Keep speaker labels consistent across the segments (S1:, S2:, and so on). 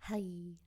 S1: Bye.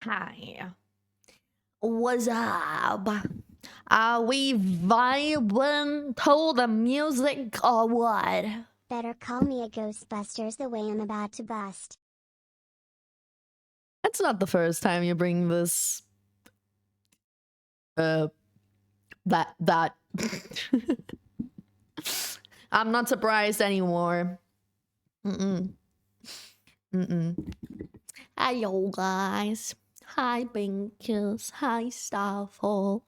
S1: Hi. What's up? Are we vibing to the music or what?
S2: Better call me a Ghostbusters the way I'm about to bust.
S1: That's not the first time you bring this. That. I'm not surprised anymore. Mm-mm. Mm-mm. Hello, guys. Hi, Binkus. Hi, Staffel.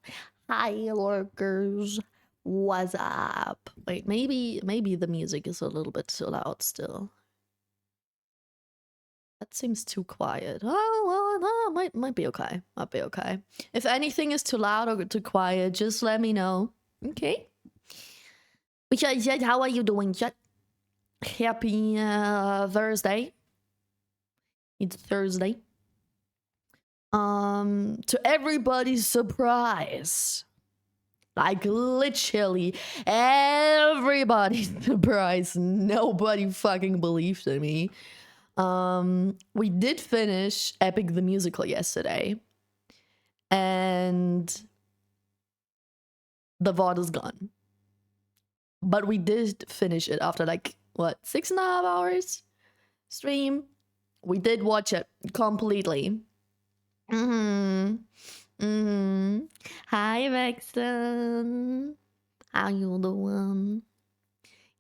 S1: Hi, lurkers. What's up? Wait, maybe the music is a little bit too loud still. That seems too quiet. Oh, well, no, might be okay. Might be okay. If anything is too loud or too quiet, just let me know. Okay. How are you doing? Happy Thursday. It's Thursday. To everybody's surprise, like literally everybody's surprised, nobody fucking believed in me. We did finish Epic the Musical yesterday, and the VOD is gone. But we did finish it after like what 6.5 hours stream. We did watch it completely. Hi, Vexen. How you doing?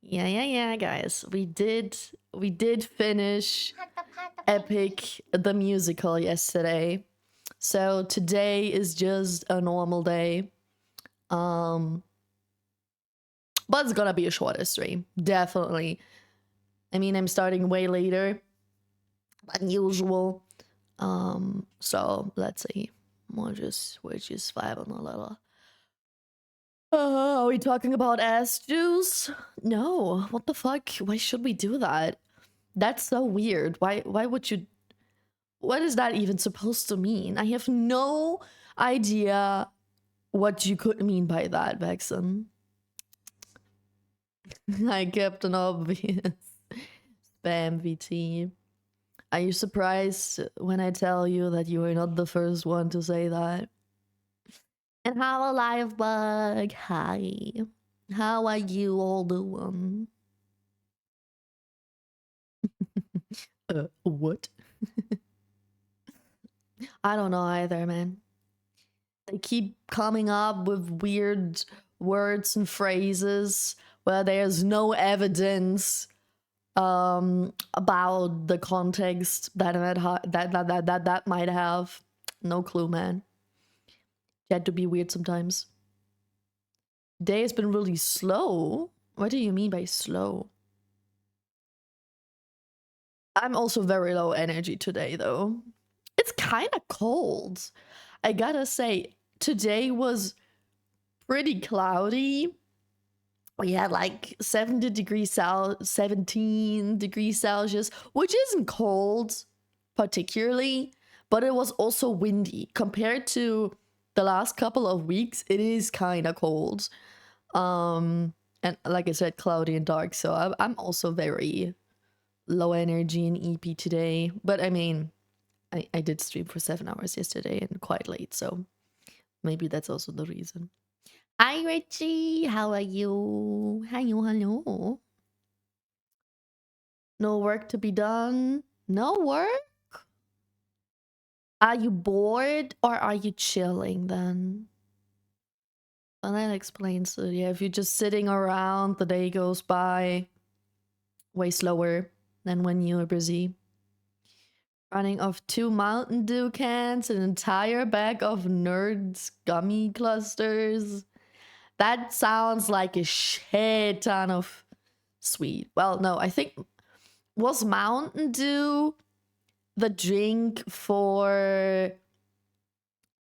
S1: Yeah, guys. We did finish Epic the Musical yesterday. So today is just a normal day. But it's gonna be a shorter stream, definitely. I mean, I'm starting way later than usual. So let's see. We're just vibing a little. Are we talking about ass juice? No. What the fuck? Why should we do that? That's so weird. Why would you? What is that even supposed to mean? I have no idea what you could mean by that, Vexen. I kept an obvious spam VT. Are you surprised when I tell you that you were not the first one to say that? And how alive bug? Hi. How are you all doing? What? I don't know either, man. They keep coming up with weird words and phrases where there's no evidence about the context that that might have. No clue, man. You had to be weird sometimes. Day has been really slow. What do you mean by slow? I'm also very low energy today, though. It's kind of cold. I gotta say, today was pretty cloudy. We had like 17 degrees Celsius, which isn't cold particularly, but it was also windy. Compared to the last couple of weeks, it is kind of cold. And like I said, cloudy and dark. So I'm also very low energy and EP today. But I mean, I did stream for 7 hours yesterday and quite late, so maybe that's also the reason. Hi, Richie. How are you? Hello. No work to be done? No work? Are you bored or are you chilling then? Well, that explains it. Yeah, if you're just sitting around, the day goes by way slower than when you are busy. Running off 2 Mountain Dew cans, an entire bag of Nerds gummy clusters. That sounds like a shit ton of sweet. Well, no, I think was Mountain Dew the drink for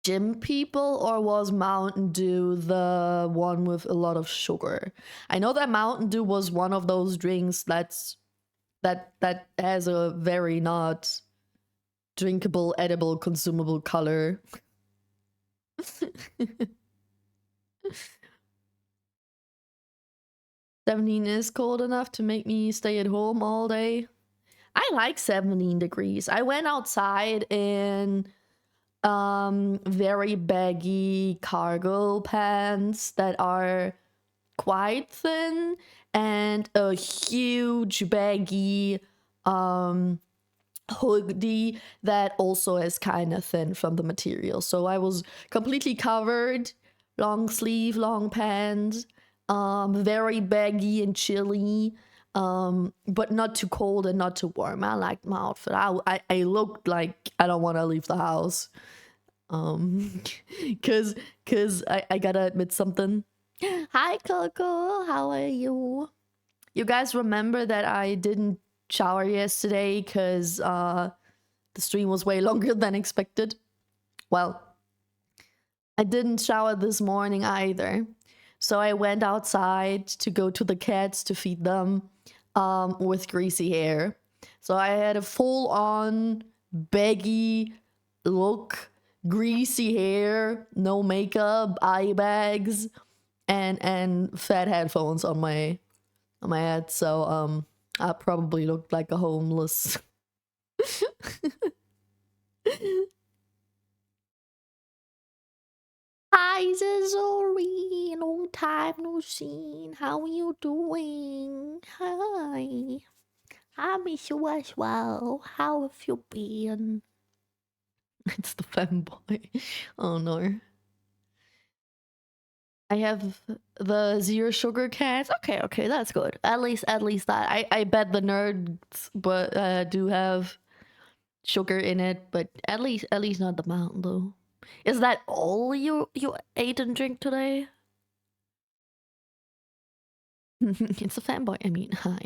S1: gym people, or was Mountain Dew the one with a lot of sugar? I know that Mountain Dew was one of those drinks that has a very not drinkable, edible, consumable color. 17 is cold enough to make me stay at home all day. I like 17 degrees. I went outside in very baggy cargo pants that are quite thin, and a huge baggy hoodie that also is kind of thin from the material. So I was completely covered, long sleeve, long pants, very baggy and chilly, but not too cold and not too warm. I liked my outfit. I looked like I don't want to leave the house. Um, cause I gotta admit something. Hi Coco, how are you? You guys remember that I didn't shower yesterday because the stream was way longer than expected? Well, I didn't shower this morning either. So I went outside to go to the cats to feed them with greasy hair. So I had a full on baggy look, greasy hair, no makeup, eye bags, and fat headphones on my head. So I probably looked like a homeless. Hi, Zazori. Long time no seen. How are you doing? Hi. I miss you as well. How have you been? It's the fanboy. Oh no. I have the zero sugar cats. Okay, okay, that's good. At least that. I bet the nerds but do have sugar in it, but at least not the Mountain Dew. Is that all you ate and drink today? It's a fanboy. I mean, hi.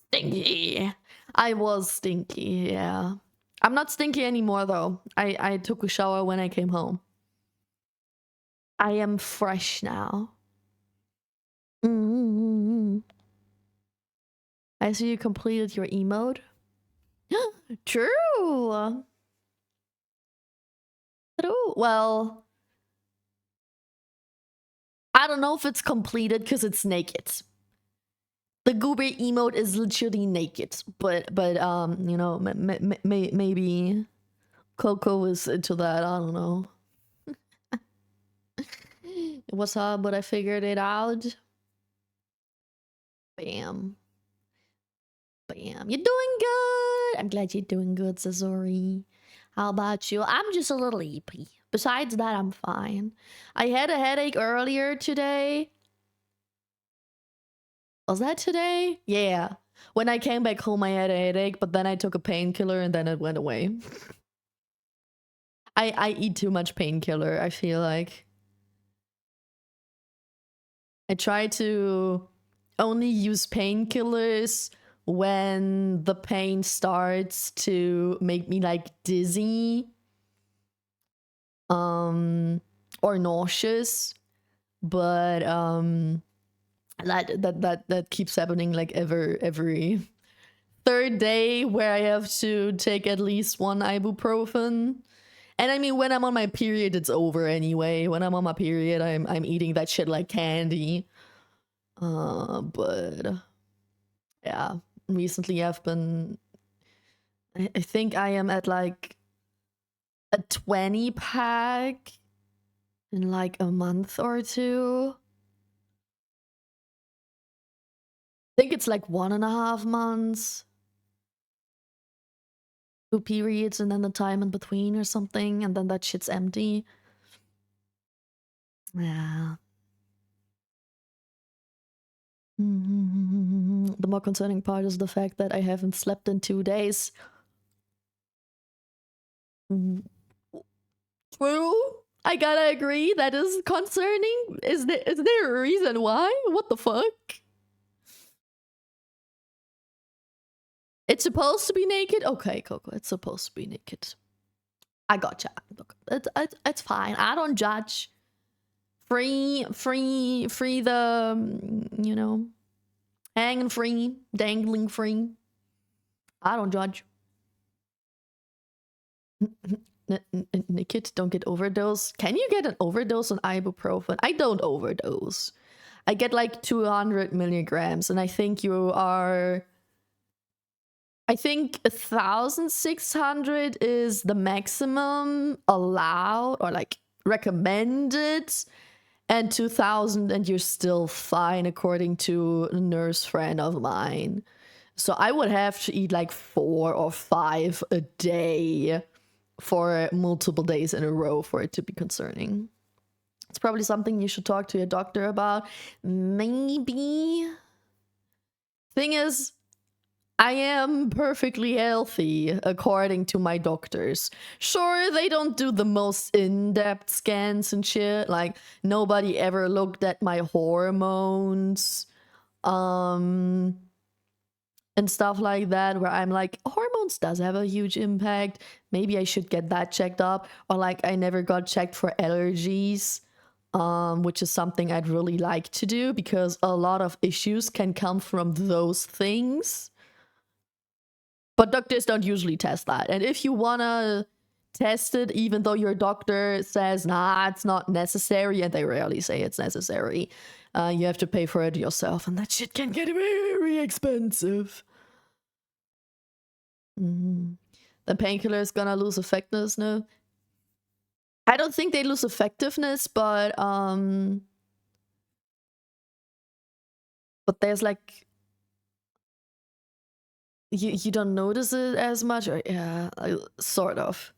S1: Stinky. I was stinky, yeah. I'm not stinky anymore though. I took a shower when I came home. I am fresh now. Mm-hmm. I see you completed your emote. True. True. Well, I don't know if it's completed because it's naked. The goober emote is literally naked, but you know, maybe Coco was into that. I don't know. What's up? But I figured it out. Bam. Bam. You're doing good. I'm glad you're doing good, Sazori. How about you? I'm just a little eepy. Besides that, I'm fine. I had a headache earlier today. Was that today? Yeah. When I came back home, I had a headache, but then I took a painkiller and then it went away. I eat too much painkiller, I feel like. I try to only use painkillers when the pain starts to make me like dizzy or nauseous, but that keeps happening like every third day where I have to take at least one ibuprofen. And I mean, when I'm on my period, it's over anyway. When I'm on my period, I'm eating that shit like candy. But yeah, recently I've been. I think I am at like a 20 pack in like a month or two. I think it's like 1.5 months. 2 periods and then the time in between or something, and then that shit's empty. Yeah. The more concerning part is the fact that I haven't slept in 2 days. True. I gotta agree. That is concerning. Is there a reason why? What the fuck? It's supposed to be naked? Okay, Coco. It's supposed to be naked. I gotcha. Look, it's fine. I don't judge. Free the, you know, hanging free, dangling free. I don't judge. Naked, don't get overdose. Can you get an overdose on ibuprofen? I don't overdose. I get like 200 milligrams, and I think you are I think 1,600 is the maximum allowed or like recommended, and 2,000 and you're still fine according to a nurse friend of mine. So I would have to eat like 4 or 5 a day for multiple days in a row for it to be concerning. It's probably something you should talk to your doctor about. Maybe. Thing is, I am perfectly healthy according to my doctors. Sure, they don't do the most in-depth scans and shit. Like, nobody ever looked at my hormones. And stuff like that, where I'm like, hormones does have a huge impact. Maybe I should get that checked up. Or like, I never got checked for allergies, which is something I'd really like to do because a lot of issues can come from those things. But doctors don't usually test that. And if you wanna test it, even though your doctor says, nah, it's not necessary, and they rarely say it's necessary, you have to pay for it yourself, and that shit can get very expensive. The painkiller is gonna lose effectiveness, no? I don't think they lose effectiveness, but there's like you don't notice it as much, or yeah, sort of.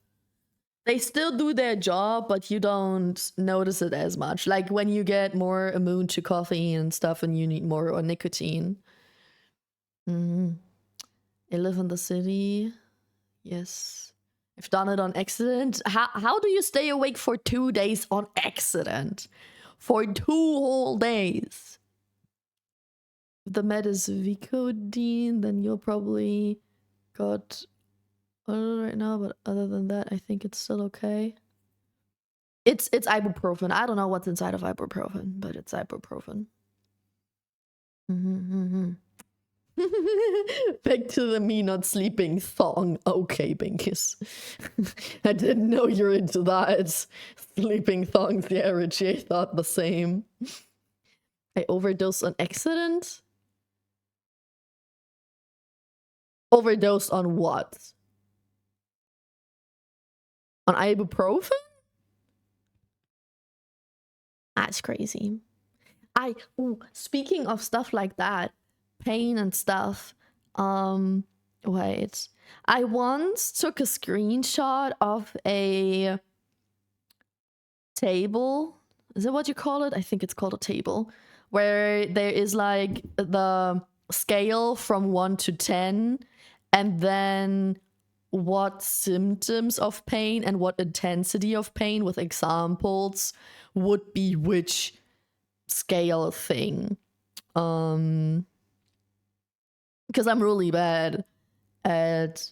S1: They still do their job, but you don't notice it as much. Like when you get more immune to coffee and stuff, and you need more nicotine. I live in the city. Yes. I've done it on accident. How do you stay awake for 2 days on accident? For 2 whole days. If the med is Vicodin, then you'll probably got right now, but other than that, I think it's still okay. It's ibuprofen. I don't know what's inside of ibuprofen, but it's ibuprofen. Back to the me not sleeping thong. Okay, Binkus. I didn't know you're into that. Sleeping thongs, yeah, Richie, I thought the same. I overdosed on accident? Overdosed on what? On ibuprofen? That's crazy. Speaking of stuff like that, pain and stuff, wait. I once took a screenshot of a table. Is that what you call it? I think it's called a table. Where there is like the scale from 1 to 10, and then what symptoms of pain and what intensity of pain with examples would be which scale thing. Because I'm really bad at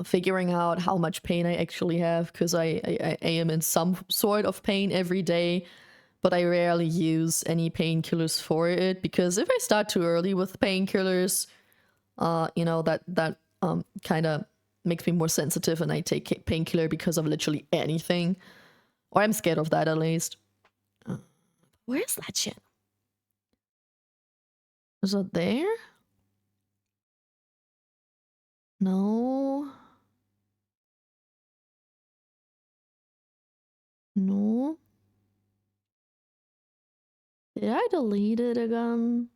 S1: figuring out how much pain I actually have, because I am in some sort of pain every day, but I rarely use any painkillers for it, because if I start too early with painkillers, you know, that kind of makes me more sensitive, and I take painkiller because of literally anything. Or I'm scared of that, at least. Where's that shit? Is it there? No. No. Did I delete it again?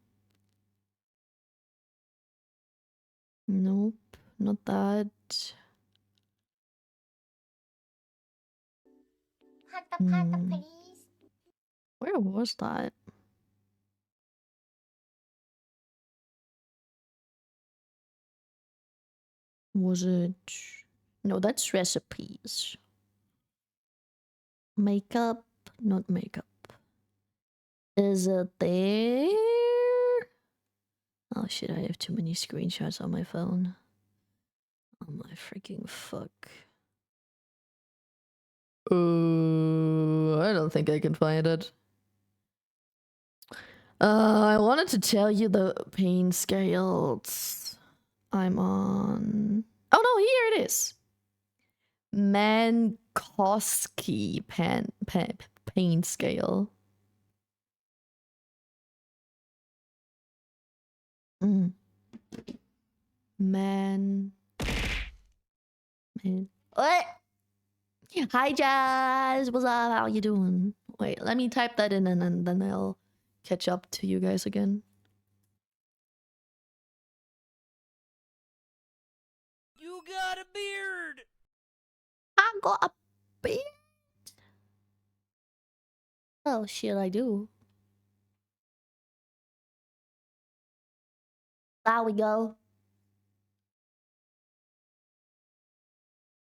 S1: Nope, not that.
S2: Please.
S1: Where was that? Was it? No, that's recipes. Makeup, not makeup. Is it there? Oh shit, I have too many screenshots on my phone. Oh my freaking fuck. I don't think I can find it. I wanted to tell you the pain scales I'm on. Oh no, here it is. Mankowski pain scale. Man. What? Hi, Jazz. What's up? How you doing? Wait, let me type that in and then I'll catch up to you guys again.
S3: You got a beard!
S1: I got a beard. Oh shit, I do. There we go.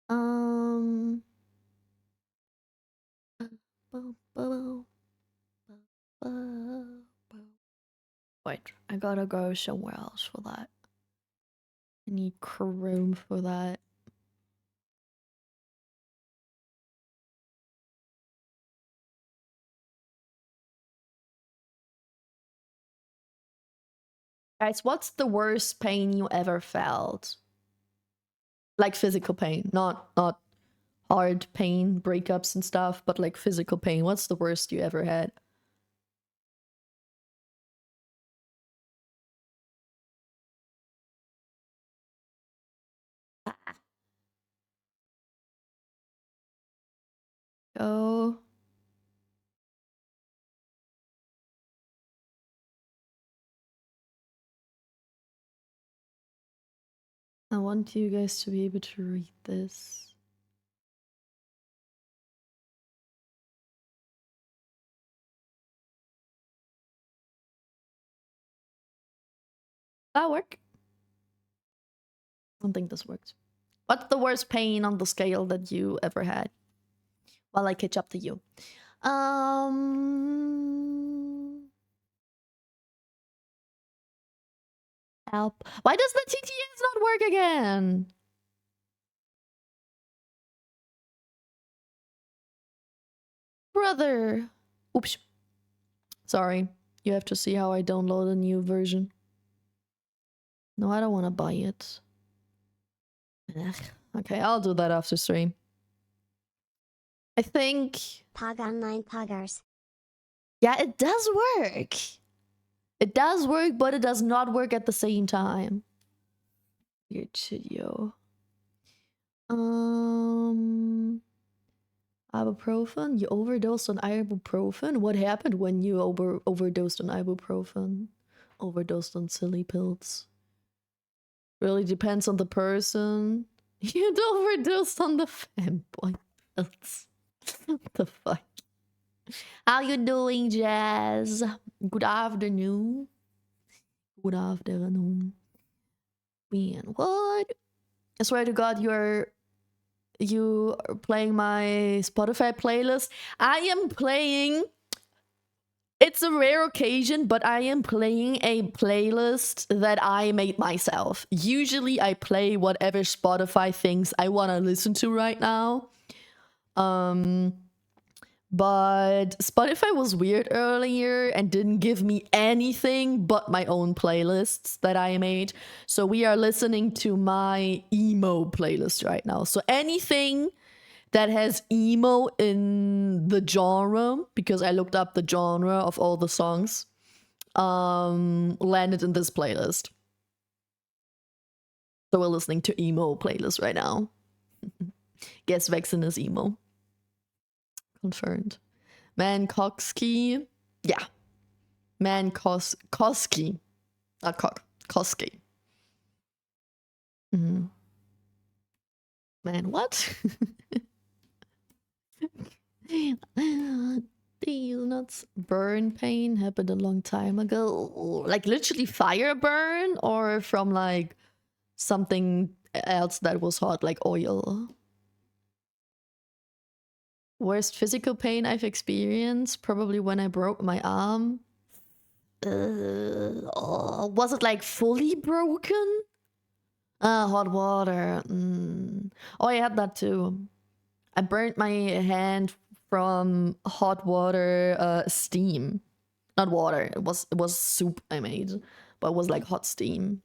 S1: Um. Wait, I gotta go somewhere else for that. I need Chrome for that. Guys, what's the worst pain you ever felt? Like physical pain, not hard pain, breakups and stuff, but like physical pain. What's the worst you ever had? Go. I want you guys to be able to read this. That work? I don't think this works. What's the worst pain on the scale that you ever had? While I catch up to you. Help. Why does the TTS not work again? Brother. Oops. Sorry. You have to see how I download a new version. No, I don't want to buy it. Ugh. Okay, I'll do that after stream. I think...
S2: Pog online poggers.
S1: Yeah, it does work. It does work, but it does not work at the same time. Weird shit, yo. Ibuprofen? You overdosed on ibuprofen? What happened when you overdosed on ibuprofen? Overdosed on silly pills. Really depends on the person. You'd overdosed on the fanboy pills. What the fuck? How you doing, Jazz? Good afternoon. Good afternoon. Man, what? I swear to God, you are playing my Spotify playlist. I am playing... It's a rare occasion, but I am playing a playlist that I made myself. Usually I play whatever Spotify thinks I want to listen to right now. But Spotify was weird earlier and didn't give me anything but my own playlists that I made. So we are listening to my emo playlist right now. So anything that has emo in the genre, because I looked up the genre of all the songs, landed in this playlist. So we're listening to emo playlist right now. Guess Vexen is emo. Confirmed. Man Koski. Yeah. Man Koski. Not Koski. Mm-hmm. Man, what? These nuts. Burn pain happened a long time ago. Like literally fire burn, or from like something else that was hot, like oil. Worst physical pain I've experienced? Probably when I broke my arm. Was it like fully broken? Hot water. Oh, I had that too. I burnt my hand from hot water steam. Not water. It was soup I made, but it was like hot steam.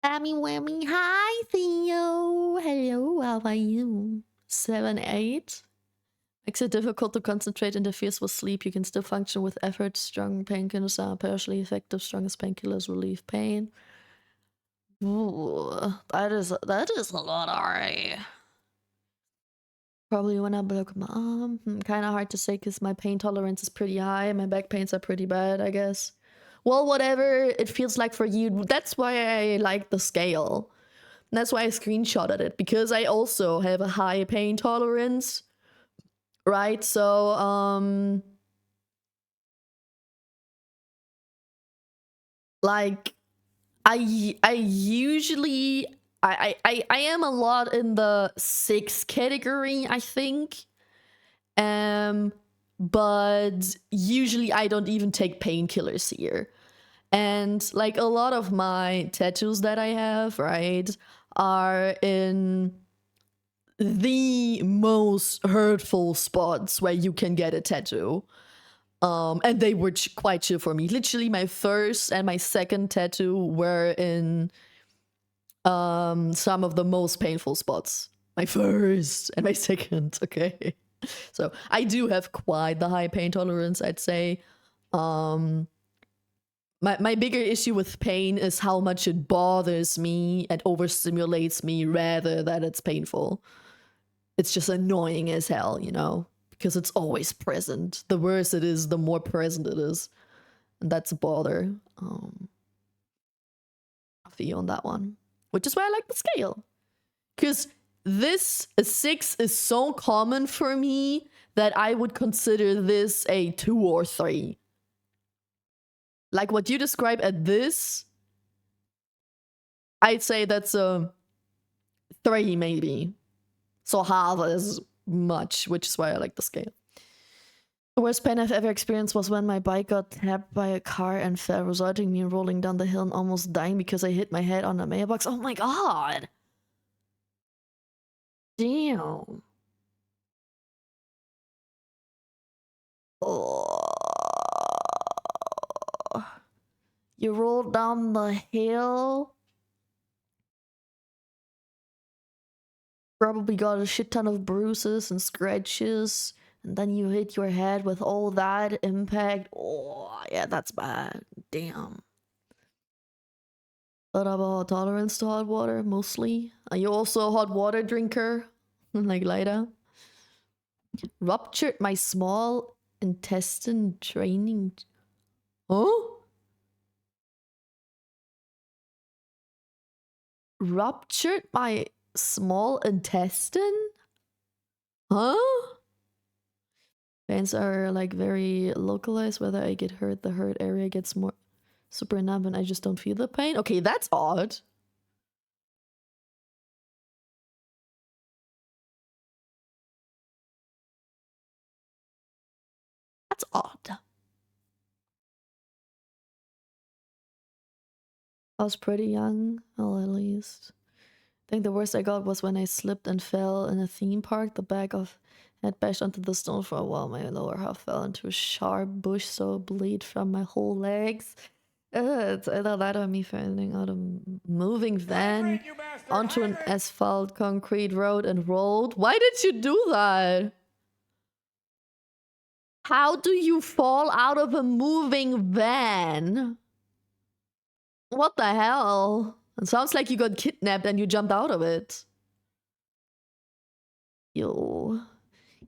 S1: Whammy. Hi, Theo. Hello, how are you? 7-8. Makes it difficult to concentrate, interferes with sleep. You can still function with effort. Strong painkillers are partially effective. Strongest painkillers relieve pain. Ooh, that is a lot, alright. Probably when I broke my arm. Kind of hard to say because my pain tolerance is pretty high. My back pains are pretty bad, I guess. Well, whatever it feels like for you. That's why I like the scale. That's why I screenshotted it, because I also have a high pain tolerance. Right? So, like, I usually I am a lot in the 6 category, I think. But usually I don't even take painkillers here. And like a lot of my tattoos that I have, right, are in the most hurtful spots where you can get a tattoo. And they were quite chill for me. Literally, my first and my second tattoo were in some of the most painful spots. My first and my second, okay. So I do have quite the high pain tolerance, I'd say. My bigger issue with pain is how much it bothers me and overstimulates me rather than it's painful. It's just annoying as hell, you know, because it's always present. The worse it is, the more present it is. And that's a bother. I feel on that one. Which is why I like the scale. Because this, a 6, is so common for me that I would consider this a 2 or 3. Like what you describe at this, I'd say that's a 3 maybe. So half as much, which is why I like the scale. The worst pain I've ever experienced was when my bike got tapped by a car and fell, resulting in me rolling down the hill and almost dying because I hit my head on a mailbox. Oh my god! Damn. Oh. You rolled down the hill. Probably got a shit ton of bruises and scratches. And then you hit your head with all that impact. Oh, yeah, that's bad. Damn. What about tolerance to hot water, mostly? Are you also a hot water drinker? Like Lida? Ruptured my small intestine draining... Oh? Ruptured my small intestine? Huh? Pains are like very localized. Whether I get hurt, the hurt area gets more super numb and I just don't feel the pain. Okay, that's odd. That's odd. I was pretty young, well, at least. I think the worst I got was when I slipped and fell in a theme park. The back of head bashed onto the stone for a while. My lower half fell into a sharp bush, so bleed from my whole legs. It's either that or me falling out of moving van onto an asphalt concrete road and rolled. Why did you do that? How do you fall out of a moving van? What the hell? It sounds like you got kidnapped and you jumped out of it. Yo.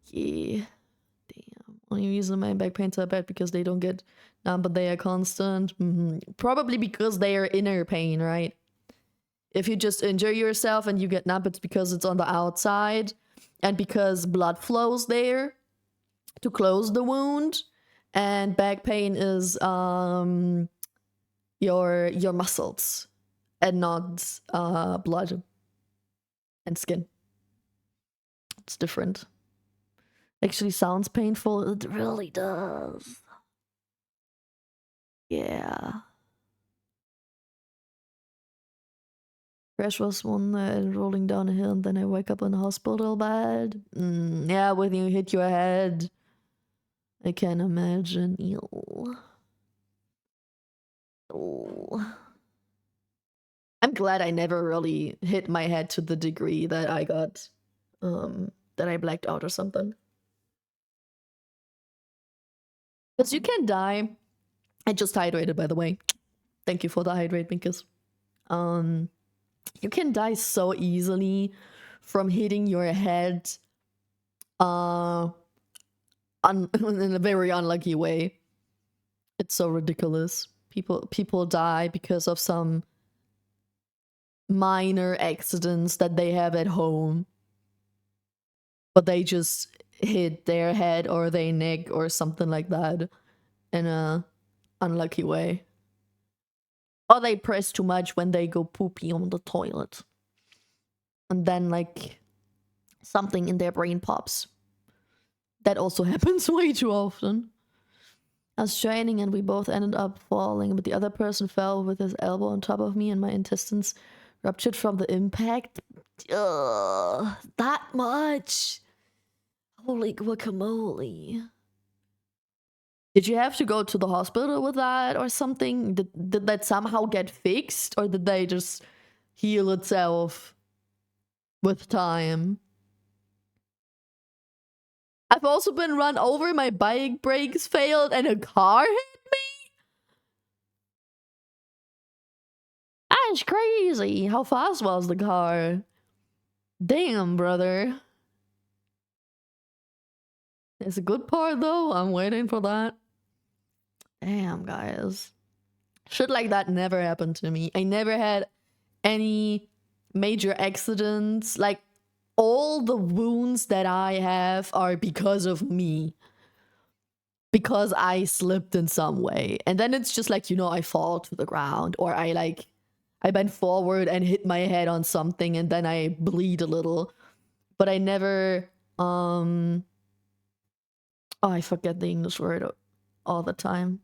S1: Yeah. Damn. Only reason my back pains are bad because they don't get numb, but they are constant. Probably because they are inner pain, right? If you just injure yourself and you get numb, it's because it's on the outside and because blood flows there to close the wound. And back pain is your muscles and not blood and skin. It's different. Actually sounds painful. It really does. Yeah. Crash was one rolling down a hill and then I wake up in the hospital bed. Yeah, when you hit your head. I can imagine. Ew. Oh. I'm glad I never really hit my head to the degree that I got, that I blacked out or something. Because you can die. I just hydrated, by the way. Thank you for the hydrate, because you can die so easily from hitting your head in a very unlucky way. It's so ridiculous. People die because of some minor accidents that they have at home, but they just hit their head or their neck or something like that in a unlucky way. Or they press too much when they go poopy on the toilet. And then, like, something in their brain pops. That also happens way too often. I was training and we both ended up falling, but the other person fell with his elbow on top of me and my intestines ruptured from the impact. Ugh, that much. Holy guacamole. Did you have to go to the hospital with that or something? Did that somehow get fixed, or did they just heal itself with time? I've also been run over, my bike brakes failed, and a car hit me? That's crazy. How fast was the car? Damn, brother. It's a good part, though. I'm waiting for that. Damn, guys. Shit like that never happened to me. I never had any major accidents. Like, all the wounds that I have are because of me. Because I slipped in some way. And then it's just like, you know, I fall to the ground, or I bend forward and hit my head on something and then I bleed a little. But I never oh, I forget the English word all the time.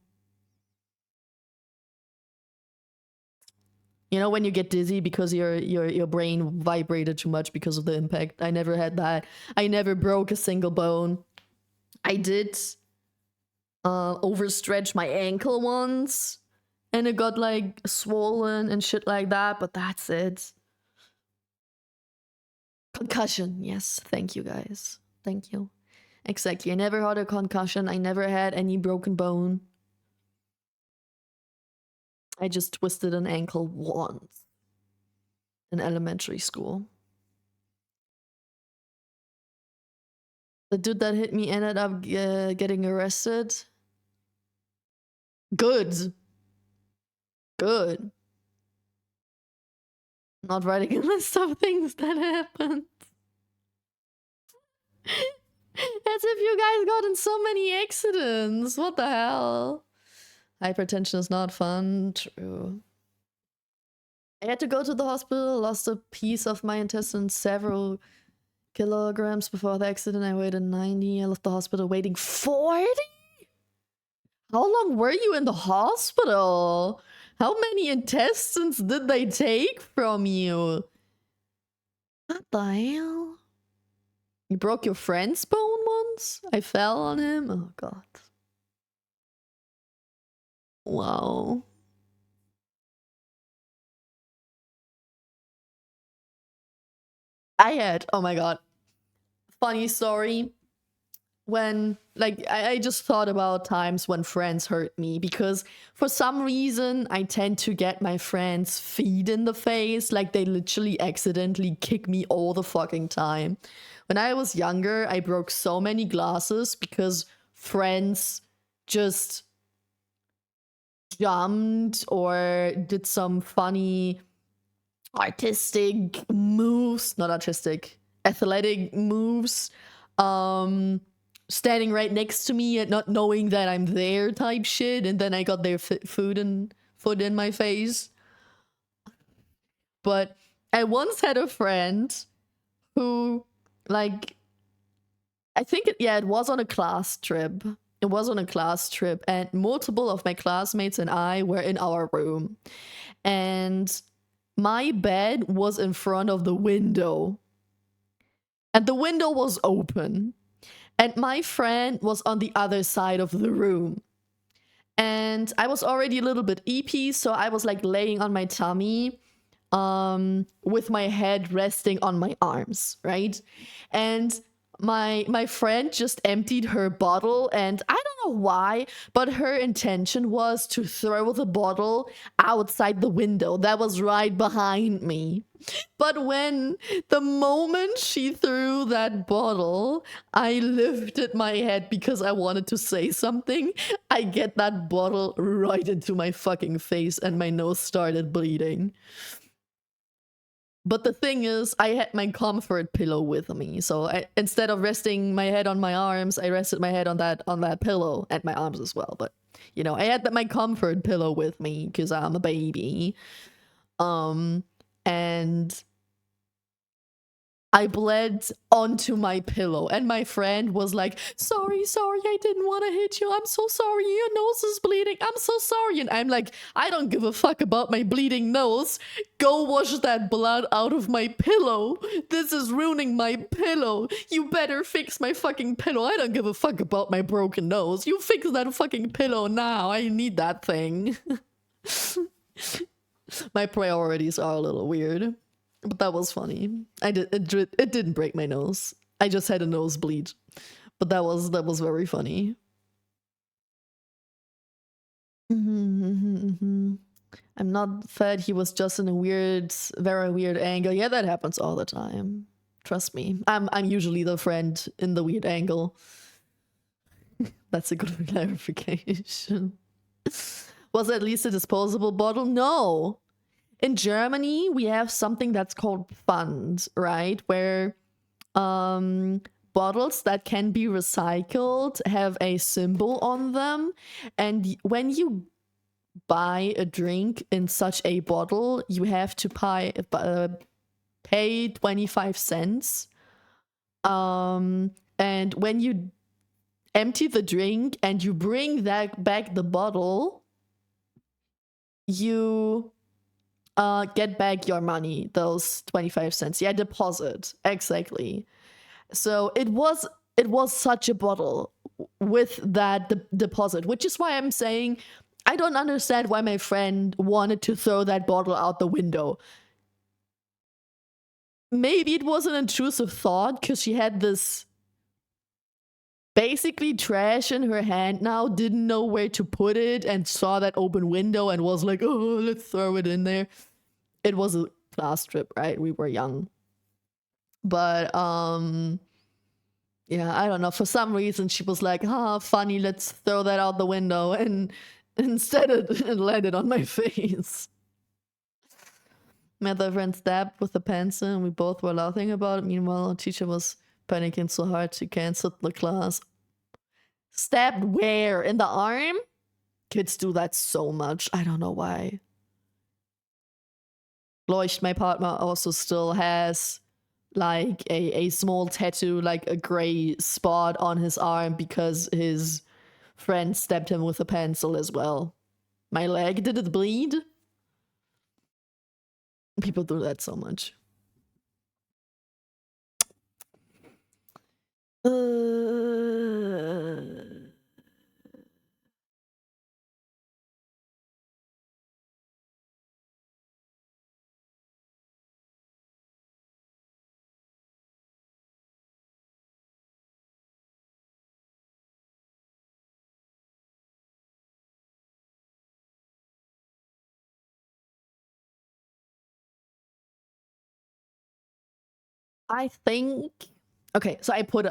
S1: You know, when you get dizzy because your brain vibrated too much because of the impact. I never had that. I never broke a single bone. I did overstretch my ankle once, and it got like swollen and shit like that, but that's it. Concussion, yes. Thank you, guys. Thank you. Exactly. I never had a concussion. I never had any broken bone. I just twisted an ankle once in elementary school. The dude that hit me ended up getting arrested. Good. Good. Not writing a list of things that happened. As if you guys got in so many accidents. What the hell? Hypertension is not fun. True. I had to go to the hospital, lost a piece of my intestine, several kilograms before the accident. I weighed 90. I left the hospital waiting 40? How long were you in the hospital? How many intestines did they take from you? What the hell? You broke your friend's bone once? I fell on him? Oh god. Wow. I had, oh my god. Funny story. When, like, I just thought about times when friends hurt me, because for some reason I tend to get my friends' feet in the face. Like, they literally accidentally kick me all the fucking time. When I was younger, I broke so many glasses because friends just jumped or did some funny artistic moves, not artistic, athletic moves, standing right next to me and not knowing that I'm there type shit, and then I got their foot in my face. But I once had a friend who, like, I think it was on a class trip. It was on a class trip, and multiple of my classmates and I were in our room. And my bed was in front of the window. And the window was open. And my friend was on the other side of the room. And I was already a little bit eepy, so I was like laying on my tummy, with my head resting on my arms, right? And my friend just emptied her bottle, and I don't know why, but her intention was to throw the bottle outside the window that was right behind me. But when the moment she threw that bottle, I lifted my head because I wanted to say something. I get that bottle right into my fucking face and my nose started bleeding. But the thing is, I had my comfort pillow with me, so instead of resting my head on my arms, I rested my head on that pillow, and my arms as well. But you know, I had my comfort pillow with me because I'm a baby, and I bled onto my pillow, and my friend was like, sorry, I didn't want to hit you. I'm so sorry. Your nose is bleeding. I'm so sorry. And I'm like, I don't give a fuck about my bleeding nose. Go wash that blood out of my pillow. This is ruining my pillow. You better fix my fucking pillow. I don't give a fuck about my broken nose. You fix that fucking pillow now. I need that thing. My priorities are a little weird. But that was funny. It didn't break my nose. I just had a nosebleed. But that was very funny. I'm not fed. He was just in a very weird angle. Yeah, that happens all the time. Trust me. I'm usually the friend in the weird angle. That's a good clarification. Was it at least a disposable bottle? No. In Germany, we have something that's called Pfand, right? Where bottles that can be recycled have a symbol on them. And when you buy a drink in such a bottle, you have to pay 25 cents. And when you empty the drink and you bring that back the bottle, you get back your money, those 25 cents. Yeah, deposit. Exactly. So it was such a bottle with that deposit, which is why I'm saying I don't understand why my friend wanted to throw that bottle out the window. Maybe it was an intrusive thought because she had this basically trash in her hand now, didn't know where to put it, and saw that open window and was like, oh, let's throw it in there. It was a class trip, right? We were young. But yeah, I don't know. For some reason, she was like, funny, let's throw that out the window. And instead, it landed on my face. My other friend stabbed with a pencil, and we both were laughing about it. Meanwhile, our teacher was panicking so hard she canceled the class. Stabbed where? In the arm? Kids do that so much. I don't know why. Leucht, my partner, also still has like a small tattoo, like a gray spot on his arm because his friend stabbed him with a pencil as well. My leg, did it bleed? People do that so much. I think, okay, so I put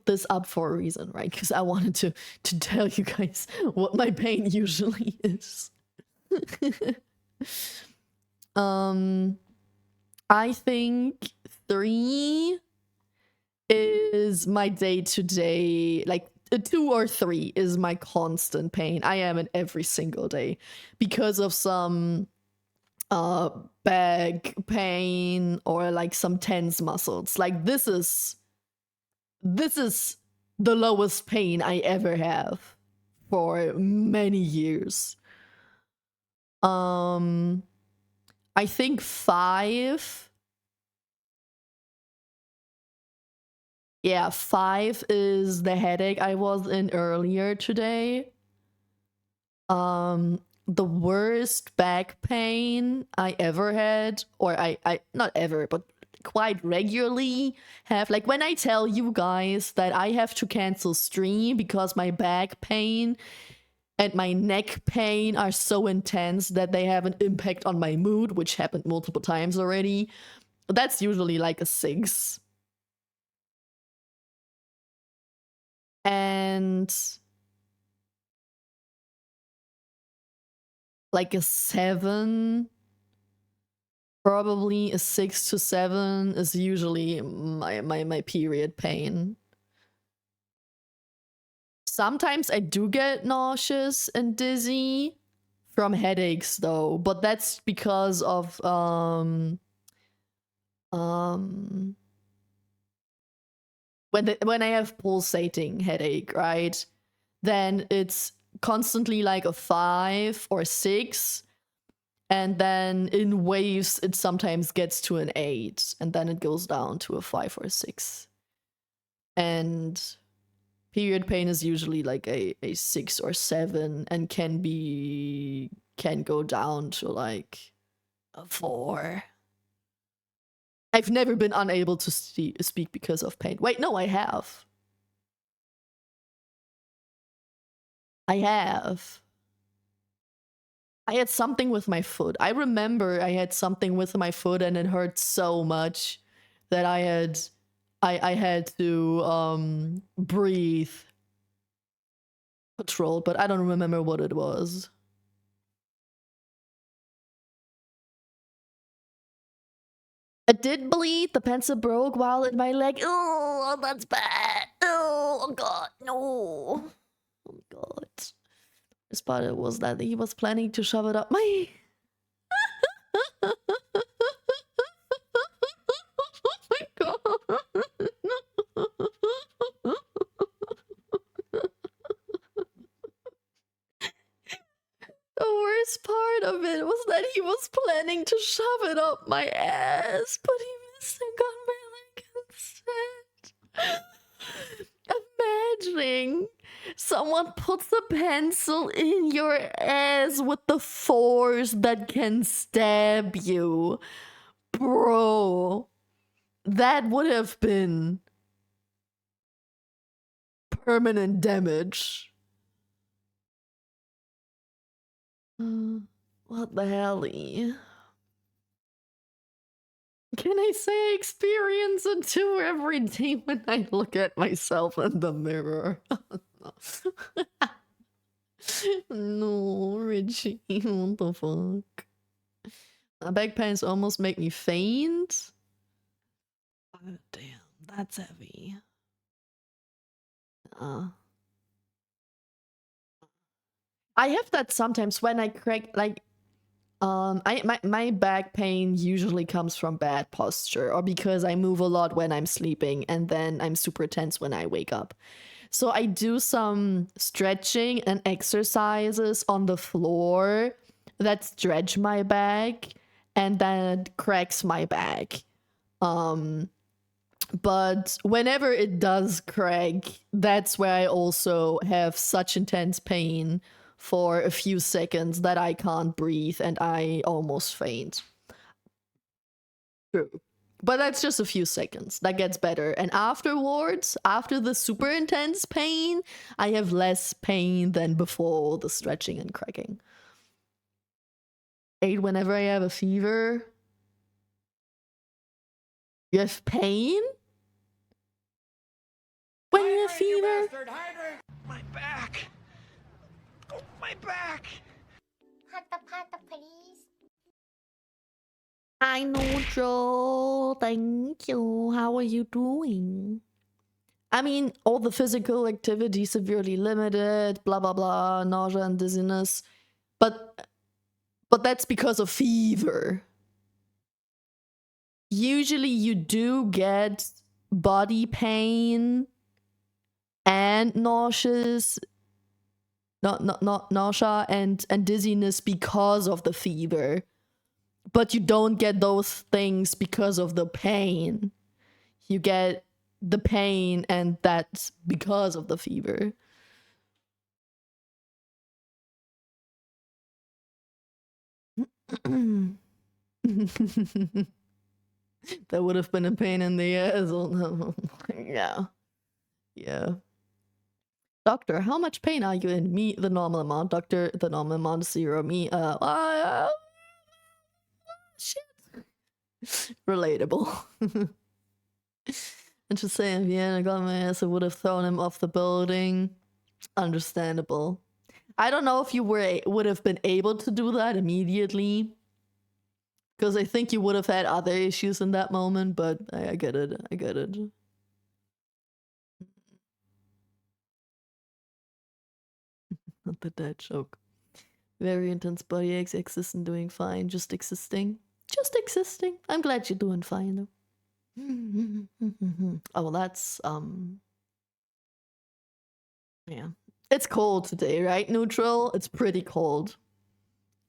S1: this up for a reason, right? Because I wanted to tell you guys what my pain usually is. I think 3 is my day-to-day, like 2 or 3 is my constant pain. I am in every single day because of some back pain or like some tense muscles. Like this is the lowest pain I ever have for many years. I think 5. Yeah, 5 is the headache I was in earlier today. The worst back pain I ever had, or I not ever, but quite regularly have, like, when I tell you guys that I have to cancel stream because my back pain and my neck pain are so intense that they have an impact on my mood, which happened multiple times already, that's usually like a 6. And like a 7, probably a 6 to 7 is usually my period pain. Sometimes I do get nauseous and dizzy from headaches though, but that's because of when I have pulsating headache, right? Then it's constantly like a 5 or 6, and then in waves it sometimes gets to an 8, and then it goes down to a 5 or 6. And period pain is usually like a 6 or 7 and can go down to like a 4. I've never been unable to speak because of pain. Wait, no, I have. I had something with my foot. I remember I had something with my foot and it hurt so much that I had to breathe control, but I don't remember what it was. I did bleed. The pencil broke while in my leg. Oh, that's bad. Oh god, no. Oh god. This part was that he was planning to shove it up my. Oh my god. The worst part of it was that he was planning to shove it up my ass, but he missed and got my leg instead. Imagining someone puts a pencil in your ass with the force that can stab you. Bro, that would have been permanent damage. What the hell? Can I say I experience it too every day when I look at myself in the mirror? No, Richie, what the fuck? My back pains almost make me faint. Oh, damn, that's heavy. I have that sometimes when I crack, like, my back pain usually comes from bad posture or because I move a lot when I'm sleeping and then I'm super tense when I wake up. So I do some stretching and exercises on the floor that stretch my back and then cracks my back. But whenever it does crack, that's where I also have such intense pain for a few seconds that I can't breathe and I almost faint. True. But that's just a few seconds. That gets better. And afterwards, after the super intense pain, I have less pain than before the stretching and cracking. 8 whenever I have a fever. You have pain? When you have fever?
S3: My back. Oh, my back.
S2: Pata, please.
S1: I know, Joe. Thank you. How are you doing? I mean, all the physical activity severely limited, blah blah blah, nausea and dizziness. But that's because of fever. Usually you do get body pain and nauseous not nausea and dizziness because of the fever. But you don't get those things because of the pain. You get the pain and that's because of the fever. That would have been a pain in the ass. Yeah. Yeah. Doctor, how much pain are you in? Me, the normal amount. Doctor, the normal amount. 0. Me, shit. Relatable. And to say in Vienna got my ass, I would have thrown him off the building. Understandable. I don't know if you would have been able to do that immediately, because I think you would have had other issues in that moment, but I get it. I get it. Not the dad joke. Very intense body aches, existing, doing fine, just existing. Just existing. I'm glad you're doing fine though. Oh, that's yeah. It's cold today, right? Neutral. It's pretty cold.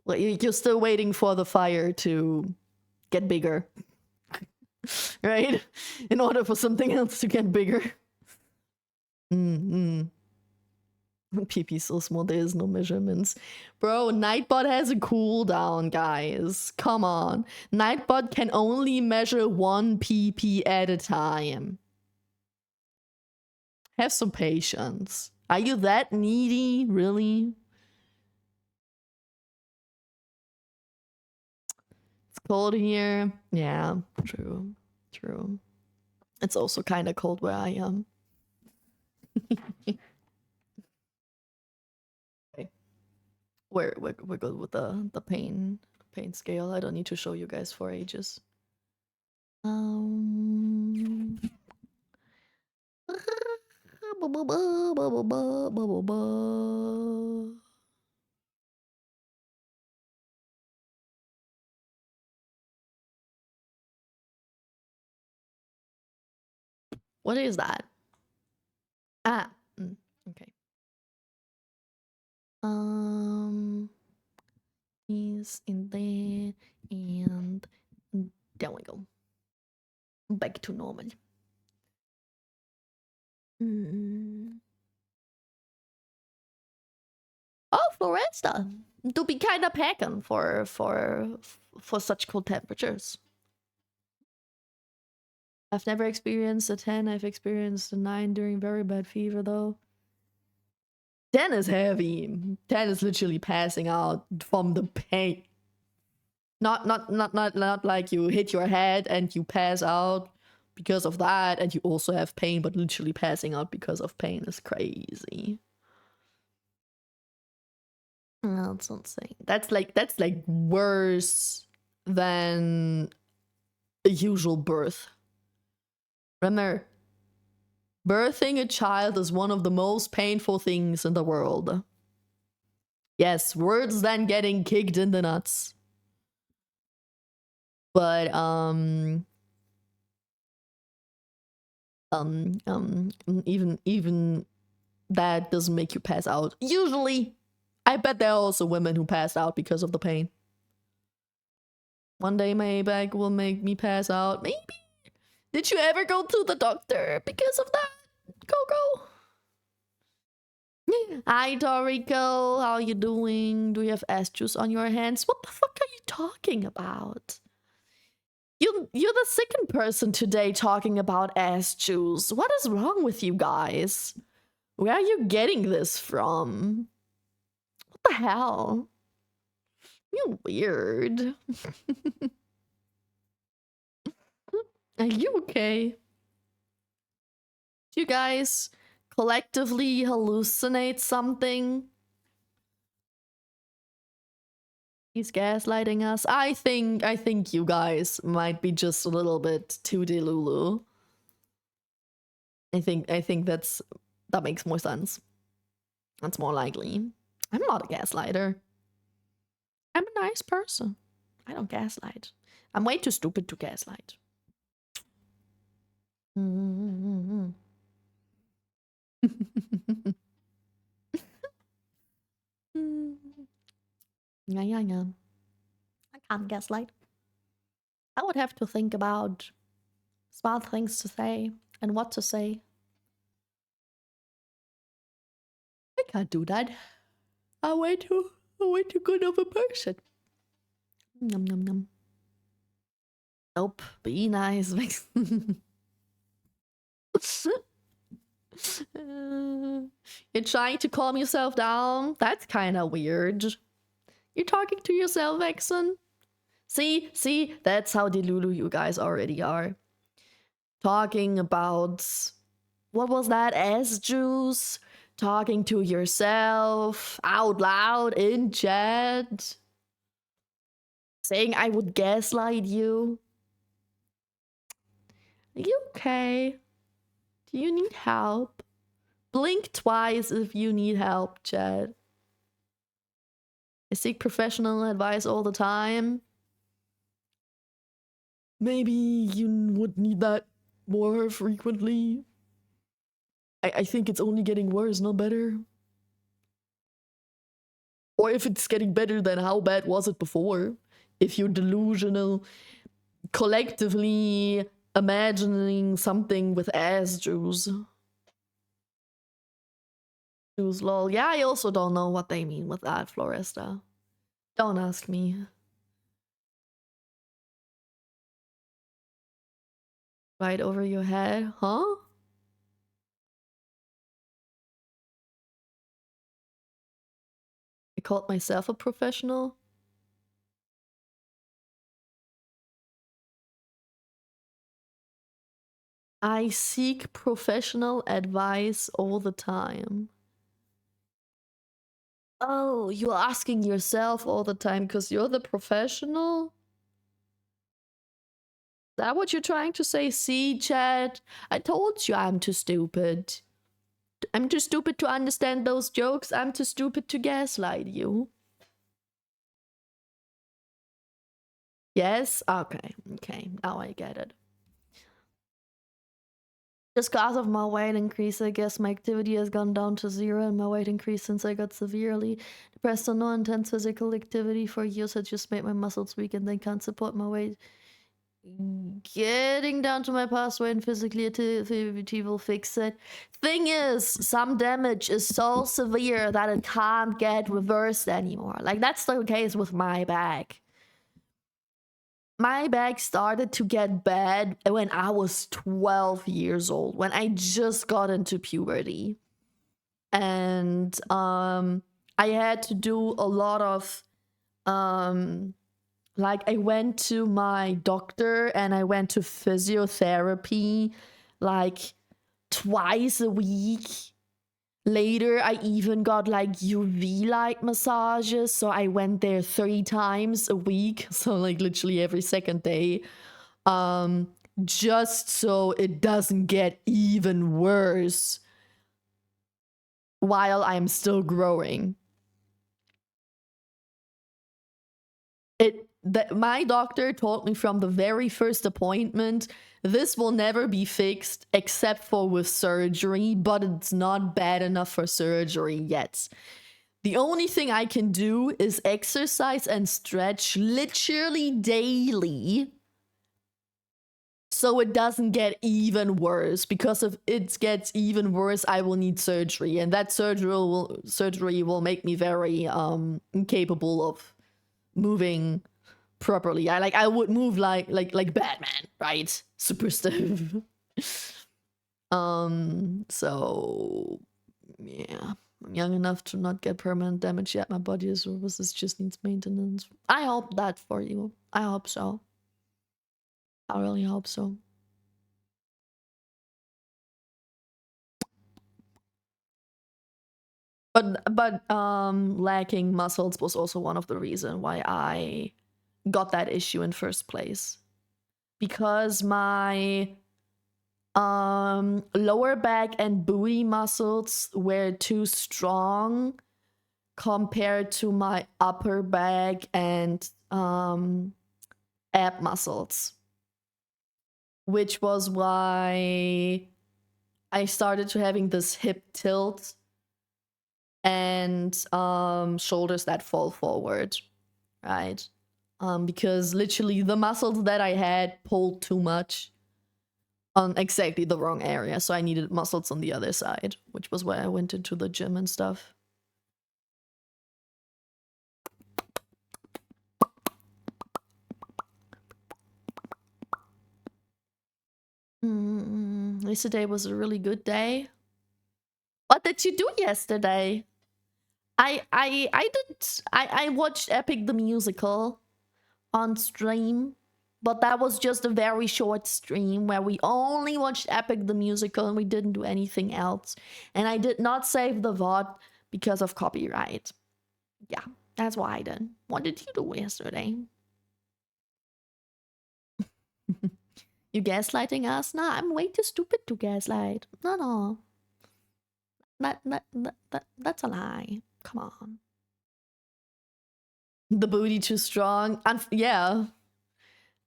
S1: Like you're still waiting for the fire to get bigger, right? In order for something else to get bigger. PP so small, there is no measurements. Bro, Nightbot has a cooldown, guys. Come on. Nightbot can only measure 1 PP at a time. Have some patience. Are you that needy? Really? It's cold here. Yeah, true. True. It's also kind of cold where I am. Okay. We're good with the pain scale. I don't need to show you guys for ages. What is that? Ah, okay. He's in there, and there we go. Back to normal. Oh, Floresta, do be kind of packing for such cold temperatures. I've never experienced a 10. I've experienced a 9 during very bad fever though. 10 is heavy. 10 is literally passing out from the pain. Not like you hit your head and you pass out because of that, and you also have pain, but literally passing out because of pain is crazy. That's insane. That's like worse than a usual birth. Remember, birthing a child is one of the most painful things in the world. Yes, worse than getting kicked in the nuts. But even that doesn't make you pass out. Usually, I bet there are also women who pass out because of the pain. One day my back will make me pass out. Maybe. Did you ever go to the doctor because of that? Coco? Hi, Toriko. How you doing? Do you have ass juice on your hands? What the fuck are you talking about? You're the second person today talking about ass juice. What is wrong with you guys? Where are you getting this from? What the hell? You're weird. Are you okay? Do you guys collectively hallucinate something? He's gaslighting us. I think you guys might be just a little bit too delulu. I think that makes more sense. That's more likely. I'm not a gaslighter. I'm a nice person. I don't gaslight. I'm way too stupid to gaslight. Yeah. I can't gaslight. I would have to think about smart things to say and what to say. I can't do that. I'm way too good of a person. Nom nom nom. Nope. Be nice, Vixen. You're trying to calm yourself down? That's kind of weird. You're talking to yourself, Vixen? See? That's how delulu you guys already are. Talking about... What was that? Ass juice? Talking to yourself out loud in chat? Saying I would gaslight you? Are you okay? Do you need help? Blink twice if you need help, chat. I seek professional advice all the time. Maybe you would need that more frequently. I think it's only getting worse, not better. Or if it's getting better, then how bad was it before? If you're delusional, collectively imagining something with ass juice. Juice lol. Yeah, I also don't know what they mean with that, Floresta. Don't ask me. Right over your head, huh? I called myself a professional. I seek professional advice all the time. Oh, you're asking yourself all the time because you're the professional? Is that what you're trying to say? See, chat? I told you I'm too stupid. I'm too stupid to understand those jokes. I'm too stupid to gaslight you. Yes? Okay. Now I get it. Just because of my weight increase, I guess my activity has gone down to 0, and my weight increase since I got severely depressed on no intense physical activity for years has just made my muscles weak and they can't support my weight. Getting down to my past weight and physically activity will fix it. Thing is, some damage is so severe that it can't get reversed anymore. Like, that's the case with my back. My back started to get bad when I was 12 years old, when I just got into puberty. And I had to do a lot of like, I went to my doctor and I went to physiotherapy like twice a week. Later, I even got like UV light massages. So I went there 3 times a week. So like literally every second day. Just so it doesn't get even worse while I'm still growing. My doctor told me from the very first appointment, this will never be fixed except for with surgery, but it's not bad enough for surgery yet. The only thing I can do is exercise and stretch literally daily so it doesn't get even worse, because if it gets even worse, I will need surgery, and that surgery will make me very incapable of moving properly. I would move like Batman, right? Super stiff. So yeah, I'm young enough to not get permanent damage yet. My body is robust, just needs maintenance. I hope that for you. I hope so. I really hope so. But lacking muscles was also one of the reasons why I got that issue in first place. Because my lower back and booty muscles were too strong compared to my upper back and ab muscles, which was why I started to having this hip tilt and shoulders that fall forward, right? Because literally the muscles that I had pulled too much on exactly the wrong area, so I needed muscles on the other side, which was why I went into the gym and stuff. Yesterday was a really good day. What did you do yesterday? I watched Epic the Musical on stream, but that was just a very short stream where we only watched Epic the Musical and we didn't do anything else. And I did not save the VOD because of copyright. Yeah, that's why I did. What did you do yesterday? You gaslighting us? No, I'm way too stupid to gaslight. No. That's a lie. Come on. The booty too strong. Yeah.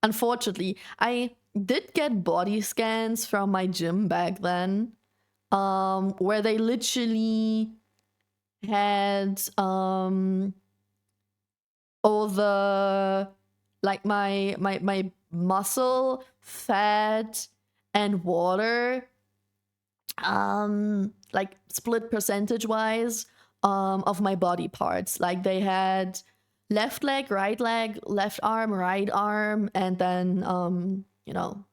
S1: Unfortunately, I did get body scans from my gym back then, where they literally had all the like my muscle, fat, and water, like split percentage wise, of my body parts. Like they had left leg, left arm, right arm, and then you know,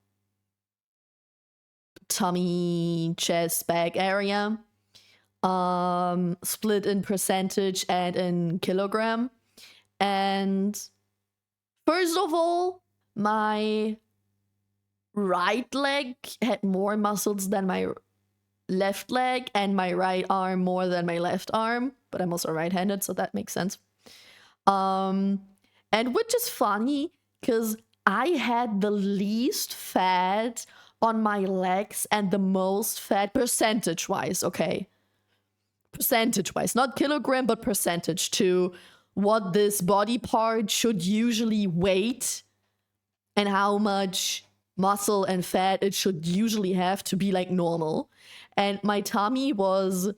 S1: tummy, chest, back area, split in percentage and in kilogram. And first of all, my right leg had more muscles than my left leg, and my right arm more than my left arm, but I'm also right-handed, so that makes sense. And which is funny because I had the least fat on my legs and the most fat percentage-wise, okay? Percentage-wise, not kilogram, but percentage to what this body part should usually weight and how much muscle and fat it should usually have to be like normal. And my tummy was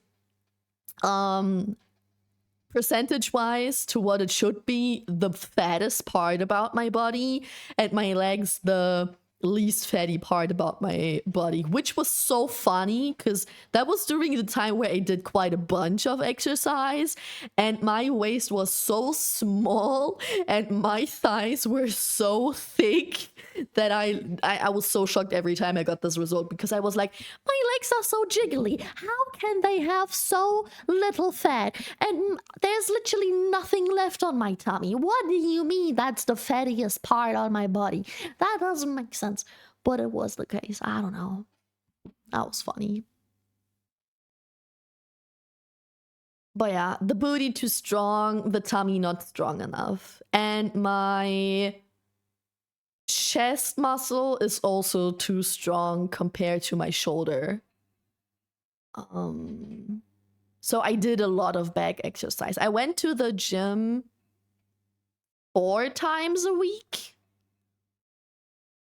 S1: percentage wise to what it should be the fattest part about my body, and my legs the least fatty part about my body, which was so funny because that was during the time where I did quite a bunch of exercise and my waist was so small and my thighs were so thick that I was so shocked every time I got this result, because I was like, my legs are so jiggly, how can they have so little fat and there's literally nothing left on my tummy? What do you mean that's the fattiest part on my body? That doesn't make sense, but it was the case. I don't know, that was funny. But yeah, the booty too strong, the tummy not strong enough, and my chest muscle is also too strong compared to my shoulder. So I did a lot of back exercise. I went to the gym 4 times a week.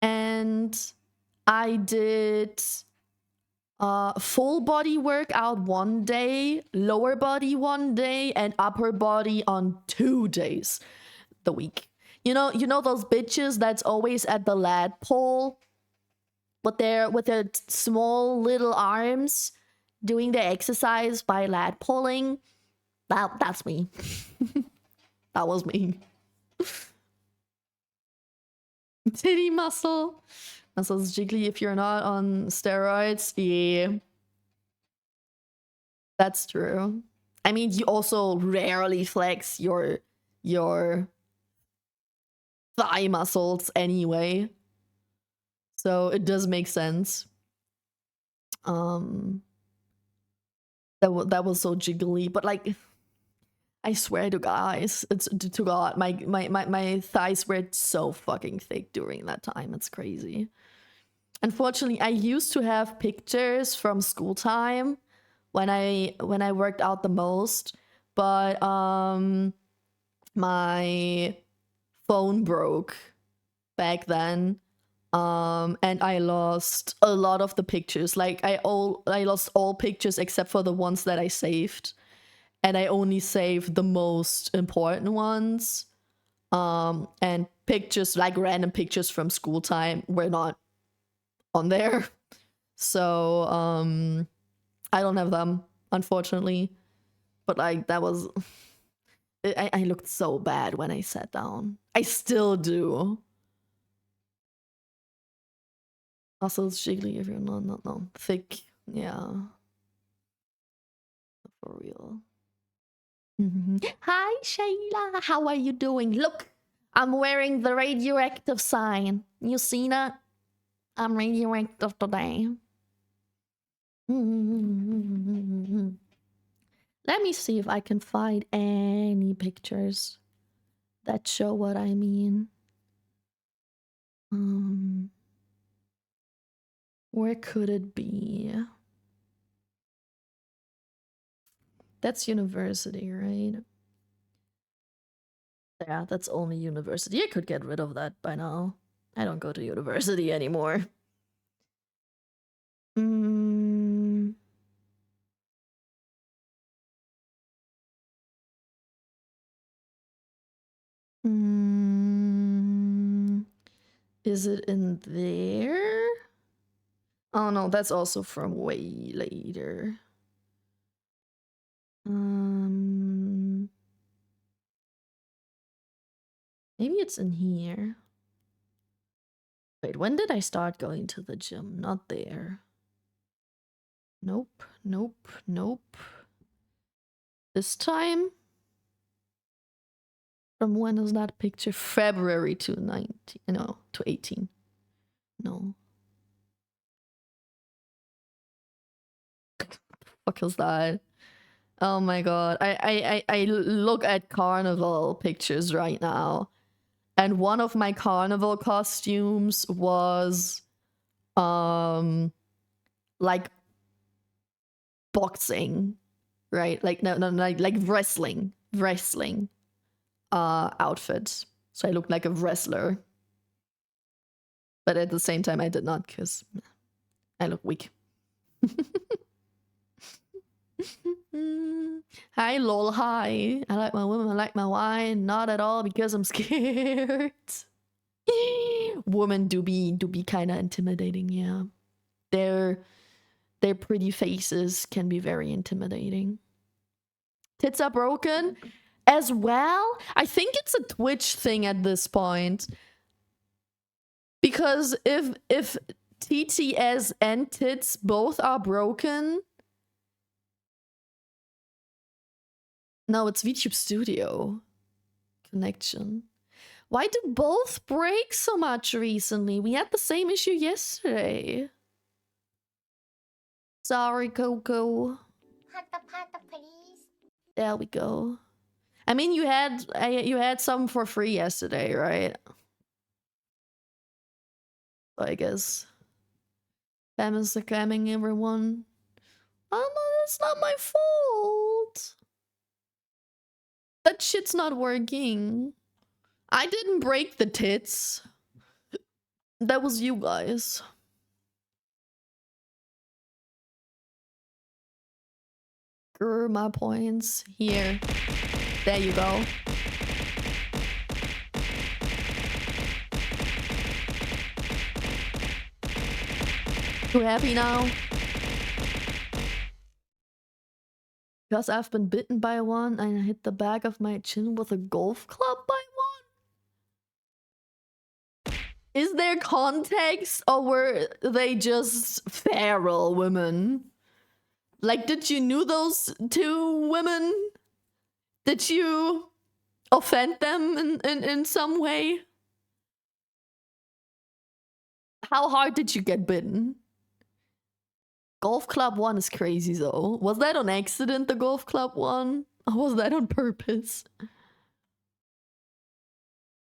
S1: And I did full body workout one day, lower body one day, and upper body on 2 days the week. You know those bitches that's always at the lat pole with their small little arms doing the exercise by lat pulling? That's me. That was me. Titty muscle. Muscles jiggly if you're not on steroids. Yeah. That's true. I mean, you also rarely flex your thigh muscles anyway. So it does make sense. That was so jiggly, but like, I swear to guys, it's to God, my thighs were so fucking thick during that time. It's crazy. Unfortunately, I used to have pictures from school time when I worked out the most, but my phone broke back then, and I lost a lot of the pictures. Like I lost all pictures except for the ones that I saved, and I only saved the most important ones. And pictures, like random pictures from school time, were not on there. So I don't have them, unfortunately. But like, that was, I looked so bad when I sat down. I still do. Muscles jiggly if you're not thick. Yeah. For real. Hi, Shayla. How are you doing? Look, I'm wearing the radioactive sign. You seen it? I'm radioactive today. Let me see if I can find any pictures that show what I mean. Where could it be? That's university, right? Yeah, that's only university. I could get rid of that by now. I don't go to university anymore. Is it in there? Oh no, that's also from way later. Maybe it's in here. Wait, when did I start going to the gym? Not there. Nope, nope, nope. This time? From when is that picture? February 2019. No, to 18. No. What was that? Oh my god. I look at carnival pictures right now. And one of my carnival costumes was like boxing, right? Like no like wrestling outfit. So I looked like a wrestler. But at the same time I did not, because I look weak. Hi lol, hi. I like my women, I like my wine. Not at all because I'm scared. Women do be kind of intimidating, yeah. Their pretty faces can be very intimidating. Tits are broken as well. I think it's a Twitch thing at this point, because if TTS and tits both are broken. No, it's VTube Studio connection. Why do both break so much recently? We had the same issue yesterday. Sorry, Coco.
S2: Please.
S1: There we go. I mean, you had some for free yesterday, right? So I guess. Spam is scamming everyone. Oh no, it's not my fault. That shit's not working. I didn't break the tits. That was you guys. Grr, my points. Here. There you go. You happy now? Because I've been bitten by one and I hit the back of my chin with a golf club by one? Is there context, or were they just feral women? Like, did you know those two women? Did you offend them in some way? How hard did you get bitten? Golf club one is crazy though. Was that on accident, the golf club one? Or was that on purpose?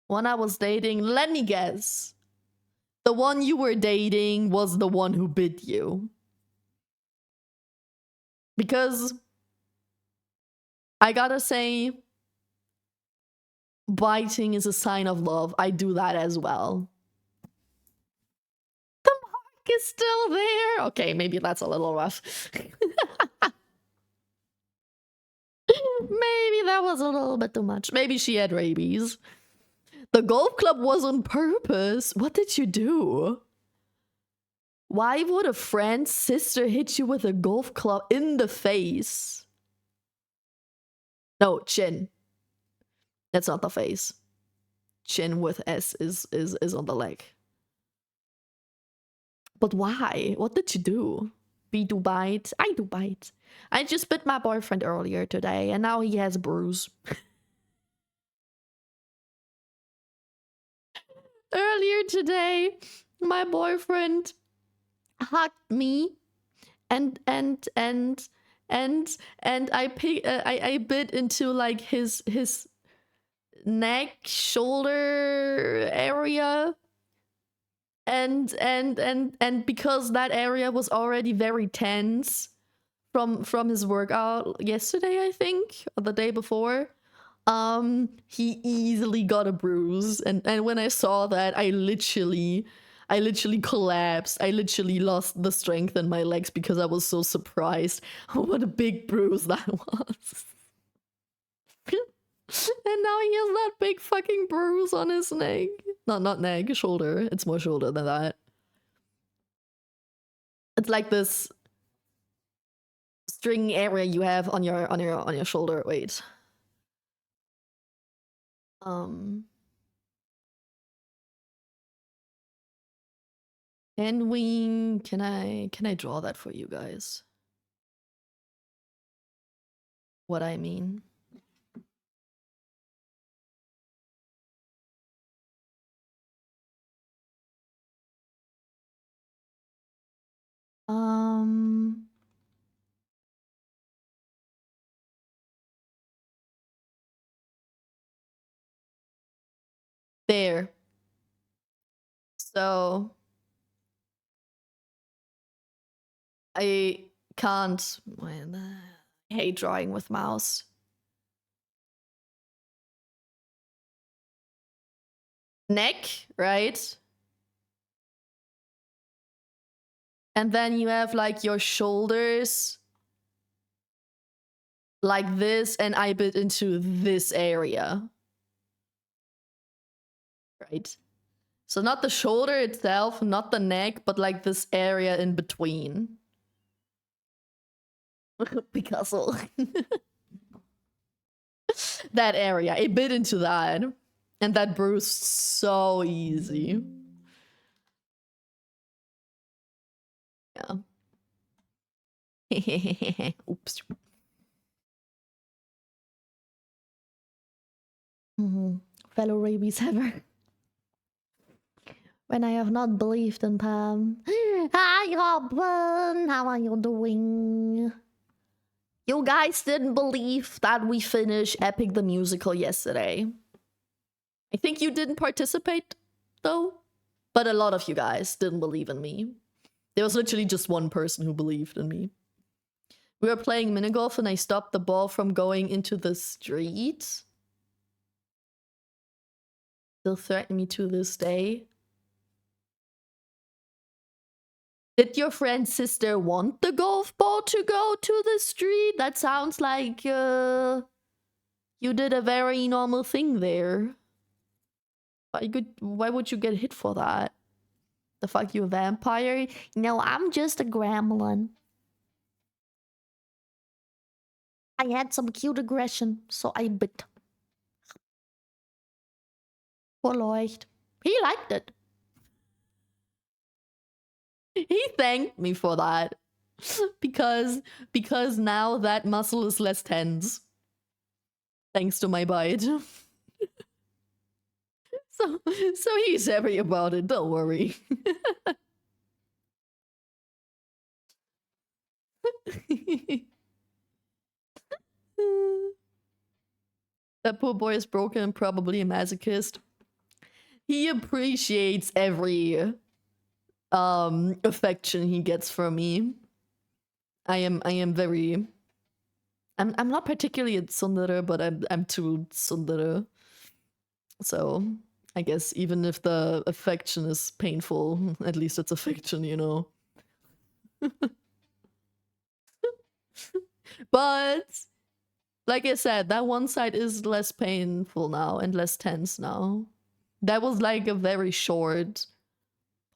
S1: One I was dating, let me guess. The one you were dating was the one who bit you. Because I gotta say, biting is a sign of love. I do that as well. The mark is still there. Okay, maybe that's a little rough. Maybe that was a little bit too much. Maybe she had rabies. The golf club was on purpose. What did you do? Why would a friend's sister hit you with a golf club in the face? No, chin. That's not the face. Chin with S is on the leg. But why? What did you do? We do bite. I do bite. I just bit my boyfriend earlier today, and now he has a bruise. Earlier today, my boyfriend hugged me, and I bit into like his neck, shoulder area, and because that area was already very tense from his workout yesterday, I think, or the day before, he easily got a bruise, and when I saw that, I literally collapsed. I literally lost the strength in my legs because I was so surprised what a big bruise that was. And now he has that big fucking bruise on his neck. Not neck, shoulder. It's more shoulder than that. It's like this string area you have on your shoulder. Wait. Can I draw that for you guys? What I mean. There. So I can't. I hate drawing with mouse. Neck, right? And then you have like your shoulders like this, and I bit into this area. Right? So not the shoulder itself, not the neck, but like this area in between. Picasso. That area. It bit into that. And that bruised so easy. Yeah. Oops. Fellow rabies haver. When I have not believed in Pam. Hi, Robin. How are you doing? You guys didn't believe that we finished Epic the Musical yesterday. I think you didn't participate, though. But a lot of you guys didn't believe in me. There was literally just one person who believed in me. We were playing minigolf and I stopped the ball from going into the street. Still threaten me to this day. Did your friend's sister want the golf ball to go to the street? That sounds like you did a very normal thing there. Why would you get hit for that? The fuck, you a vampire? No, I'm just a gremlin. I had some cute aggression, so I bit. Vielleicht. He liked it. He thanked me for that. because now that muscle is less tense. Thanks to my bite. So he's happy about it, don't worry. That poor boy is broken and probably a masochist. He appreciates every affection he gets from me. I am very I'm not particularly a tsundere, but I'm too tsundere. So I guess even if the affection is painful, at least it's affection, you know. But like I said, that one side is less painful now and less tense now. That was like a very short,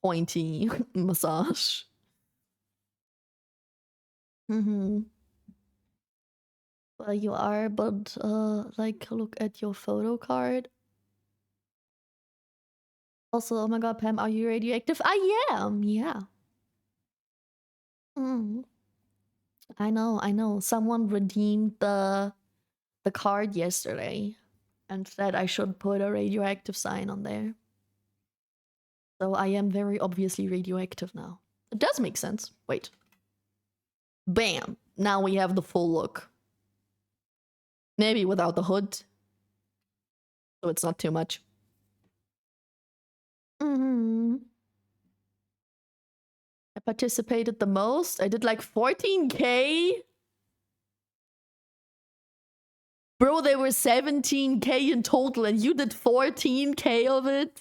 S1: pointy massage. Well, you are, but like look at your photo card. Also, oh my god, Pam, are you radioactive? I am, yeah. Mm. I know. Someone redeemed the card yesterday and said I should put a radioactive sign on there. So I am very obviously radioactive now. It does make sense. Wait. Bam! Now we have the full look. Maybe without the hood. So it's not too much. I participated the most. I did like 14k. Bro, there were 17k in total and you did 14k of it?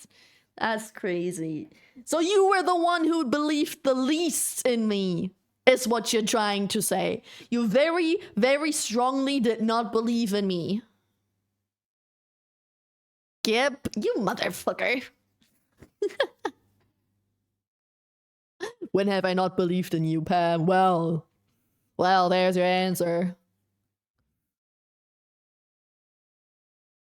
S1: That's crazy. So you were the one who believed the least in me, is what you're trying to say. You very, very strongly did not believe in me. Yep, you motherfucker. When have I not believed in you, Pam? Well, there's your answer.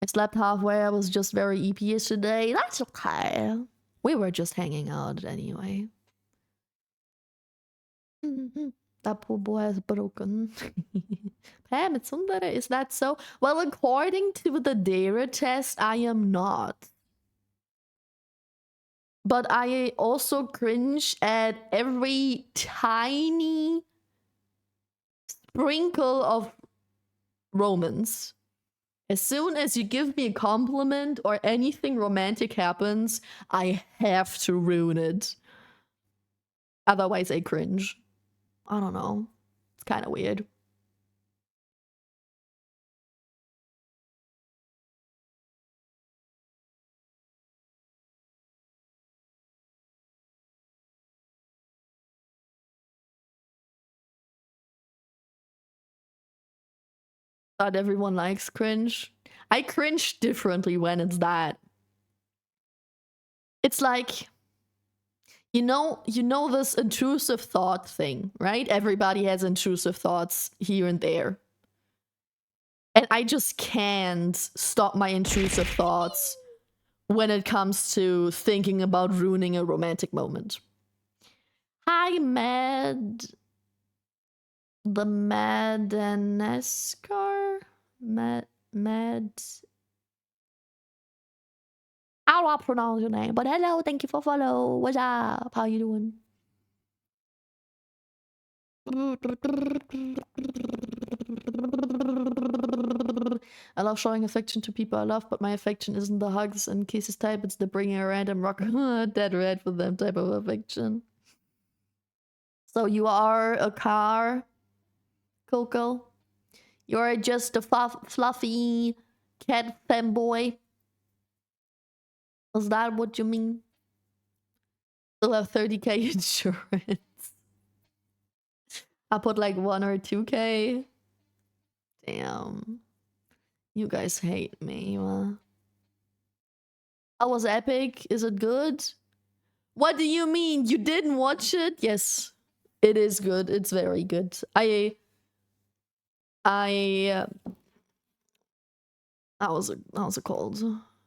S1: I slept halfway. I was just very EP today. That's okay. We were just hanging out anyway. That poor boy is broken. Pam, it's somebody. Is that so? Well, according to the data test, I am not. But I also cringe at every tiny sprinkle of romance. As soon as you give me a compliment or anything romantic happens, I have to ruin it. Otherwise, I cringe. I don't know. It's kind of weird. Not everyone likes cringe. I cringe differently when it's that. It's like, you know this intrusive thought thing, right? Everybody has intrusive thoughts here and there. And I just can't stop my intrusive thoughts when it comes to thinking about ruining a romantic moment. Hi, Mad. The Madanescar? Mad. I don't pronounce your name, but hello, thank you for follow. What's up? How you doing? I love showing affection to people I love, but my affection isn't the hugs and kisses type, it's the bringing a random rock dead red for them type of affection. So you are a car, Coco? You're just a fluffy cat fanboy? Is that what you mean? Still have 30k insurance. I put like 1 or 2k. Damn. You guys hate me. How was Epic? Is it good? What do you mean? You didn't watch it? Yes. It is good. It's very good. How's it called?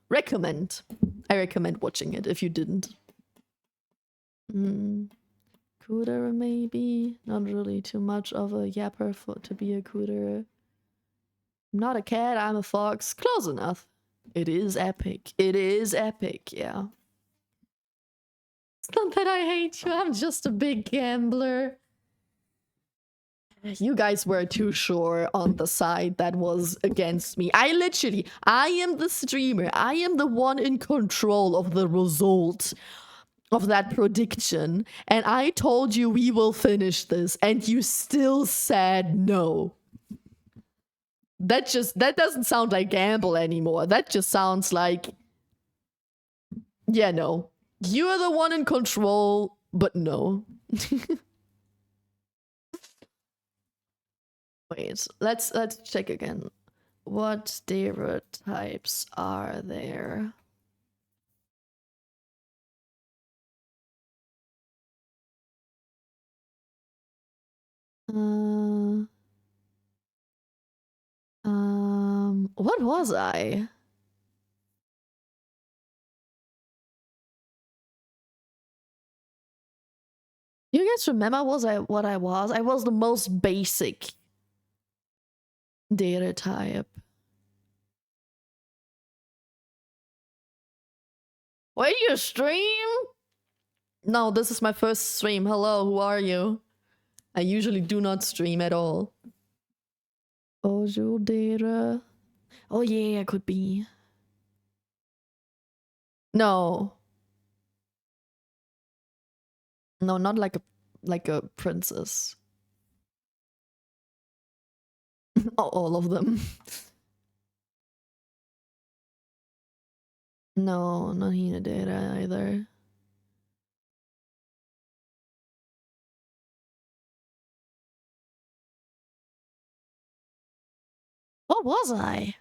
S1: Recommend. I recommend watching it if you didn't. Cooter maybe? Not really too much of a yapper to be a cooter. I'm not a cat, I'm a fox. Close enough. It is epic. It is epic, yeah. It's not that I hate you, I'm just a big gambler. You guys were too sure on the side that was against me. I am the streamer. I am the one in control of the result of that prediction. And I told you we will finish this, and you still said no. That doesn't sound like gamble anymore. That just sounds like, yeah, no. You're the one in control, but no. Wait, let's check again. What stereotypes are there? What was I? You guys remember what I was? I was the most basic data type. Wait, you stream? No, this is my first stream. Hello, who are you? I usually do not stream at all. Ojo data. Oh yeah, I could be. No. No, not like a princess. All of them. No, not Hina data either. What was I?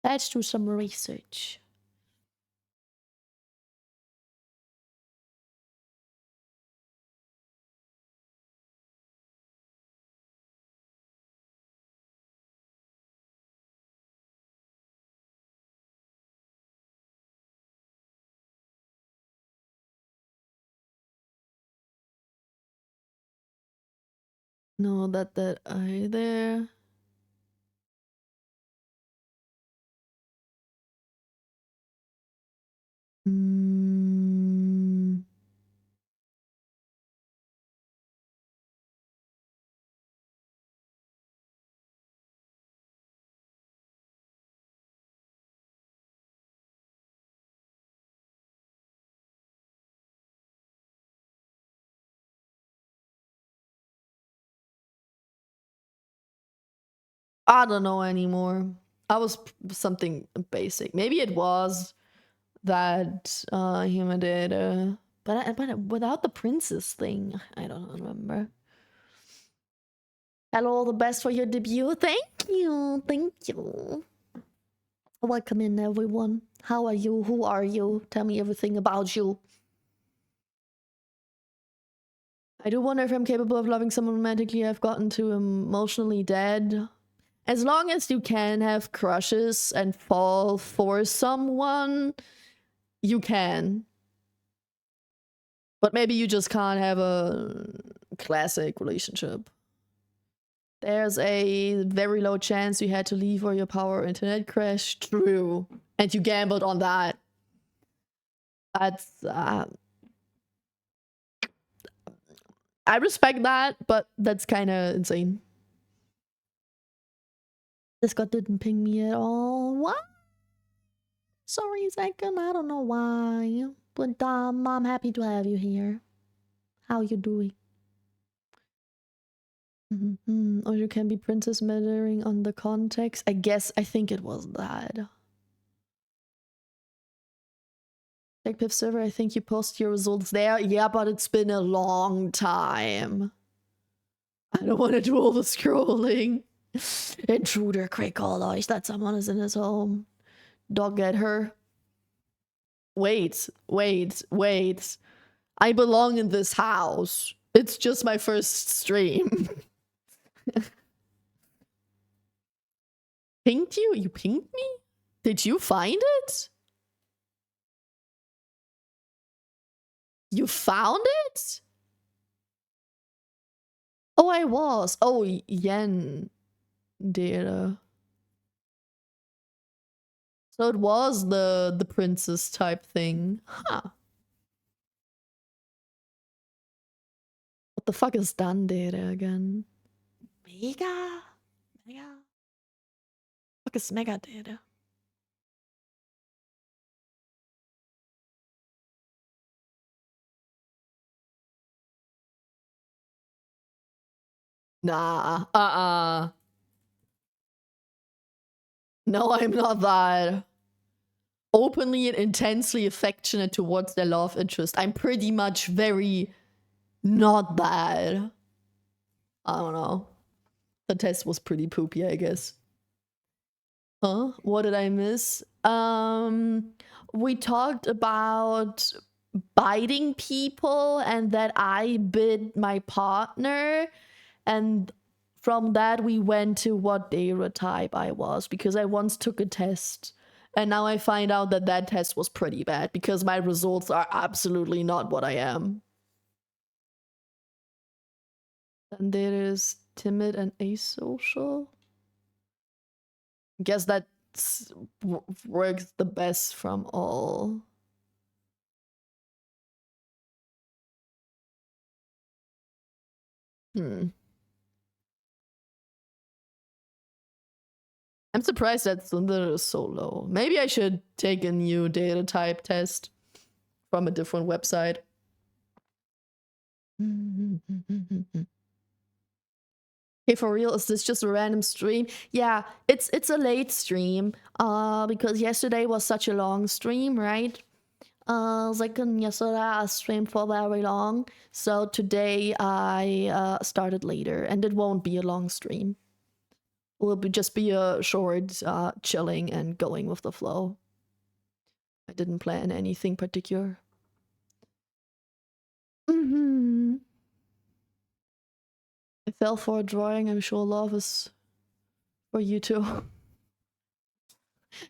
S1: Let's do some research. No, that either. Mm. I don't know anymore. I was something basic. Maybe it was that human data, but without the princess thing, I don't remember. Hello, all the best for your debut. Thank you, thank you. Welcome in, everyone. How are you? Who are you? Tell me everything about you. I do wonder if I'm capable of loving someone romantically. I've gotten too emotionally dead. As long as you can have crushes and fall for someone, you can. But maybe you just can't have a classic relationship. There's a very low chance you had to leave or your power internet crashed. True. And you gambled on that. That's... I respect that, but that's kind of insane. Discord didn't ping me at all. What? Sorry, second. I don't know why. But I'm happy to have you here. How you doing? Or you can be princess mattering on the context. I think it was that. TechPiff server, I think you post your results there. Yeah, but it's been a long time. I don't want to do all the scrolling. Intruder, quick all eyes that someone is in his home. Dog get her. Wait. I belong in this house. It's just my first stream. Pinged you? You pinged me? Did you find it? You found it? Oh, I was. Oh, Yen data. So it was the princess type thing. Huh. What the fuck is done data again? Mega? Fuck is mega data? Nah. No, I'm not that openly and intensely affectionate towards their love interest. I'm pretty much very not that. I don't know. The test was pretty poopy, I guess. Huh? What did I miss? We talked about biting people and that I bit my partner, and from that we went to what darotype I was, because I once took a test and now I find out that that test was pretty bad because my results are absolutely not what I am. Then there is timid and asocial. I guess that works the best from all. I'm surprised that Sundar is so low. Maybe I should take a new data type test from a different website. Hey, for real, is this just a random stream? Yeah, it's a late stream. Because yesterday was such a long stream, right? Like yesterday I streamed for very long. So today I started later, and it won't be a long stream. It will just be a short chilling and going with the flow. I didn't plan anything particular. I fell for a drawing. I'm sure love is for you too.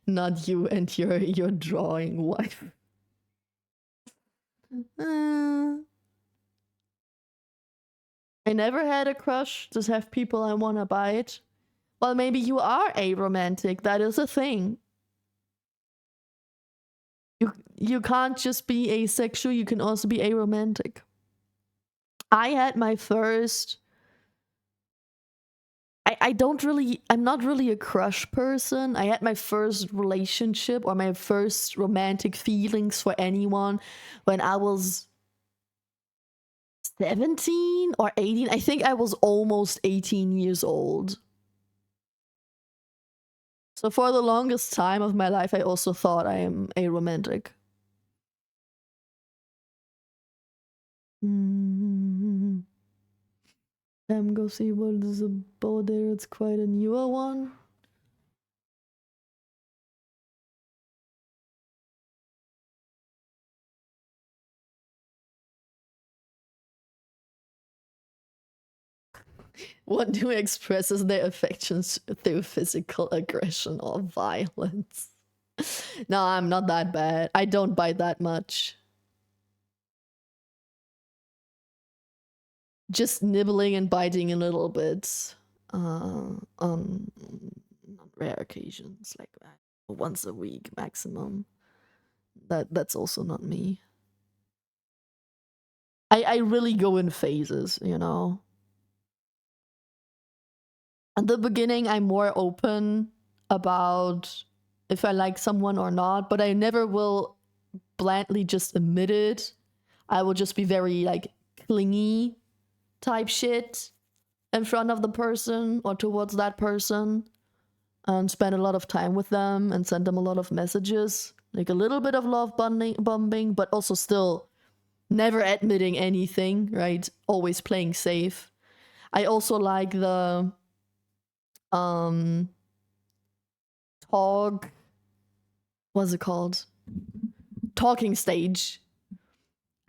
S1: Not you and your drawing wife. I never had a crush. Just have people I wanna bite. Well, maybe you are aromantic. That is a thing. You can't just be asexual. You can also be aromantic. I had my first. I'm not really a crush person. I had my first relationship or my first romantic feelings for anyone when I was 17 or 18. I think I was almost 18 years old. So for the longest time of my life, I also thought I am aromantic. Go see what is about there. It's quite a newer one. One who expresses their affections through physical aggression or violence. No, I'm not that bad. I don't bite that much. Just nibbling and biting a little bit. On rare occasions, like once a week maximum. That's also not me. I really go in phases, you know. At the beginning, I'm more open about if I like someone or not, but I never will blandly just admit it. I will just be very like clingy type shit in front of the person or towards that person and spend a lot of time with them and send them a lot of messages. Like a little bit of love bombing, but also still never admitting anything, right? Always playing safe. I also like the talk, what's it called? Talking stage.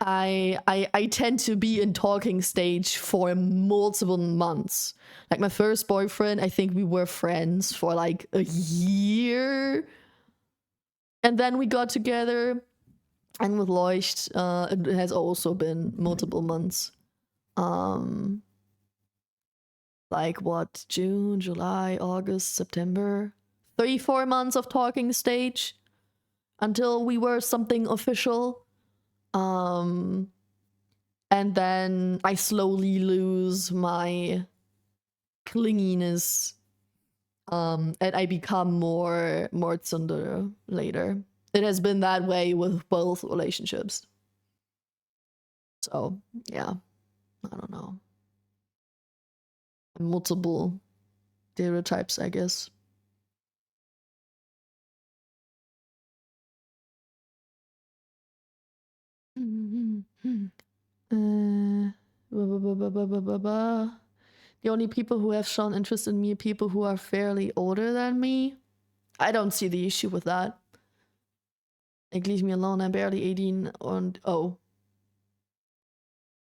S1: I tend to be in talking stage for multiple months. Like my first boyfriend, I think we were friends for like a year. And then we got together. And with Leucht, it has also been multiple months. Like what? June, July, August, September. 3-4 months of talking stage until we were something official. And then I slowly lose my clinginess. And I become more tsundere later. It has been that way with both relationships. So, yeah. I don't know. Multiple stereotypes, I guess. The only people who have shown interest in me are people who are fairly older than me. I don't see the issue with that. Like, leave me alone. I'm barely 18 and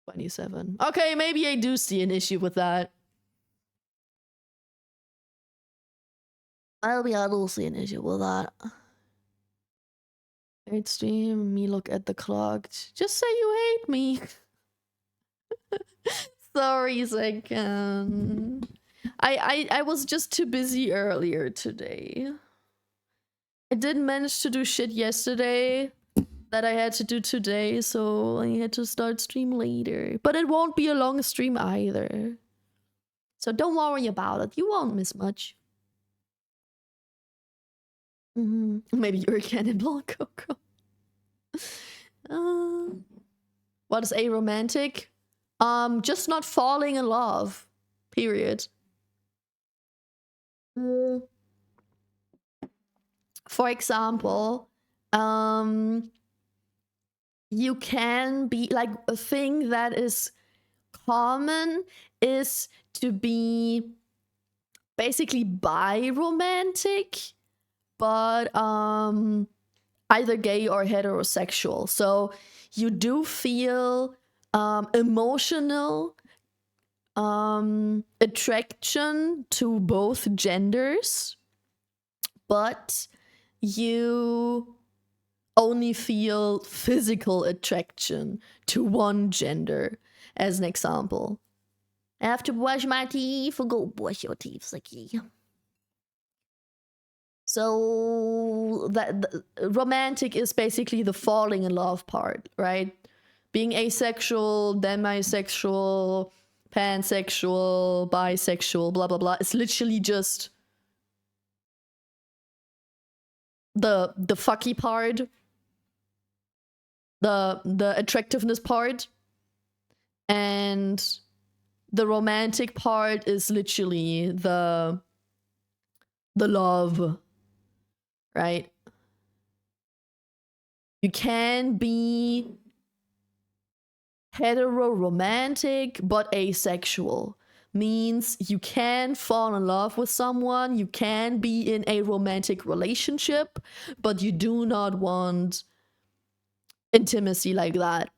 S1: 27. Okay, maybe I do see an issue with that. I don't see an issue with that. Hate stream, me look at the clock. Just say you hate me. Sorry, second. I was just too busy earlier today. I didn't manage to do shit yesterday that I had to do today, so I had to start stream later. But it won't be a long stream either. So don't worry about it. You won't miss much. Maybe you're a cannonball, Coco. What is aromantic? Just not falling in love. Period. For example, you can be like a thing that is common is to be basically bi-romantic, but either gay or heterosexual. So you do feel emotional attraction to both genders, but you only feel physical attraction to one gender, as an example. I have to brush my teeth. Go brush your teeth, Saki. So that romantic is basically the falling in love part, right? Being asexual, demisexual, pansexual, bisexual, blah blah blah. It's literally just the fucky part, the attractiveness part, and the romantic part is literally the love, right? You can be hetero-romantic but asexual. Means you can fall in love with someone, you can be in a romantic relationship, but you do not want intimacy like that.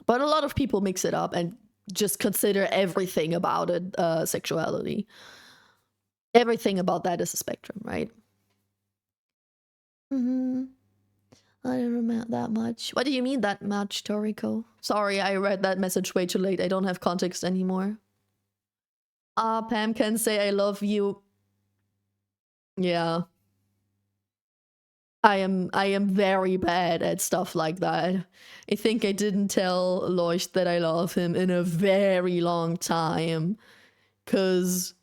S1: But a lot of people mix it up and just consider everything about it sexuality. Everything about that is a spectrum, right? I don't remember that much. What do you mean that much, Toriko? Sorry, I read that message way too late. I don't have context anymore. Pam can say I love you. Yeah. I am very bad at stuff like that. I think I didn't tell Loish that I love him in a very long time. 'Cause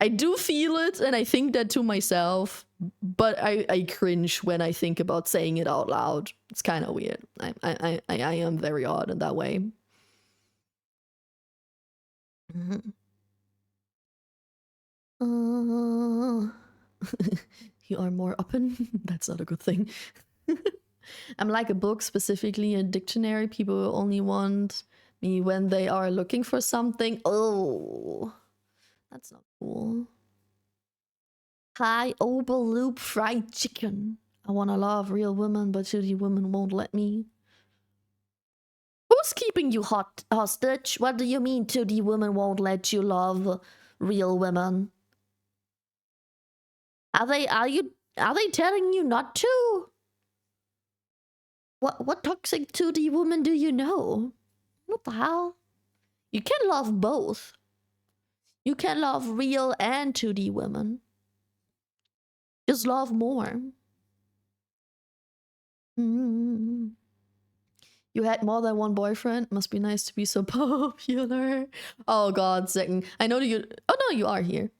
S1: I do feel it and I think that to myself, but I cringe when I think about saying it out loud. It's kind of weird. I am very odd in that way. You are more open? That's not a good thing. I'm like a book, specifically a dictionary. People only want me when they are looking for something. Oh, that's not cool. Hi, Oberloop fried chicken. I wanna love real women, but shitty women won't let me. Who's keeping you hostage? What do you mean shitty women won't let you love real women? Are they telling you not to? What toxic 2D woman do you know? What the hell? You can love both. You can love real and 2D women. Just love more. You had more than one boyfriend? Must be nice to be so popular. Oh god, second. I know that you... Oh no, you are here.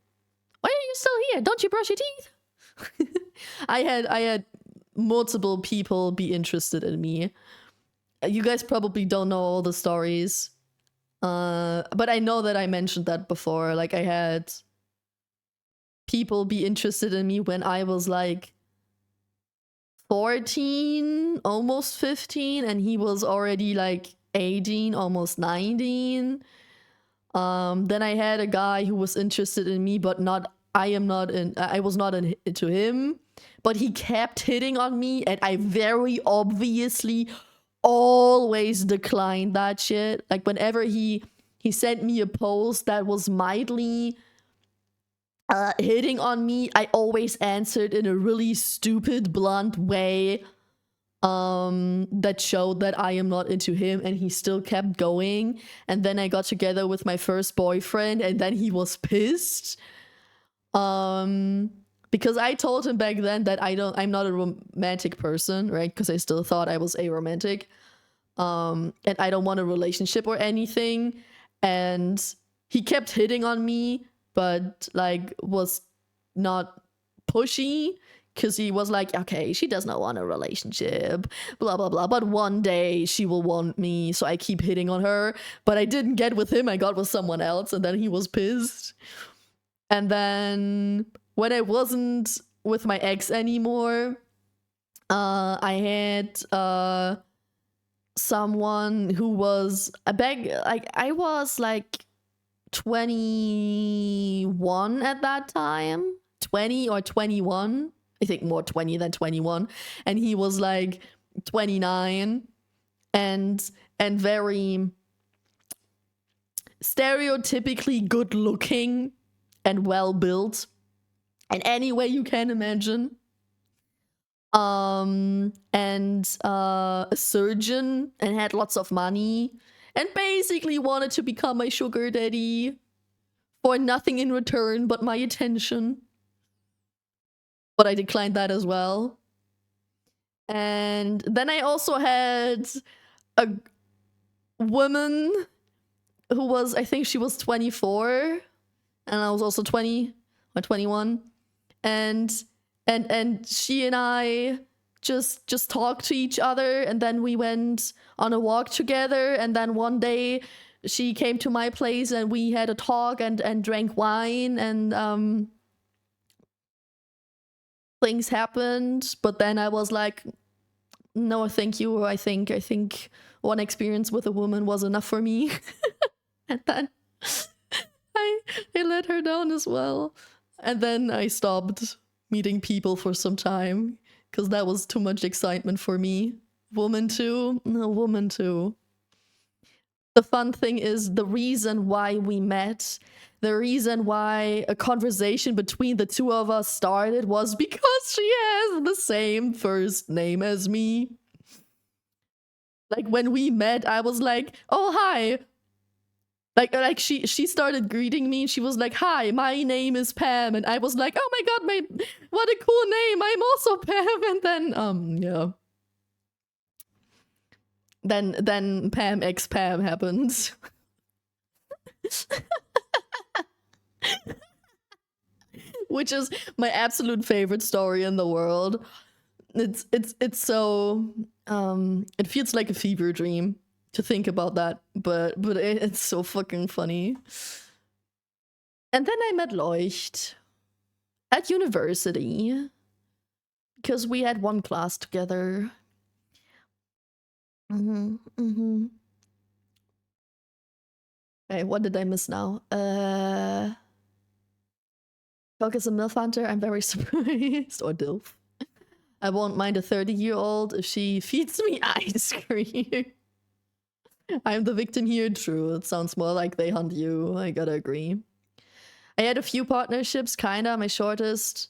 S1: Why are you still here? Don't you brush your teeth? I had multiple people be interested in me. You guys probably don't know all the stories. But I know that I mentioned that before. Like, I had people be interested in me when I was like 14, almost 15, and he was already like 18, almost 19. Then I had a guy who was interested in me, but I was not into him, but he kept hitting on me, and I very obviously always declined that shit. Like, whenever he he sent me a post that was mildly hitting on me. I always answered in a really stupid, blunt way that showed that I am not into him, and he still kept going. And then I got together with my first boyfriend, and then he was pissed. Because I told him back then that I'm not a romantic person, right? Because I still thought I was aromantic. And I don't want a relationship or anything. And he kept hitting on me, but like was not pushy, because he was like, okay, she does not want a relationship, blah blah blah, but one day she will want me, so I keep hitting on her. But I didn't get with him, I got with someone else, and then he was pissed. And then when I wasn't with my ex anymore, I had someone who was a bag. Like I was like 21 at that time, 20 or 21. I think more 20 than 21, and he was like 29, and very stereotypically good looking and well built in any way you can imagine. And a surgeon, and had lots of money, and basically wanted to become my sugar daddy for nothing in return but my attention. But I declined that as well. And then I also had a woman who was, I think she was 24, and I was also 20 or 21, and she and I just talked to each other, and then we went on a walk together, and then one day she came to my place and we had a talk and drank wine, and things happened. But then I was like, no thank you, I think one experience with a woman was enough for me. And then I let her down as well. And then I stopped meeting people for some time, because that was too much excitement for me. Woman too? No, woman too. The fun thing is, the reason why we met, the reason why a conversation between the two of us started, was because she has the same first name as me. Like when we met, I was like, oh, hi. Like she started greeting me. She was like, hi, my name is Pam. And I was like, oh my god, what a cool name. I'm also Pam. And then, yeah. Then Pam X Pam happened. Which is my absolute favorite story in the world. It's so it feels like a fever dream to think about that, but it's so fucking funny. And then I met Leucht at university, because we had one class together. Okay, what did I miss now? Coke is a MILF hunter. I'm very surprised. Or DILF. I won't mind a 30-year-old if she feeds me ice cream. I'm the victim here. True. It sounds more like they hunt you. I gotta agree. I had a few partnerships, kinda. My shortest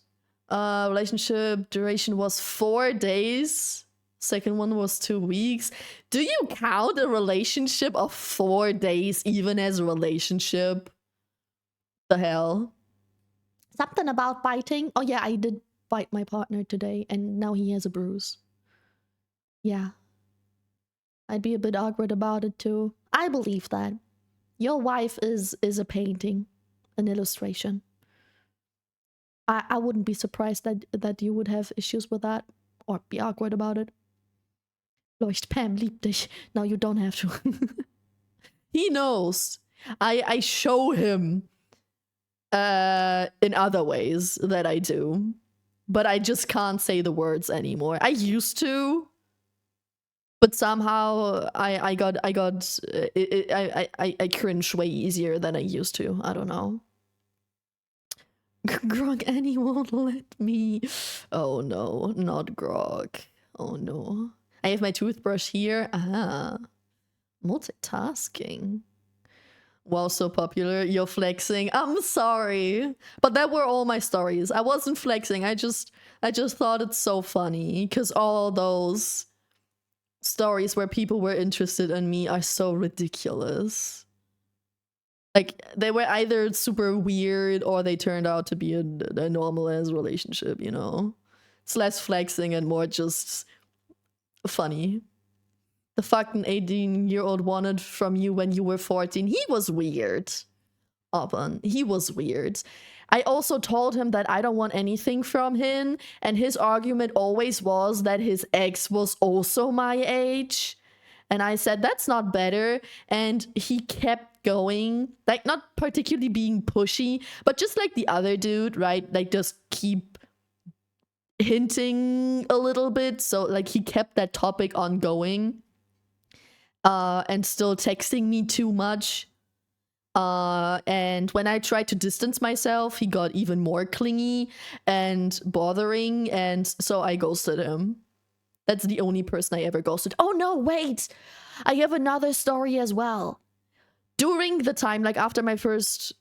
S1: relationship duration was 4 days. Second one was 2 weeks. Do you count a relationship of 4 days even as a relationship? The hell? Something about biting? Oh yeah, I did bite my partner today, and now he has a bruise. Yeah. I'd be a bit awkward about it too. I believe that. Your wife is a painting, an illustration. I wouldn't be surprised that you would have issues with that, or be awkward about it. Leucht, Pam liebt dich. Now you don't have to. He knows. I show him in other ways that I do, but I just can't say the words anymore. I used to, but somehow I cringe way easier than I used to. I don't know. Grog, Annie won't let me. Oh no, not Grog. Oh no. I have my toothbrush here. Ah, multitasking. Wow, so popular. You're flexing. I'm sorry. But that were all my stories. I wasn't flexing. I just thought it's so funny because all those stories where people were interested in me are so ridiculous. Like, they were either super weird or they turned out to be a normal ass relationship, you know? It's less flexing and more just funny. The fucking 18-year-old wanted from you when you were 14. He was weird. Open. He was weird. I also told him that I don't want anything from him, and his argument always was that his ex was also my age. And I said, that's not better. And he kept going, like, not particularly being pushy, but just like the other dude, right? Like, just keep hinting a little bit. So, like, he kept that topic ongoing. And still texting me too much. And when I tried to distance myself, he got even more clingy and bothering, and so I ghosted him. That's the only person I ever ghosted. Oh no, wait! I have another story as well. During the time, like after my first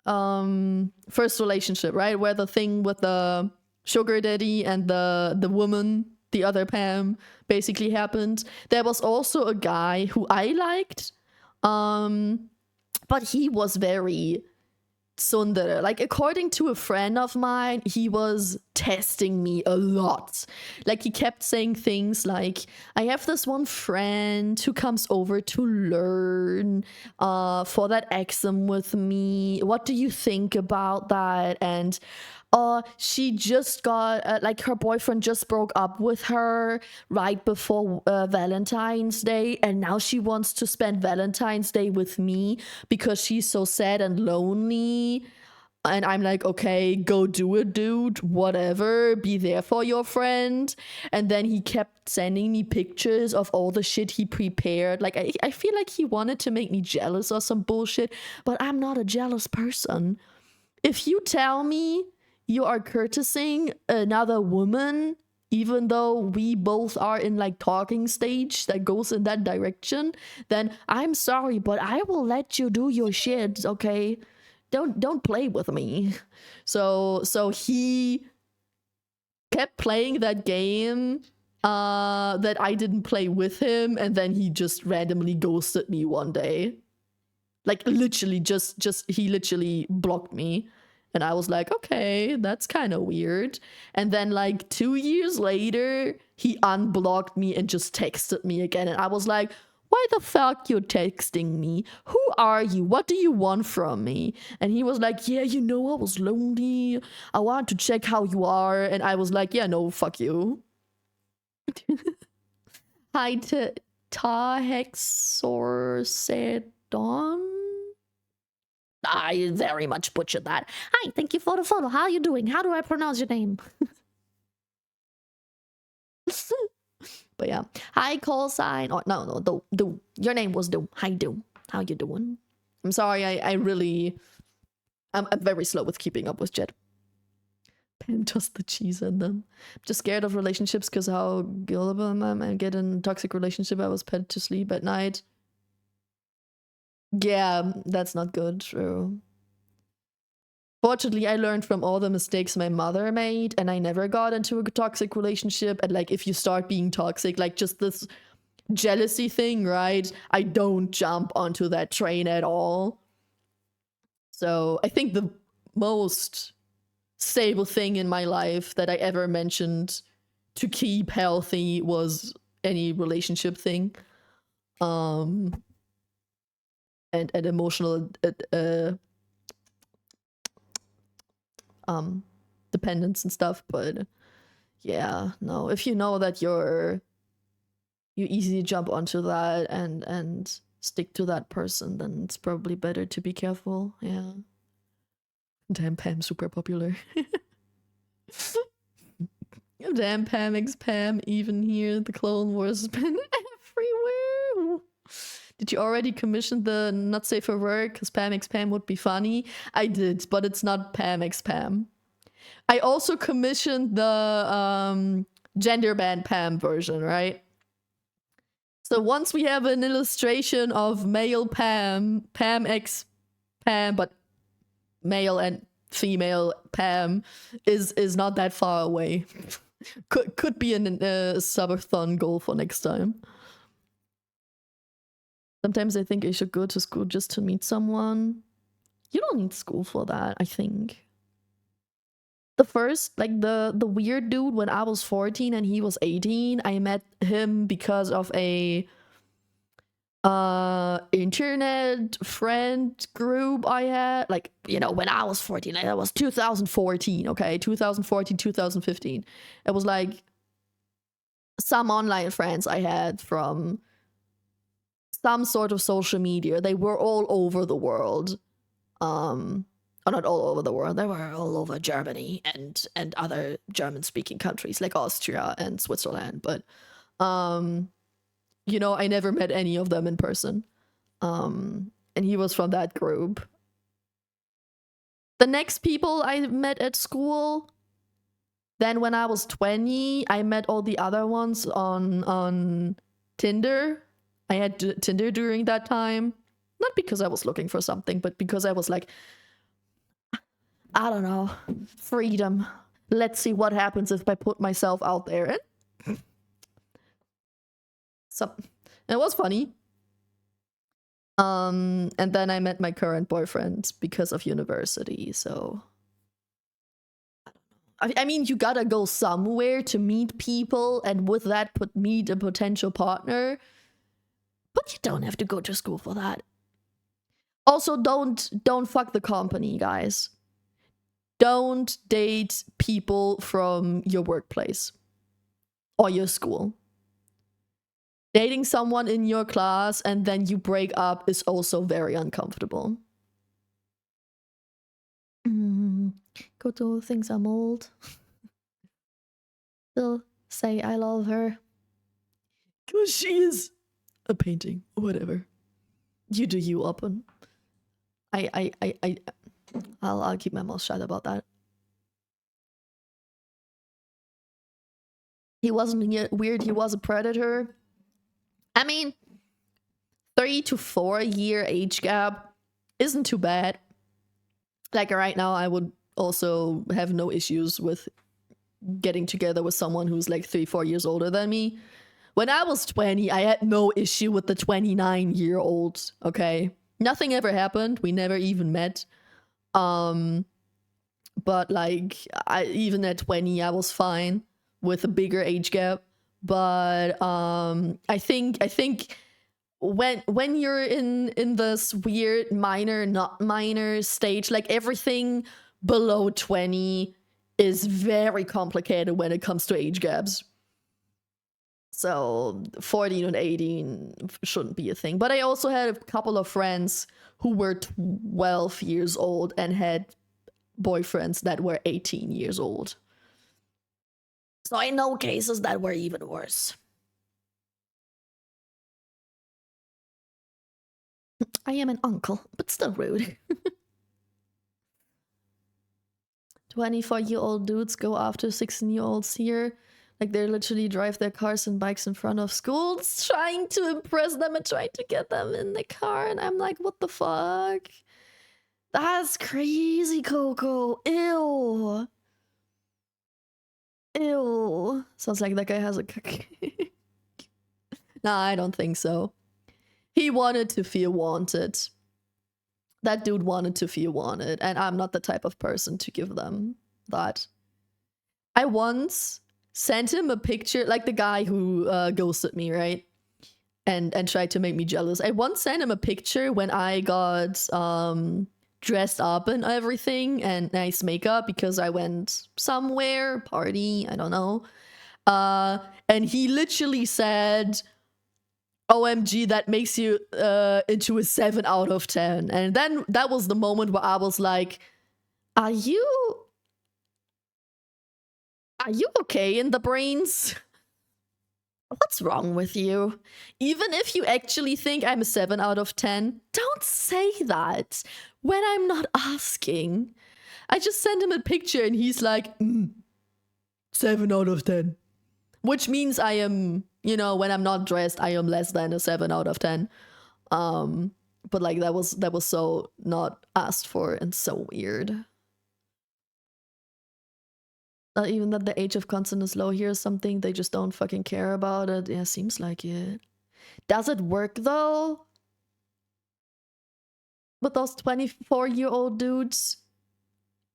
S1: relationship, right? Where the thing with the sugar daddy and the woman, the other Pam, basically happened. There was also a guy who I liked. But he was very tsundere. Like, according to a friend of mine, he was testing me a lot. Like, he kept saying things like, I have this one friend who comes over to learn for that exam with me. What do you think about that? And she just got, like, her boyfriend just broke up with her right before Valentine's Day, and now she wants to spend Valentine's Day with me because she's so sad and lonely. And I'm like, okay, go do it, dude. Whatever. Be there for your friend. And then he kept sending me pictures of all the shit he prepared. Like, I feel like he wanted to make me jealous or some bullshit, but I'm not a jealous person. If you tell me you are courtesing another woman, even though we both are in like talking stage that goes in that direction, then I'm sorry, but I will let you do your shit, okay? Don't play with me. So he kept playing that game that I didn't play with him, and then he just randomly ghosted me one day. Like, literally, he literally blocked me. And I was like, okay, that's kind of weird. And then, like, 2 years later, he unblocked me and just texted me again. And I was like, why the fuck you texting me? Who are you? What do you want from me? And he was like, yeah, you know, I was lonely. I wanted to check how you are. And I was like, yeah, no, fuck you. Hi to Tahexorsedon. I very much butchered that. Hi, thank you for the photo. How are you doing? How do I pronounce your name? But yeah. Hi, call sign. Or no, do. Your name was Do. Hi, Do. How you doing? I'm sorry, I'm very slow with keeping up with Jet. Pam tossed the cheese at them. I'm just scared of relationships because how gullible I am. I get in a toxic relationship. I was put to sleep at night. Yeah, that's not good. True. Fortunately, I learned from all the mistakes my mother made, and I never got into a toxic relationship. And like, if you start being toxic, like just this jealousy thing, right? I don't jump onto that train at all. So I think the most stable thing in my life that I ever mentioned to keep healthy was any relationship thing. And emotional dependence and stuff, but yeah, no, if you know that you easily jump onto that and stick to that person, then it's probably better to be careful. Yeah. Damn, Pam, super popular. Damn, Pam X Pam, even here, the Clone Wars has been everywhere. Did you already commission the not safe for work? Because Pam X Pam would be funny. I did, but it's not Pam X Pam. I also commissioned the gender band Pam version, right? So once we have an illustration of male Pam, Pam X Pam, but male and female Pam is not that far away. could be a subathon goal for next time. Sometimes I think I should go to school just to meet someone. You don't need school for that, I think. The first, like the weird dude when I was 14 and he was 18, I met him because of a internet friend group I had, like, you know, when I was 14, like, that was 2014, okay, 2014, 2015. It was like some online friends I had from some sort of social media. They were all over the world. Not all over the world, they were all over Germany and other German-speaking countries like Austria and Switzerland, but you know, I never met any of them in person. And he was from that group. The next people I met at school, then when I was 20, I met all the other ones on Tinder. I had Tinder during that time. Not because I was looking for something, but because I was like, I don't know, freedom. Let's see what happens if I put myself out there. And so it was funny. And then I met my current boyfriend because of university, so I mean, you gotta go somewhere to meet people, and with that meet a potential partner, but you don't have to go to school for that. Also, don't fuck the company, guys. Don't date people from your workplace or your school. Dating someone in your class and then you break up is also very uncomfortable. Koto thinks I'm old. Still say I love her. Cause she is a painting, whatever. You do you, Open. I'll keep my mouth shut about that. He wasn't weird, he was a predator. I mean, 3 to 4 year age gap isn't too bad. Like right now, I would also have no issues with getting together with someone who's like 3-4 years older than me. When I was 20, I had no issue with the 29-year-old, okay? Nothing ever happened. We never even met. But like, even at 20, I was fine with a bigger age gap. But I think when you're in this weird minor, not minor stage, like everything below 20 is very complicated when it comes to age gaps. So 14 and 18 shouldn't be a thing. But I also had a couple of friends who were 12 years old and had boyfriends that were 18 years old. So I know cases that were even worse. I am an uncle, but still rude. 24-year-old dudes go after 16-year-olds here. Like, they literally drive their cars and bikes in front of schools, trying to impress them and trying to get them in the car. And I'm like, what the fuck? That's crazy, Coco. Ew. Ew. Sounds like that guy has a... Nah, I don't think so. He wanted to feel wanted. That dude wanted to feel wanted, and I'm not the type of person to give them that. I once sent him a picture, like the guy who ghosted me, right? And tried to make me jealous. I once sent him a picture when I got dressed up and everything and nice makeup because I went somewhere, party, I don't know. And he literally said, OMG, that makes you into a 7 out of 10. And then that was the moment where I was like, are you okay in the brains? What's wrong with you? Even if you actually think I'm a 7 out of 10, don't say that when I'm not asking. I just sent him a picture and he's like, 7 out of 10. Which means I am, you know, when I'm not dressed, I am less than a 7 out of 10. But like that was so not asked for and so weird. Not even that the age of consent is low here or something. They just don't fucking care about it. Yeah, seems like it. Does it work though? With those 24-year-old dudes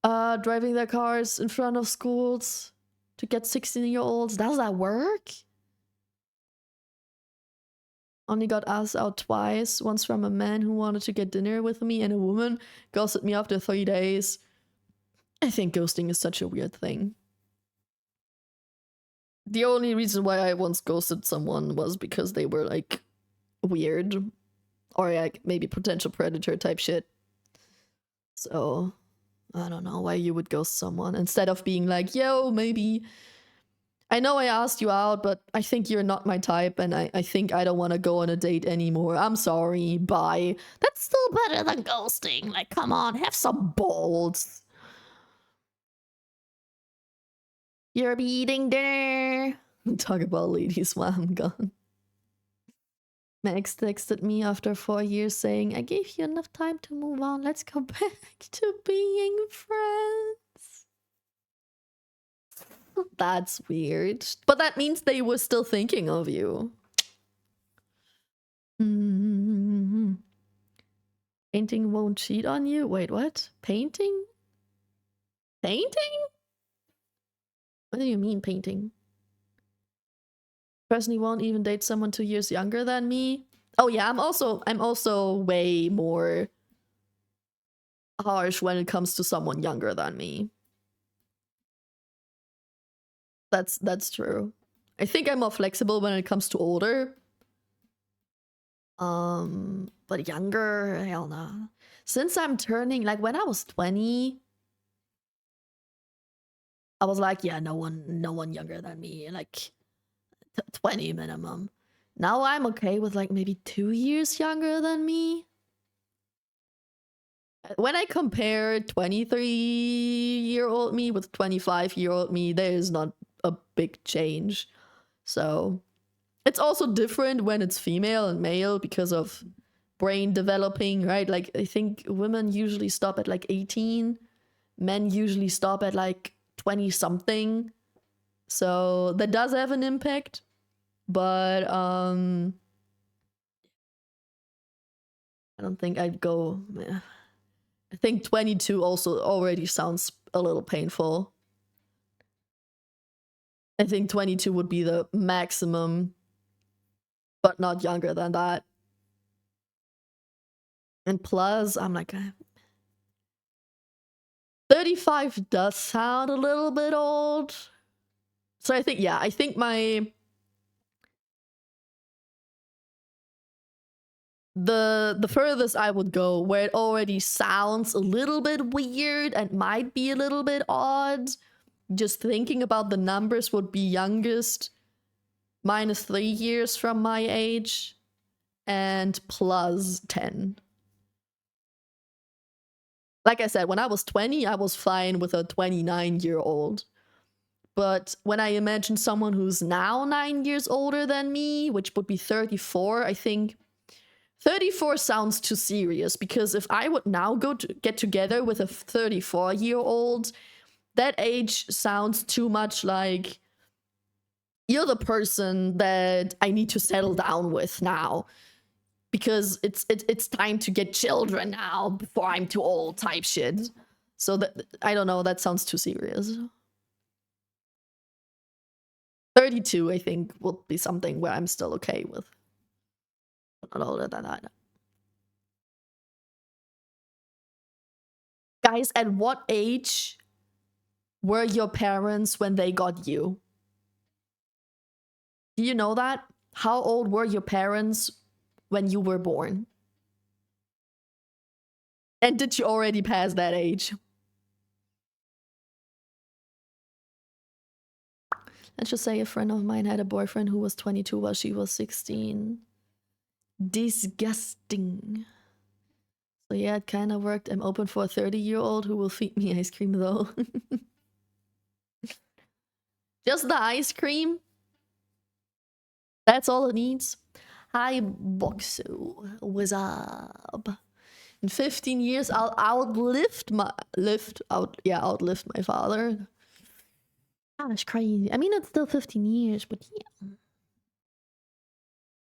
S1: driving their cars in front of schools to get 16-year-olds. Does that work? Only got asked out twice. Once from a man who wanted to get dinner with me, and a woman ghosted me after 3 days. I think ghosting is such a weird thing. The only reason why I once ghosted someone was because they were like weird or like maybe potential predator type shit. So I don't know why you would ghost someone instead of being like, yo, maybe I know I asked you out, but I think you're not my type, and I think I don't want to go on a date anymore. I'm sorry, bye. That's still better than ghosting. Like, come on, have some balls. You'll be eating dinner. Talk about ladies while I'm gone. Max texted me after 4 years saying, I gave you enough time to move on. Let's go back to being friends. That's weird. But that means they were still thinking of you. Painting won't cheat on you? Wait, what? Painting? Painting? What do you mean painting? Personally won't even date someone 2 years younger than me. Oh yeah, I'm also way more harsh when it comes to someone younger than me. That's true. I think I'm more flexible when it comes to older. But younger, hell no. Since I'm turning, like when I was 20, I was like, yeah, no one younger than me, like 20 minimum. Now I'm okay with like maybe 2 years younger than me. When I compare 23-year-old me with 25-year-old me, there is not a big change. So it's also different when it's female and male because of brain developing, right? Like I think women usually stop at like 18, men usually stop at like 20 something. So that does have an impact, but I don't think I'd go. I think 22 also already sounds a little painful. I think 22 would be the maximum, but not younger than that. And plus, I'm like, 35 does sound a little bit old. So I think, yeah, I think the furthest I would go, where it already sounds a little bit weird and might be a little bit odd, just thinking about the numbers, would be youngest minus 3 years from my age and plus 10. Like I said, when I was 20, I was fine with a 29-year-old. But when I imagine someone who's now 9 years older than me, which would be 34, I think 34 sounds too serious, because if I would now get together with a 34-year-old, that age sounds too much like you're the person that I need to settle down with now, because it's time to get children now before I'm too old type shit. So that, I don't know, that sounds too serious. 32, I think, will be something where I'm still okay with. Not older than that. Guys, at what age were your parents when they got you? Do you know that? How old were your parents when you were born? And did you already pass that age? Let's just say a friend of mine had a boyfriend who was 22 while she was 16. Disgusting. So yeah, it kind of worked. I'm open for a 30-year-old who will feed me ice cream though. Just the ice cream? That's all it needs? Hi, Boxu. What's up? In 15 years, I'll outlive my father. Gosh, crazy. I mean, it's still 15 years, but yeah.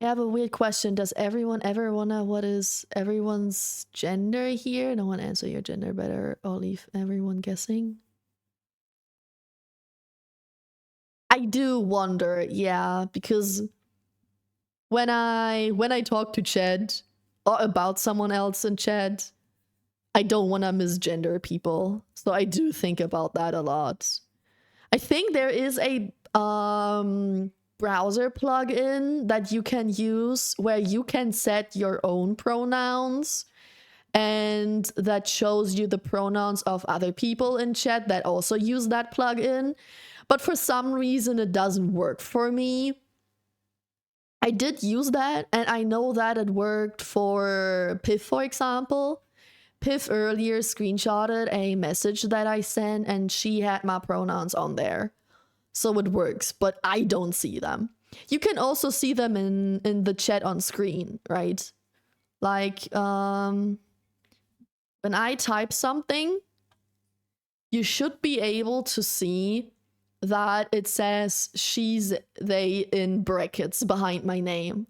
S1: I have a weird question. Does everyone ever wanna what is everyone's gender here? No one answer your gender better or leave everyone guessing. I do wonder, yeah, because when I talk to chat or about someone else in chat, I don't want to misgender people. So I do think about that a lot. I think there is a browser plugin that you can use where you can set your own pronouns, and that shows you the pronouns of other people in chat that also use that plugin. But for some reason it doesn't work for me. I did use that, and I know that it worked for Piff, for example. Piff earlier screenshotted a message that I sent, and she had my pronouns on there. So it works, but I don't see them. You can also see them in the chat on screen, right? Like, when I type something, you should be able to see that it says she's, they in brackets behind my name,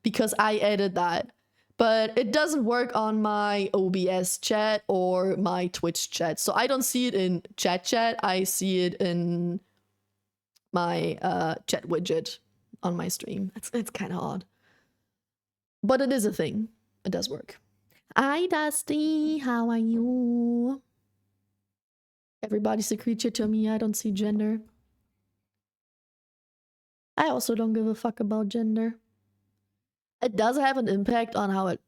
S1: because I added that. But it doesn't work on my OBS chat or my Twitch chat. So I don't see it in chat. I see it in my chat widget on my stream. It's kind of odd. But it is a thing. It does work. Hi, Dusty. How are you? Everybody's a creature to me. I don't see gender. I also don't give a fuck about gender. It does have an impact on how it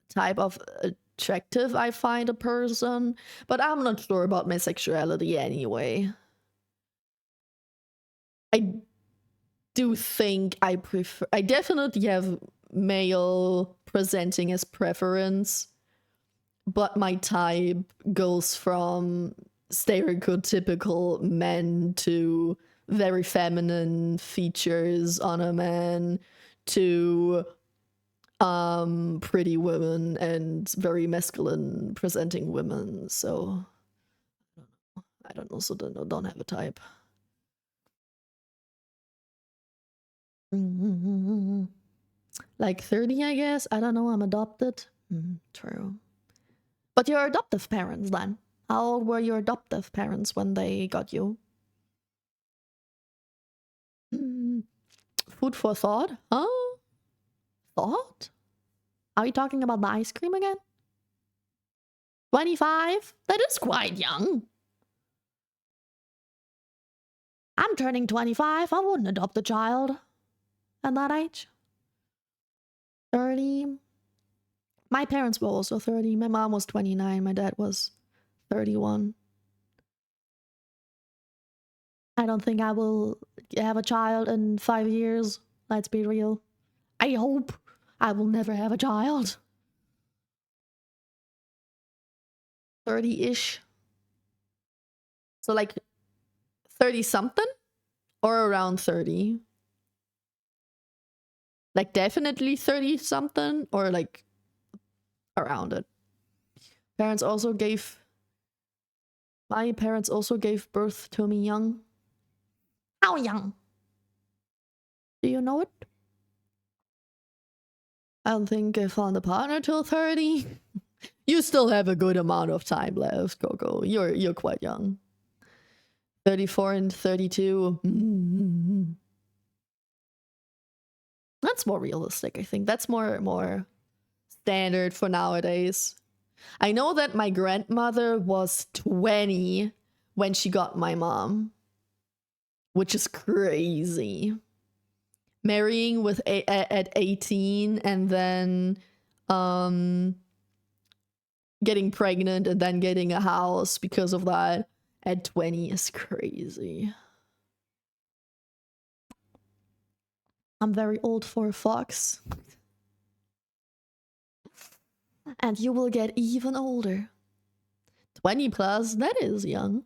S1: type of attractive I find a person, but I'm not sure about my sexuality anyway. I do think I definitely have male presenting as preference, but my type goes from stereotypical men to very feminine features on a man to pretty women and very masculine presenting women. So I don't also don't have a type. Like 30, I guess. I don't know. I'm adopted. True. But your adoptive parents then? How old were your adoptive parents when they got you? Food for thought? Huh? Thought? Are we talking about the ice cream again? 25? That is quite young. I'm turning 25. I wouldn't adopt a child at that age. 30. My parents were also 30. My mom was 29. My dad was 31. I don't think I will have a child in 5 years. Let's be real. I hope I will never have a child. 30-ish. So like 30 something or around 30? Like definitely 30 something or like around it. My parents also gave birth to me young. How young? Do you know it? I don't think I found a partner till 30. You still have a good amount of time left, Coco. You're quite young. 34 and 32. That's more realistic, I think. That's more standard for nowadays. I know that my grandmother was 20 when she got my mom, which is crazy. Marrying at 18 and then getting pregnant and then getting a house because of that at 20 is crazy. I'm very old for a fox. And you will get even older. 20 plus, that is young.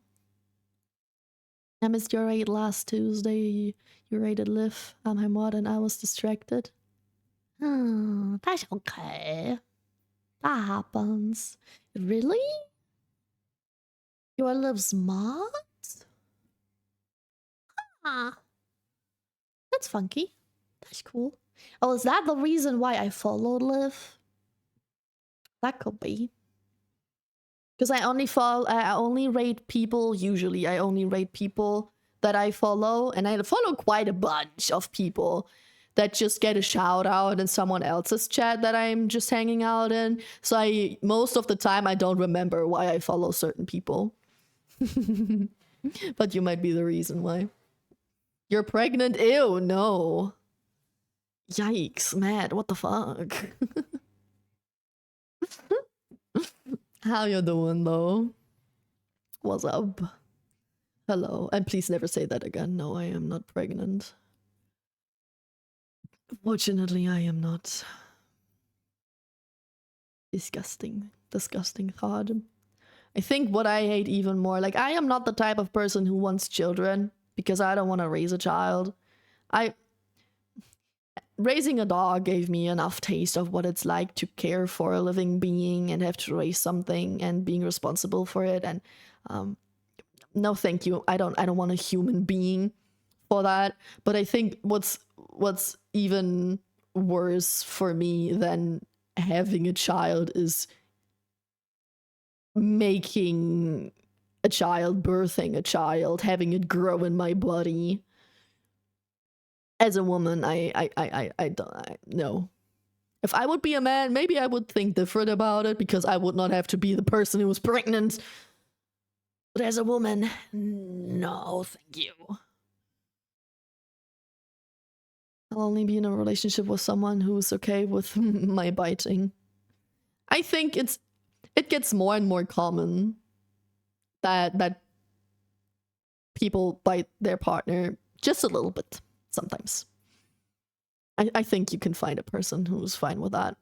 S1: I missed your raid last Tuesday. You raided Liv. I'm Hamad and I was distracted. That's okay. That happens. Really? You live smart? Ah, that's funky. That's cool. Oh, is that the reason why I followed Liv? That could be. Because I only rate people, usually I only rate people that I follow, and I follow quite a bunch of people that just get a shout out in someone else's chat that I'm just hanging out in. So most of the time I don't remember why I follow certain people. But you might be the reason why. You're pregnant? Ew, no. Yikes, Matt, what the fuck? How you doing though? What's up? Hello, and please never say that again. No, I am not pregnant. Fortunately, I am not. Disgusting. Disgusting thought. I think what I hate even more, like, I am not the type of person who wants children because I don't want to raise a child. Raising a dog gave me enough taste of what it's like to care for a living being and have to raise something and being responsible for it. And no, thank you. I don't want a human being for that. But I think what's even worse for me than having a child is making a child, birthing a child, having it grow in my body. As a woman, I don't no. If I would be a man, maybe I would think different about it because I would not have to be the person who was pregnant. But as a woman, no, thank you. I'll only be in a relationship with someone who's okay with my biting. I think it gets more and more common that people bite their partner just a little bit sometimes. I think you can find a person who's fine with that.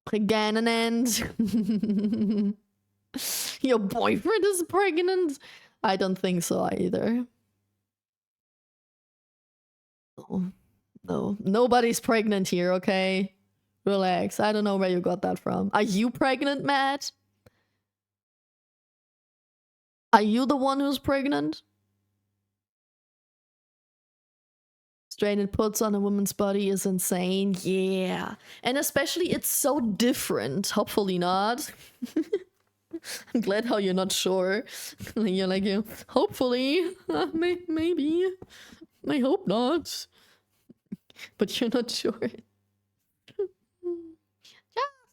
S1: Pregnant. Your boyfriend is pregnant? I don't think so either. No, nobody's pregnant here, okay? Relax. I don't know where you got that from. Are you pregnant, Matt? Are you the one who's pregnant? Strain it puts on a woman's body is insane. Yeah. And especially it's so different. Hopefully not. I'm glad how you're not sure. You're like, hopefully. Maybe. I hope not. But you're not sure. Just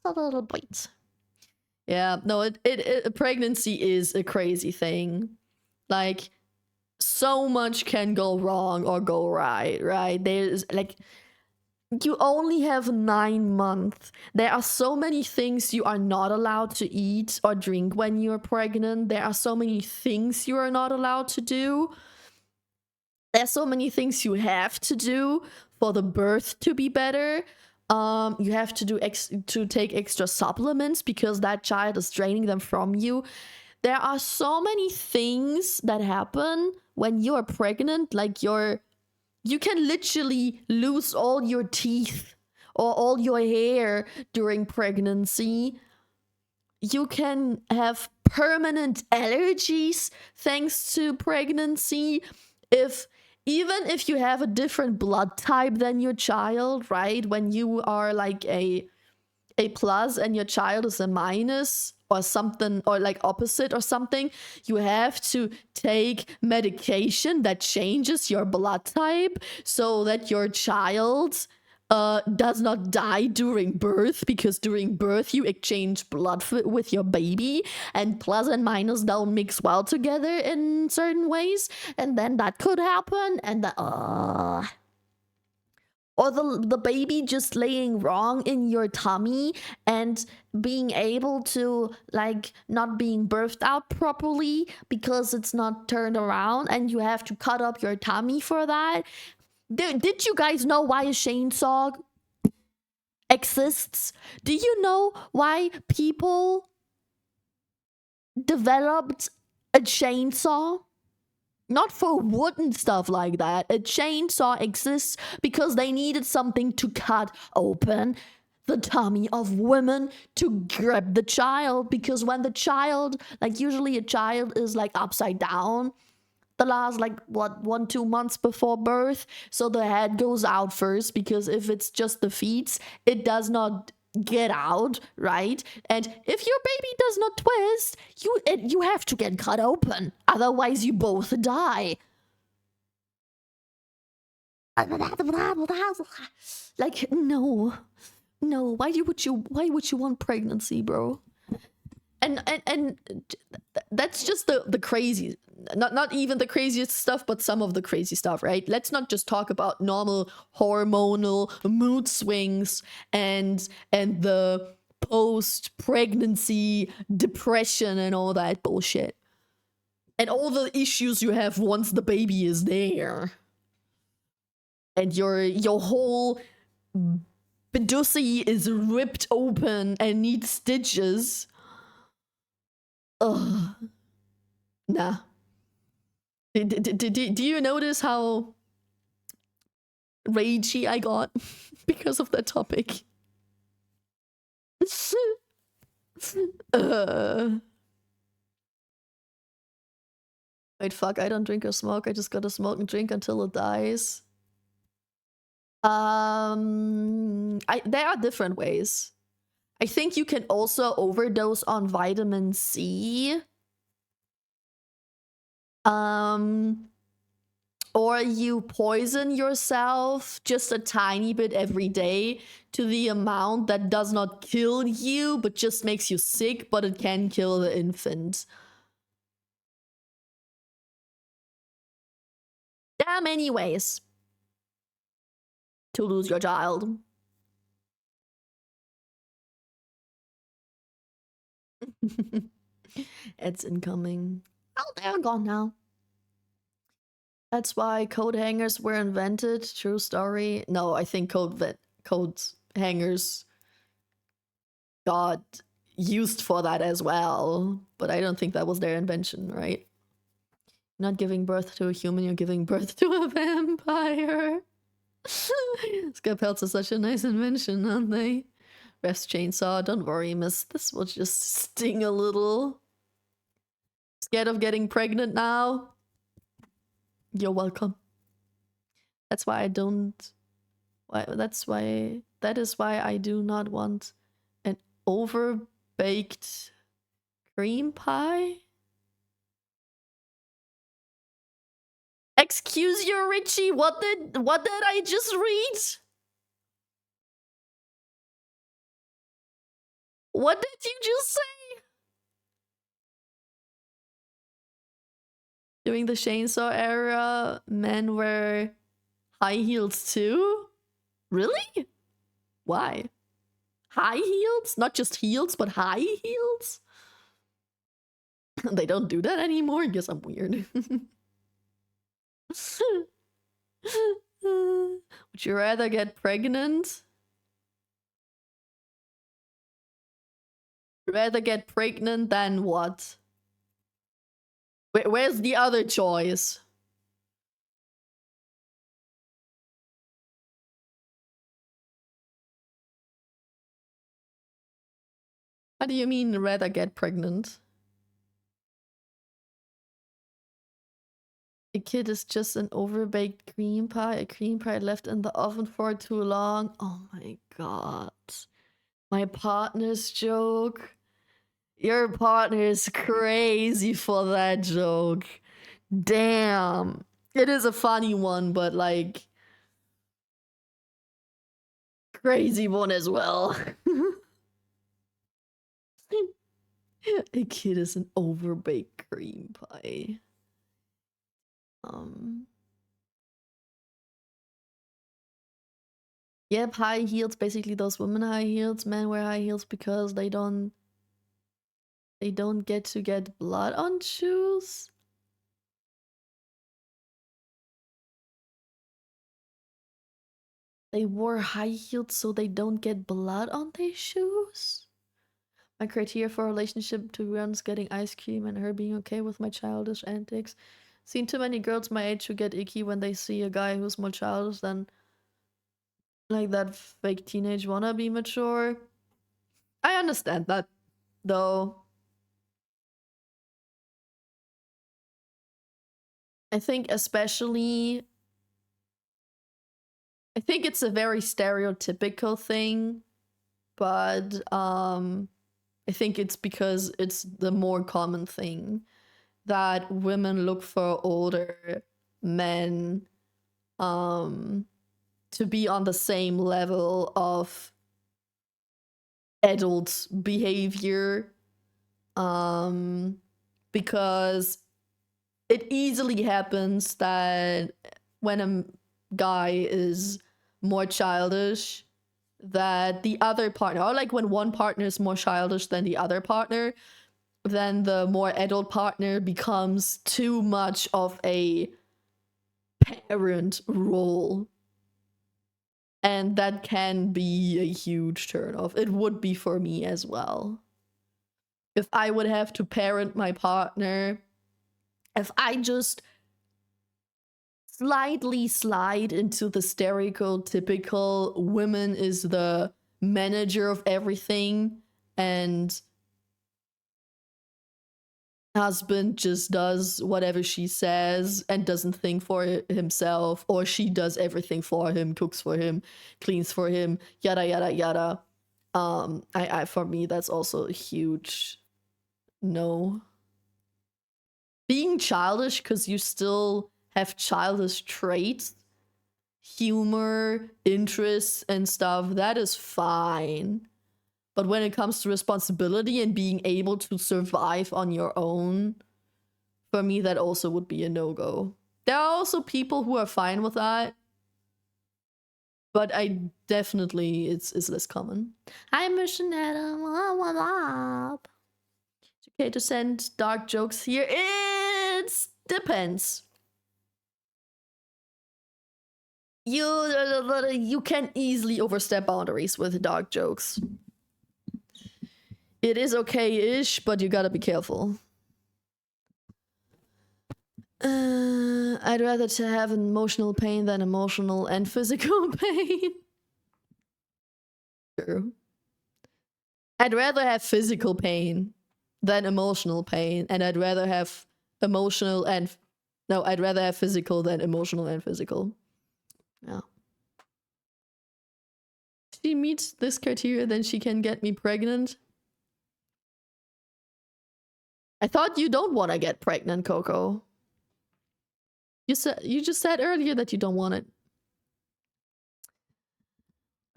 S1: a little bit. Yeah, no, pregnancy is a crazy thing. Like, so much can go wrong or go right? There's like, you only have 9 months. There are so many things you are not allowed to eat or drink when you're pregnant. There are so many things you are not allowed to do. There's so many things you have to do for the birth to be better. You have to take extra supplements because that child is draining them from you. There are so many things that happen when you are pregnant. Like you can literally lose all your teeth or all your hair during pregnancy. You can have permanent allergies thanks to pregnancy. Even if you have a different blood type than your child, right? When you are like a plus and your child is a minus or something, or like opposite or something, you have to take medication that changes your blood type so that your child does not die during birth, because during birth you exchange blood with your baby and plus and minus don't mix well together in certain ways, and then that could happen, and or the baby just laying wrong in your tummy and being able to, like, not being birthed out properly because it's not turned around and you have to cut up your tummy for that. Did you guys know why a chainsaw exists? Do you know why people developed a chainsaw? Not for wood and stuff like that. A chainsaw exists because they needed something to cut open the tummy of women to grab the child. Because when the child, like usually a child is like upside down the last like what 1-2 months before birth, so the head goes out first, because if it's just the feet it does not get out, right? And if your baby does not twist, you have to get cut open, otherwise you both die. Like no, why would you want pregnancy, bro? And that's just the crazy, not even the craziest stuff, but some of the crazy stuff, right? Let's not just talk about normal hormonal mood swings and the post pregnancy depression and all that bullshit, and all the issues you have once the baby is there, and your whole bedussy is ripped open and needs stitches. Ugh. Nah. Do you notice how ragey I got because of that topic? Wait, fuck, I don't drink or smoke. I just gotta smoke and drink until it dies. There are different ways. I think you can also overdose on vitamin C. Or you poison yourself just a tiny bit every day to the amount that does not kill you, but just makes you sick, but it can kill the infant. There are many ways to lose your child. It's incoming. Oh, they're gone now. That's why coat hangers were invented. True story. No, I think coat hangers got used for that as well, but I don't think that was their invention, right? Not giving birth to a human, you're giving birth to a vampire. Scalpels are such a nice invention, aren't they? Rest chainsaw, don't worry, miss. This will just sting a little. Scared of getting pregnant now? You're welcome. That's why I don't... That is why I do not want an overbaked cream pie. Excuse you, Richie, what did I just read? What did you just say? During the chainsaw era, men wear high heels too? Really? Why? High heels? Not just heels, but high heels? They don't do that anymore? I guess I'm weird. Would you rather get pregnant? Rather get pregnant than what? Where's the other choice? What do you mean rather get pregnant? A kid is just an overbaked cream pie. A cream pie left in the oven for too long. Oh my god. My partner's joke. Your partner is crazy for that joke. Damn. It is a funny one, but like... crazy one as well. A kid is an overbaked cream pie. Yep, high heels, basically those women high heels. Men wear high heels because they don't get to get blood on shoes. They wore high heels so they don't get blood on their shoes. My criteria for a relationship to be honest, getting ice cream and her being okay with my childish antics. Seen too many girls my age who get icky when they see a guy who's more childish than like that fake teenage wannabe mature. I understand that, though. I think especially... I think it's a very stereotypical thing, but I think it's because it's the more common thing that women look for older men to be on the same level of adult behavior, because it easily happens that when a guy is more childish, that the other partner, or like when one partner is more childish than the other partner, then the more adult partner becomes too much of a parent role. And that can be a huge turnoff. It would be for me as well. If I would have to parent my partner, if I just slightly slide into the stereotypical woman is the manager of everything and husband just does whatever she says and doesn't think for himself, or she does everything for him, cooks for him, cleans for him, yada yada yada. I for me that's also a huge no. Being childish because you still have childish traits, humor, interests, and stuff, that is fine. But when it comes to responsibility and being able to survive on your own, for me, that also would be a no-go. There are also people who are fine with that, but I definitely, it's less common. Hi, Mission Adam. What up? It's okay to send dark jokes here. It depends. You can easily overstep boundaries with dark jokes. It is okay-ish, but you gotta be careful. I'd rather to have emotional pain than emotional and physical pain. True. I'd rather have physical pain than emotional pain, and I'd rather have emotional and... No, I'd rather have physical than emotional and physical. Yeah. If she meets this criteria, then she can get me pregnant. I thought you don't want to get pregnant, Coco. You just said earlier that you don't want it.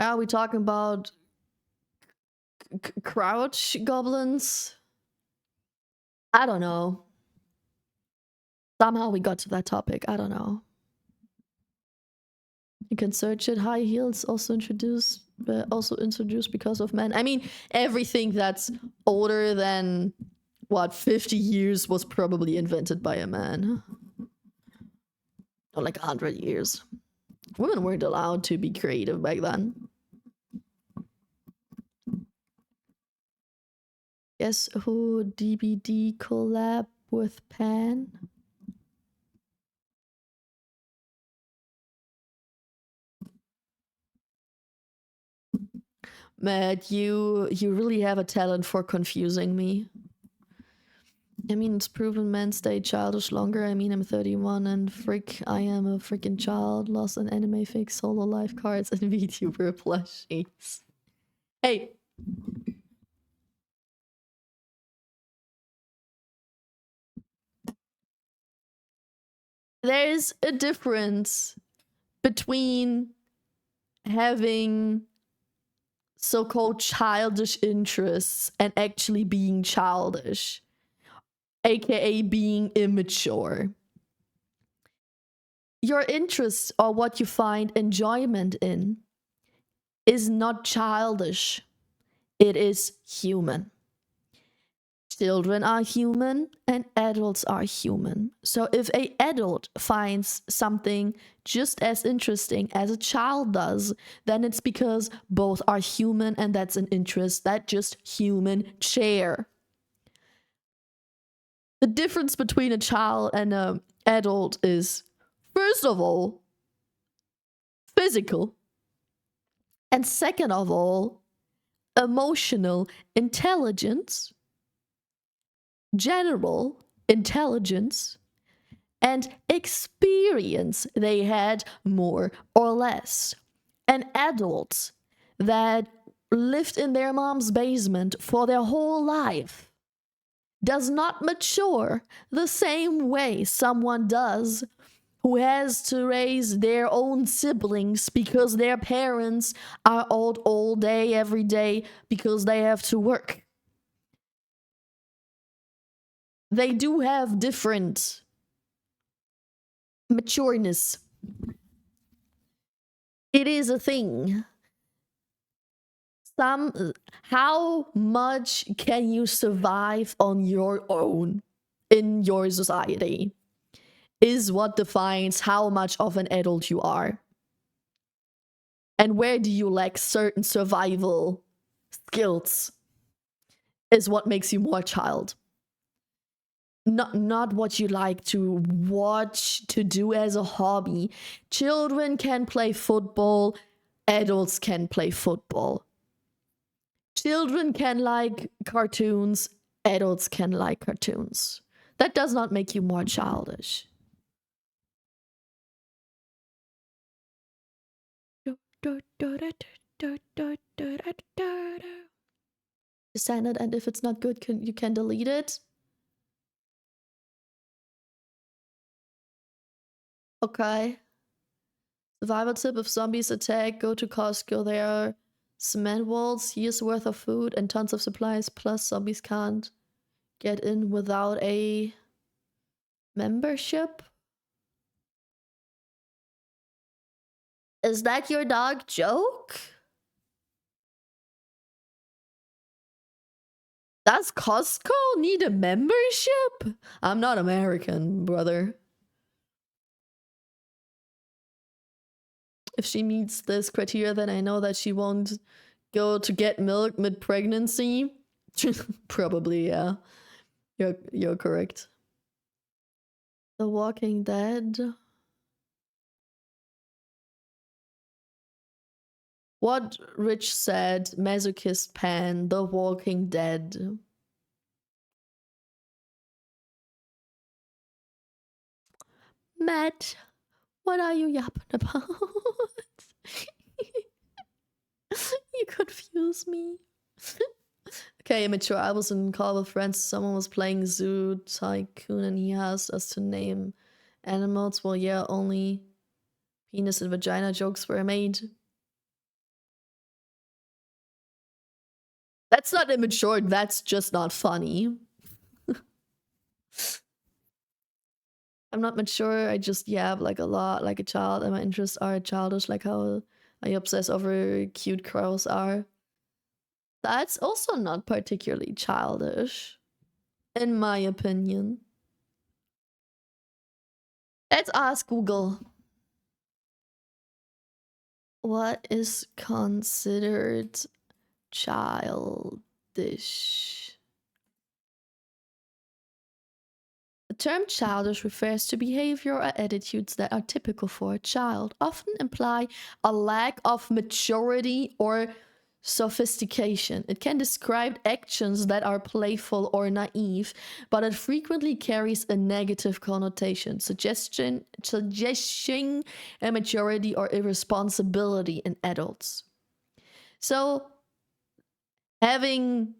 S1: Are we talking about crouch goblins? I don't know. Somehow we got to that topic. I don't know. You can search it. High heels also introduced because of men. I mean, everything that's older than what 50 years was probably invented by a man, or like 100 years. Women weren't allowed to be creative back then. Guess who DBD collab with Pan? Matt, you really have a talent for confusing me. I mean, it's proven men stay childish longer. I mean, I'm 31 and frick, I am a freaking child. Lost an anime fix, solo life cards, and VTuber plushies. Hey. There's a difference between having so-called childish interests and actually being childish, aka being immature. Your interests, or what you find enjoyment in, is not childish. It is human. Children are human and adults are human. So if an adult finds something just as interesting as a child does, then it's because both are human and that's an interest that just humans share. The difference between a child and a adult is, first of all, physical, and second of all, emotional intelligence, general intelligence, and experience they had more or less. And adults that lived in their mom's basement for their whole life does not mature the same way someone does who has to raise their own siblings because their parents are old all day, every day, because they have to work. They do have different matureness. It is a thing. How much can you survive on your own in your society is what defines how much of an adult you are. And where do you lack certain survival skills is what makes you more child. Not what you like to watch, to do as a hobby. Children can play football, adults can play football. Children can like cartoons, adults can like cartoons. That does not make you more childish. Send it, and if it's not good, you can delete it. Okay. Survival tip: if zombies attack, go to Costco. There are cement walls, years worth of food, and tons of supplies. Plus, zombies can't get in without a membership. Is that your dog joke? Does Costco need a membership? I'm not American, brother. If she meets this criteria, then I know that she won't go to get milk mid-pregnancy. Probably, yeah. You're correct. The Walking Dead. What Rich said, masochist pan, The Walking Dead. Matt, what are you yapping about? You confuse me. Okay, immature. I was in call with friends. Someone was playing Zoo Tycoon and he asked us to name animals. Well, yeah, only penis and vagina jokes were made. That's not immature, that's just not funny. I'm not mature, I just yab like a lot, like a child, and my interests are childish, like how I obsess over cute crows are. That's also not particularly childish, in my opinion. Let's ask Google. What is considered childish? The term childish refers to behavior or attitudes that are typical for a child, often imply a lack of maturity or sophistication. It can describe actions that are playful or naive, but it frequently carries a negative connotation, suggesting immaturity or irresponsibility in adults. So, having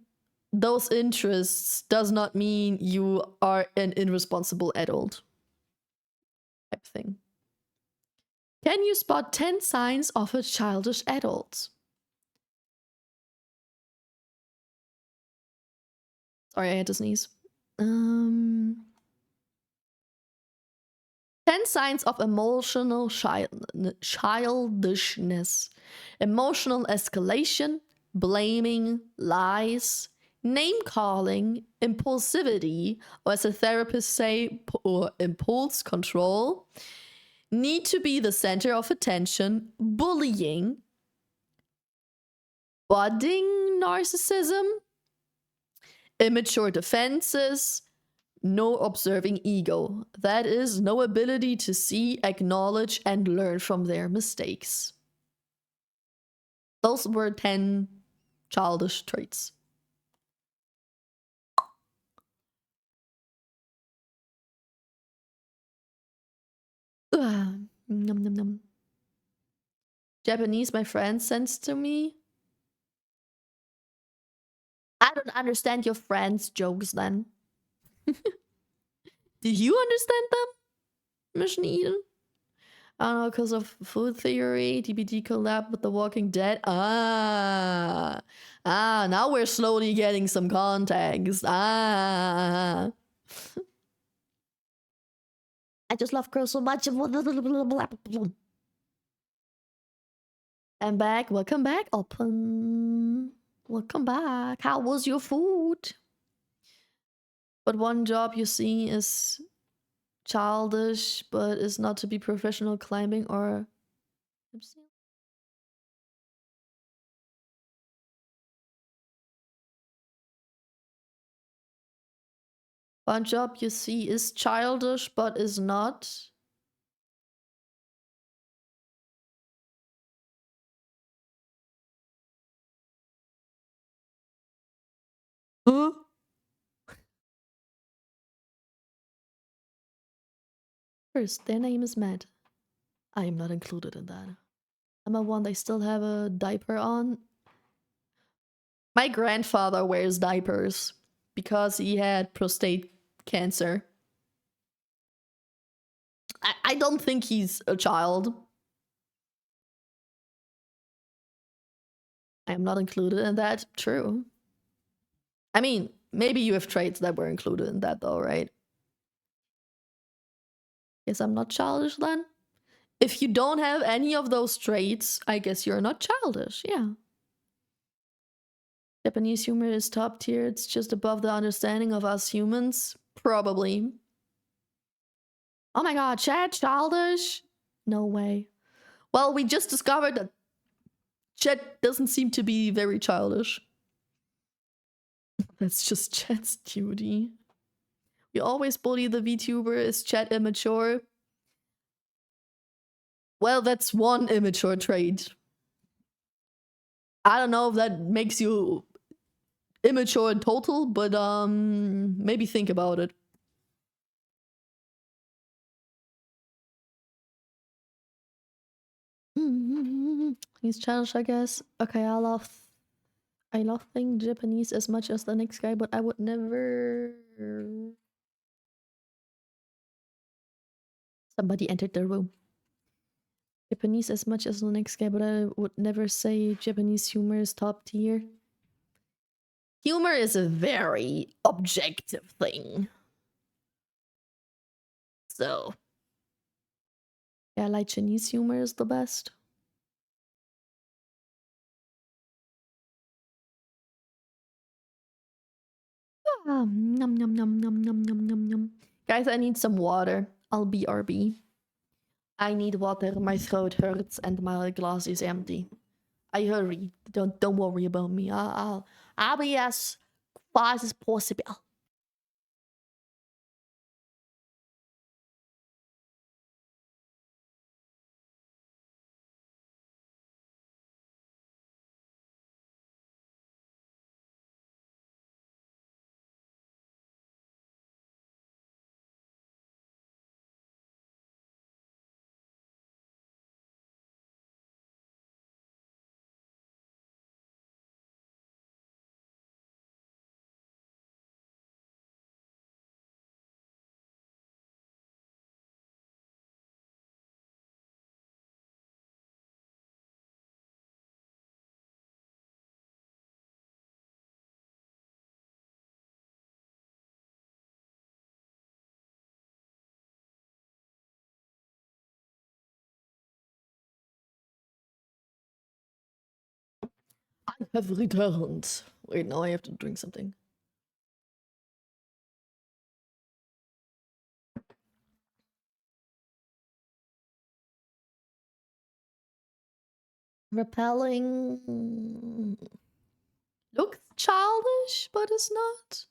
S1: those interests does not mean you are an irresponsible adult type thing. Can you spot 10 signs of a childish adult? Sorry, I had to sneeze. 10 signs of emotional childishness. Emotional escalation, blaming, lies, name-calling, impulsivity, or as a therapist say, impulse control, need to be the center of attention, bullying, budding narcissism, immature defenses, no observing ego. That is, no ability to see, acknowledge, and learn from their mistakes. Those were 10 childish traits. Num, num, num. Japanese, my friend sends to me. I don't understand your friend's jokes then. Do you understand them, Mission Eden? I don't know, because of food theory, TBT collab with The Walking Dead. Now we're slowly getting some context. I just love girls so much. I'm back. Welcome back, Open. Welcome back. How was your food? But one job you see is childish, but is not to be professional climbing or. One job you see is childish, but is not. Huh? First, their name is Matt. I am not included in that. Number one, they still have a diaper on. My grandfather wears diapers because he had prostate cancer. I don't think he's a child. I am not included in that. True. I mean, maybe you have traits that were included in that though, right? Guess I'm not childish then. If you don't have any of those traits, I guess you're not childish, yeah. Japanese humor is top tier, it's just above the understanding of us humans. Probably. Oh my god, Chat childish? No way. Well, we just discovered that Chat doesn't seem to be very childish. That's just Chat's duty. We always bully the VTuber. Is Chat immature? Well, that's one immature trait. I don't know if that makes you immature in total, but maybe think about it. He's childish, I guess. Okay, I love thing Japanese as much as the next guy, but I would never. Somebody entered the room. Japanese as much as the next guy, but I would never say Japanese humor is top tier. Humor is a very objective thing. So, yeah, like Chinese humor is the best. Num num num num num num num num. Guys, I need some water. I'll be RB. I need water. My throat hurts and my glass is empty. I hurry. Don't worry about me. I'll be as fast as possible. I have returned. Wait, now I have to drink something. Repelling looks childish, but it's not.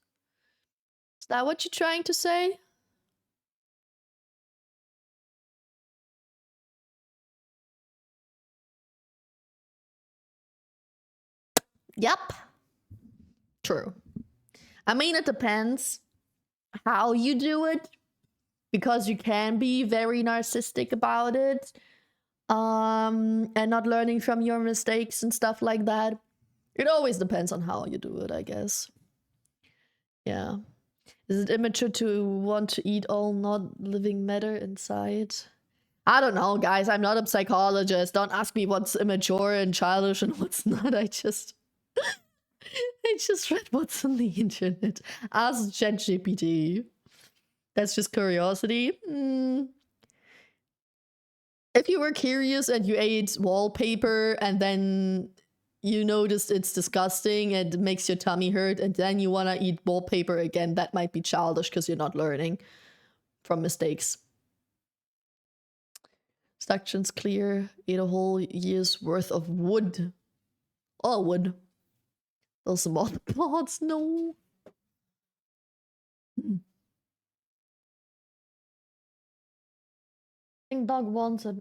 S1: It's that what you're trying to say? Yep. True. I mean, it depends how you do it, because you can be very narcissistic about it, and not learning from your mistakes and stuff like that. It always depends on how you do it, I guess. Yeah. Is it immature to want to eat all not living matter inside? I don't know, guys. I'm not a psychologist. Don't ask me what's immature and childish and what's not. I just read what's on the internet. Ask ChatGPT. That's just curiosity. If you were curious and you ate wallpaper and then you noticed it's disgusting and makes your tummy hurt and then you want to eat wallpaper again, that might be childish because you're not learning from mistakes. Sections clear. Ate a whole year's worth of wood. Oh, wood. Those mothballs, no. I think dog wants it.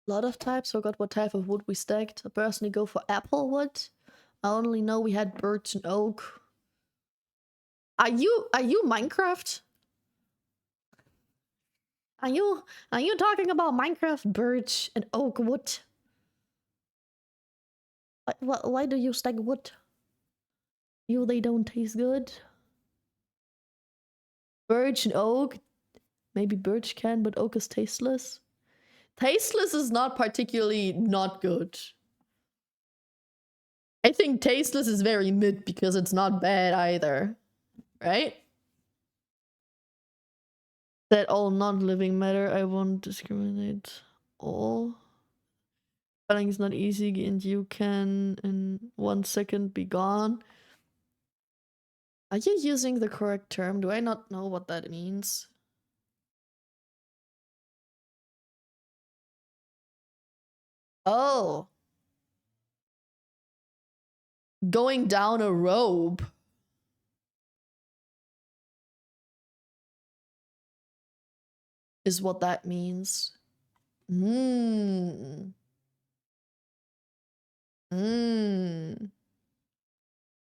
S1: Lot of types. Forgot what type of wood we stacked. I personally go for apple wood. I only know we had birch and oak. Are you Minecraft? Are you talking about Minecraft birch and oak wood? Why do you stack wood? They don't taste good. Birch and oak. Maybe birch can, but oak is tasteless. Tasteless is not particularly not good. I think tasteless is very mid because it's not bad either. Right? That all non-living matter, I won't discriminate all. Spelling is not easy and you can in 1 second be gone. Are you using the correct term? Do I not know what that means? Oh. Going down a rope. Is what that means. Yeah,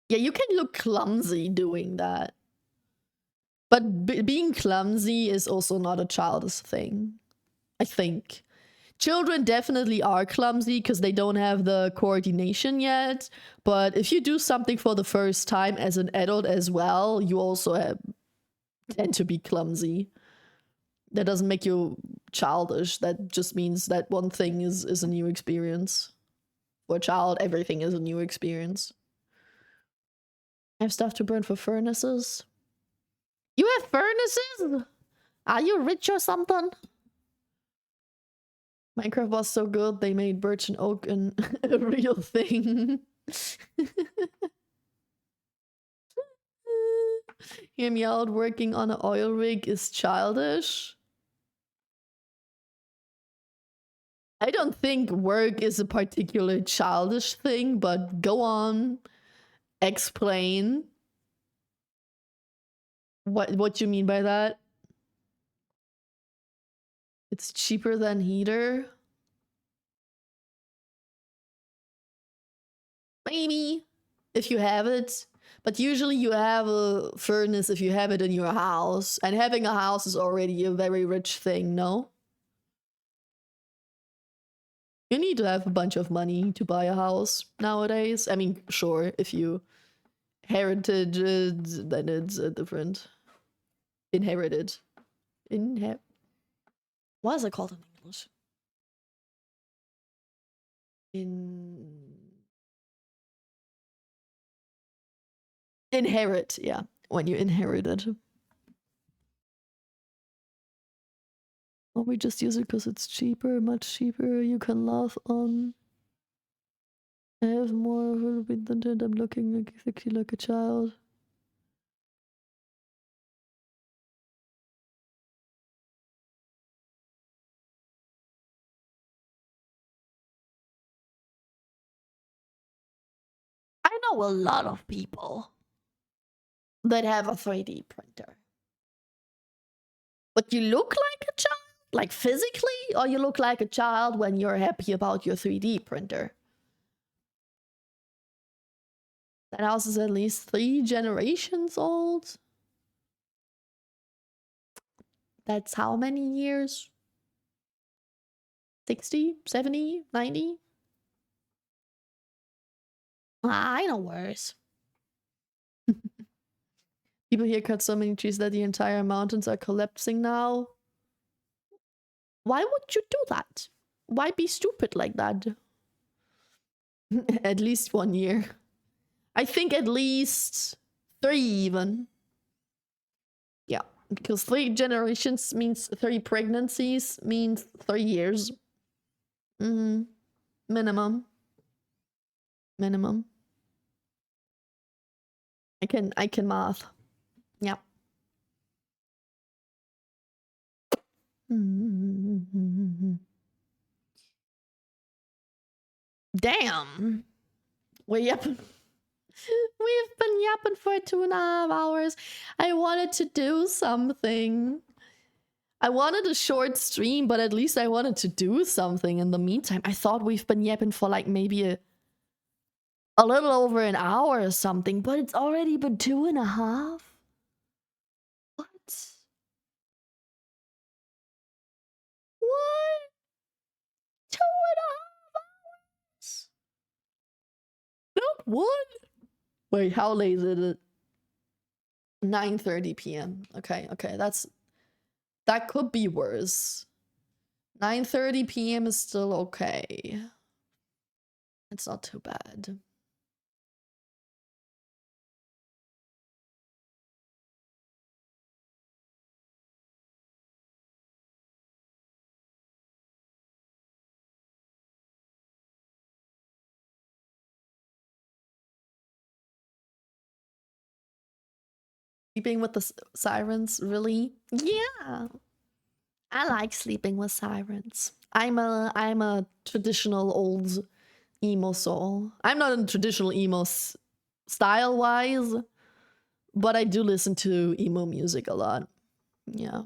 S1: you can look clumsy doing that. But being clumsy is also not a childish thing, I think. Children definitely are clumsy because they don't have the coordination yet. But if you do something for the first time as an adult as well, you also tend to be clumsy. That doesn't make you childish. That just means that one thing is a new experience. For a child, everything is a new experience. I have stuff to burn for furnaces. You have furnaces? Are you rich or something? Minecraft was so good, they made birch and oak a real thing. Hear me out, working on an oil rig is childish. I don't think work is a particular childish thing, but go on. Explain. What you mean by that? It's cheaper than heater? Maybe, if you have it. But usually you have a furnace if you have it in your house. And having a house is already a very rich thing, no? You need to have a bunch of money to buy a house nowadays. I mean, sure, if you heritage it, then it's different. Inherited. What is it called in English? Inherit, yeah. When you inherit it. Or we just use it because it's cheaper, much cheaper. You can laugh on. I have more of it than I'm looking exactly like a child. know a lot of people that have a 3D printer. But you look like a child, like physically, or you look like a child when you're happy about your 3D printer. That house is at least 3 generations old. That's how many years? 60, 70, 90? I know worse. People here cut so many trees that the entire mountains are collapsing now. Why would you do that? Why be stupid like that? At least 1 year. I think at least 3 even. Yeah, because 3 generations means 3 pregnancies means 3 years. Minimum. Minimum. I can math. Yeah. Damn. We're yapping. We've been yapping for 2.5 hours. I wanted to do something. I wanted a short stream, but at least I wanted to do something in the meantime. I thought we've been yapping for like maybe a little over an hour or something, but it's already been 2.5. What? What? 2.5 hours? Not one? Wait, how late is it? 9:30 p.m. Okay, that could be worse. 9:30 p.m. is still okay. It's not too bad. Sleeping with the sirens, really? Yeah. I like sleeping with sirens. I'm a traditional old emo soul. I'm not a traditional emo style wise, but I do listen to emo music a lot. Yeah.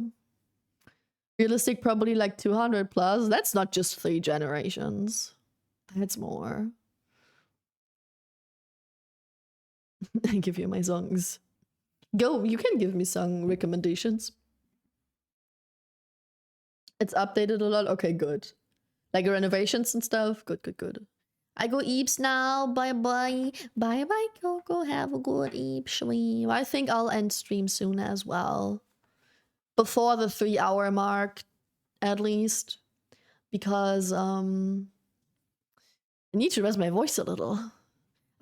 S1: Realistic, probably like 200 plus. That's not just 3 generations. That's more. I give you my songs. Go, you can give me song recommendations. It's updated a lot. Okay, good. Like renovations and stuff. Good. I go eeps now. Bye bye. Bye bye, Coco. Have a good eep stream. I think I'll end stream soon as well. Before the 3-hour mark, at least. Because I need to rest my voice a little.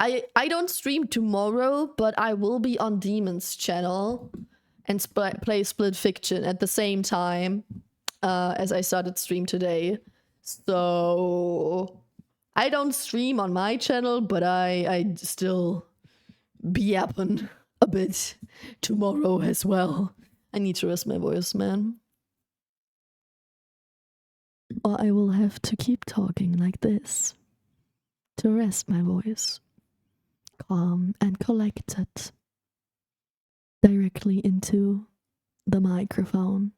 S1: I don't stream tomorrow, but I will be on Demon's channel and play Split Fiction at the same time as I started stream today. So I don't stream on my channel, but I still be yapping a bit tomorrow as well. I need to rest my voice, man. Or I will have to keep talking like this to rest my voice. Calm and collected. Directly into the microphone.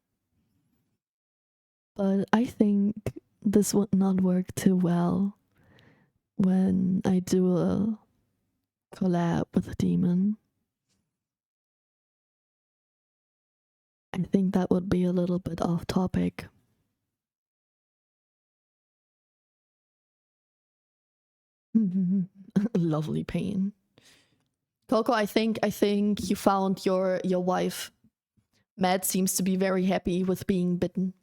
S1: But I think this would not work too well when I do a collab with a demon. I think that would be a little bit off topic. Lovely pain. Coco, I think you found your wife. Matt seems to be very happy with being bitten.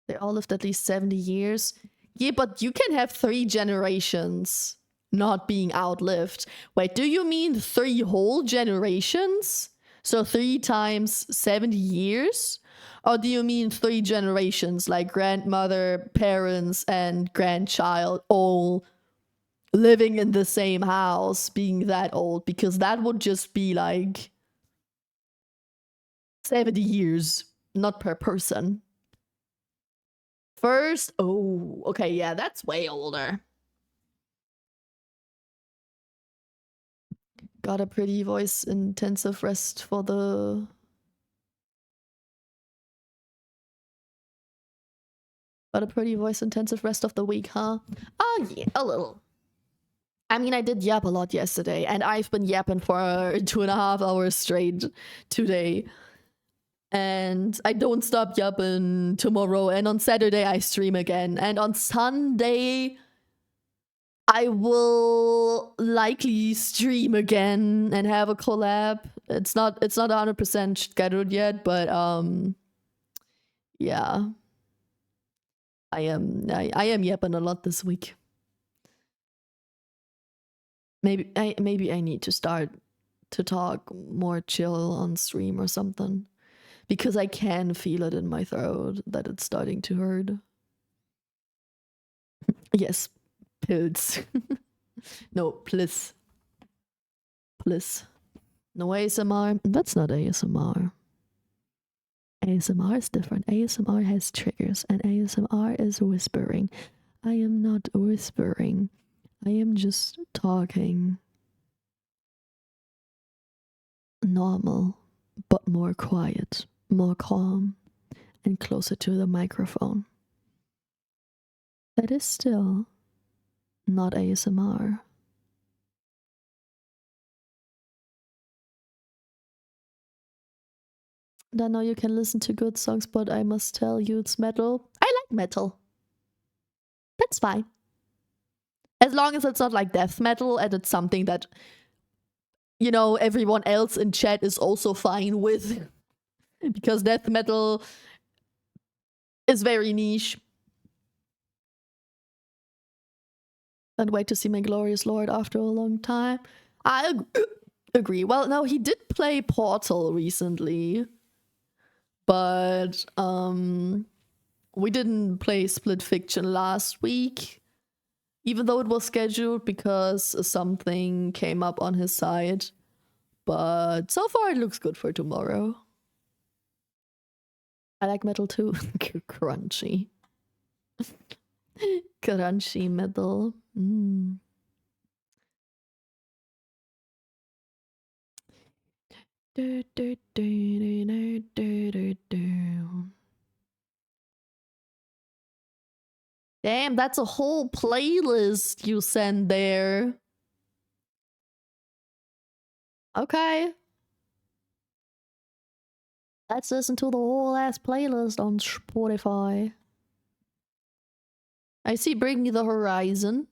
S1: They all lived at least 70 years. Yeah, but you can have 3 generations not being outlived. Wait, do you mean 3 whole generations? So 3 times 70 years? Or do you mean 3 generations, like grandmother, parents, and grandchild all living in the same house, being that old? Because that would just be like 70 years, not per person. First, oh, okay, yeah, that's way older. Got a pretty voice intensive rest for the... Got a pretty voice intensive rest of the week, huh? Oh yeah, a little. I mean, I did yap a lot yesterday, and I've been yapping for 2.5 hours straight today. And I don't stop yapping tomorrow, and on Saturday I stream again. And on Sunday, I will likely stream again and have a collab. It's not 100% scheduled yet, but yeah. I am yapping a lot this week. Maybe I need to start to talk more chill on stream or something, because I can feel it in my throat that it's starting to hurt. Yes, pills. No, please. Please. No ASMR. That's not ASMR. ASMR is different. ASMR has triggers, and ASMR is whispering. I am not whispering. I am just talking. Normal, but more quiet, more calm, and closer to the microphone. That is still not ASMR. I know you can listen to good songs, but I must tell you it's metal. I like metal. That's fine. As long as it's not like death metal and it's something that, you know, everyone else in chat is also fine with. Because death metal is very niche. Can't wait to see my glorious lord after a long time. I agree. Well, no, he did play Portal recently. But we didn't play Split Fiction last week, even though it was scheduled because something came up on his side. But so far it looks good for tomorrow. I like metal too. Crunchy. Crunchy metal. Damn, that's a whole playlist you send there. Okay. Let's listen to the whole ass playlist on Spotify. I see Bring Me the Horizon.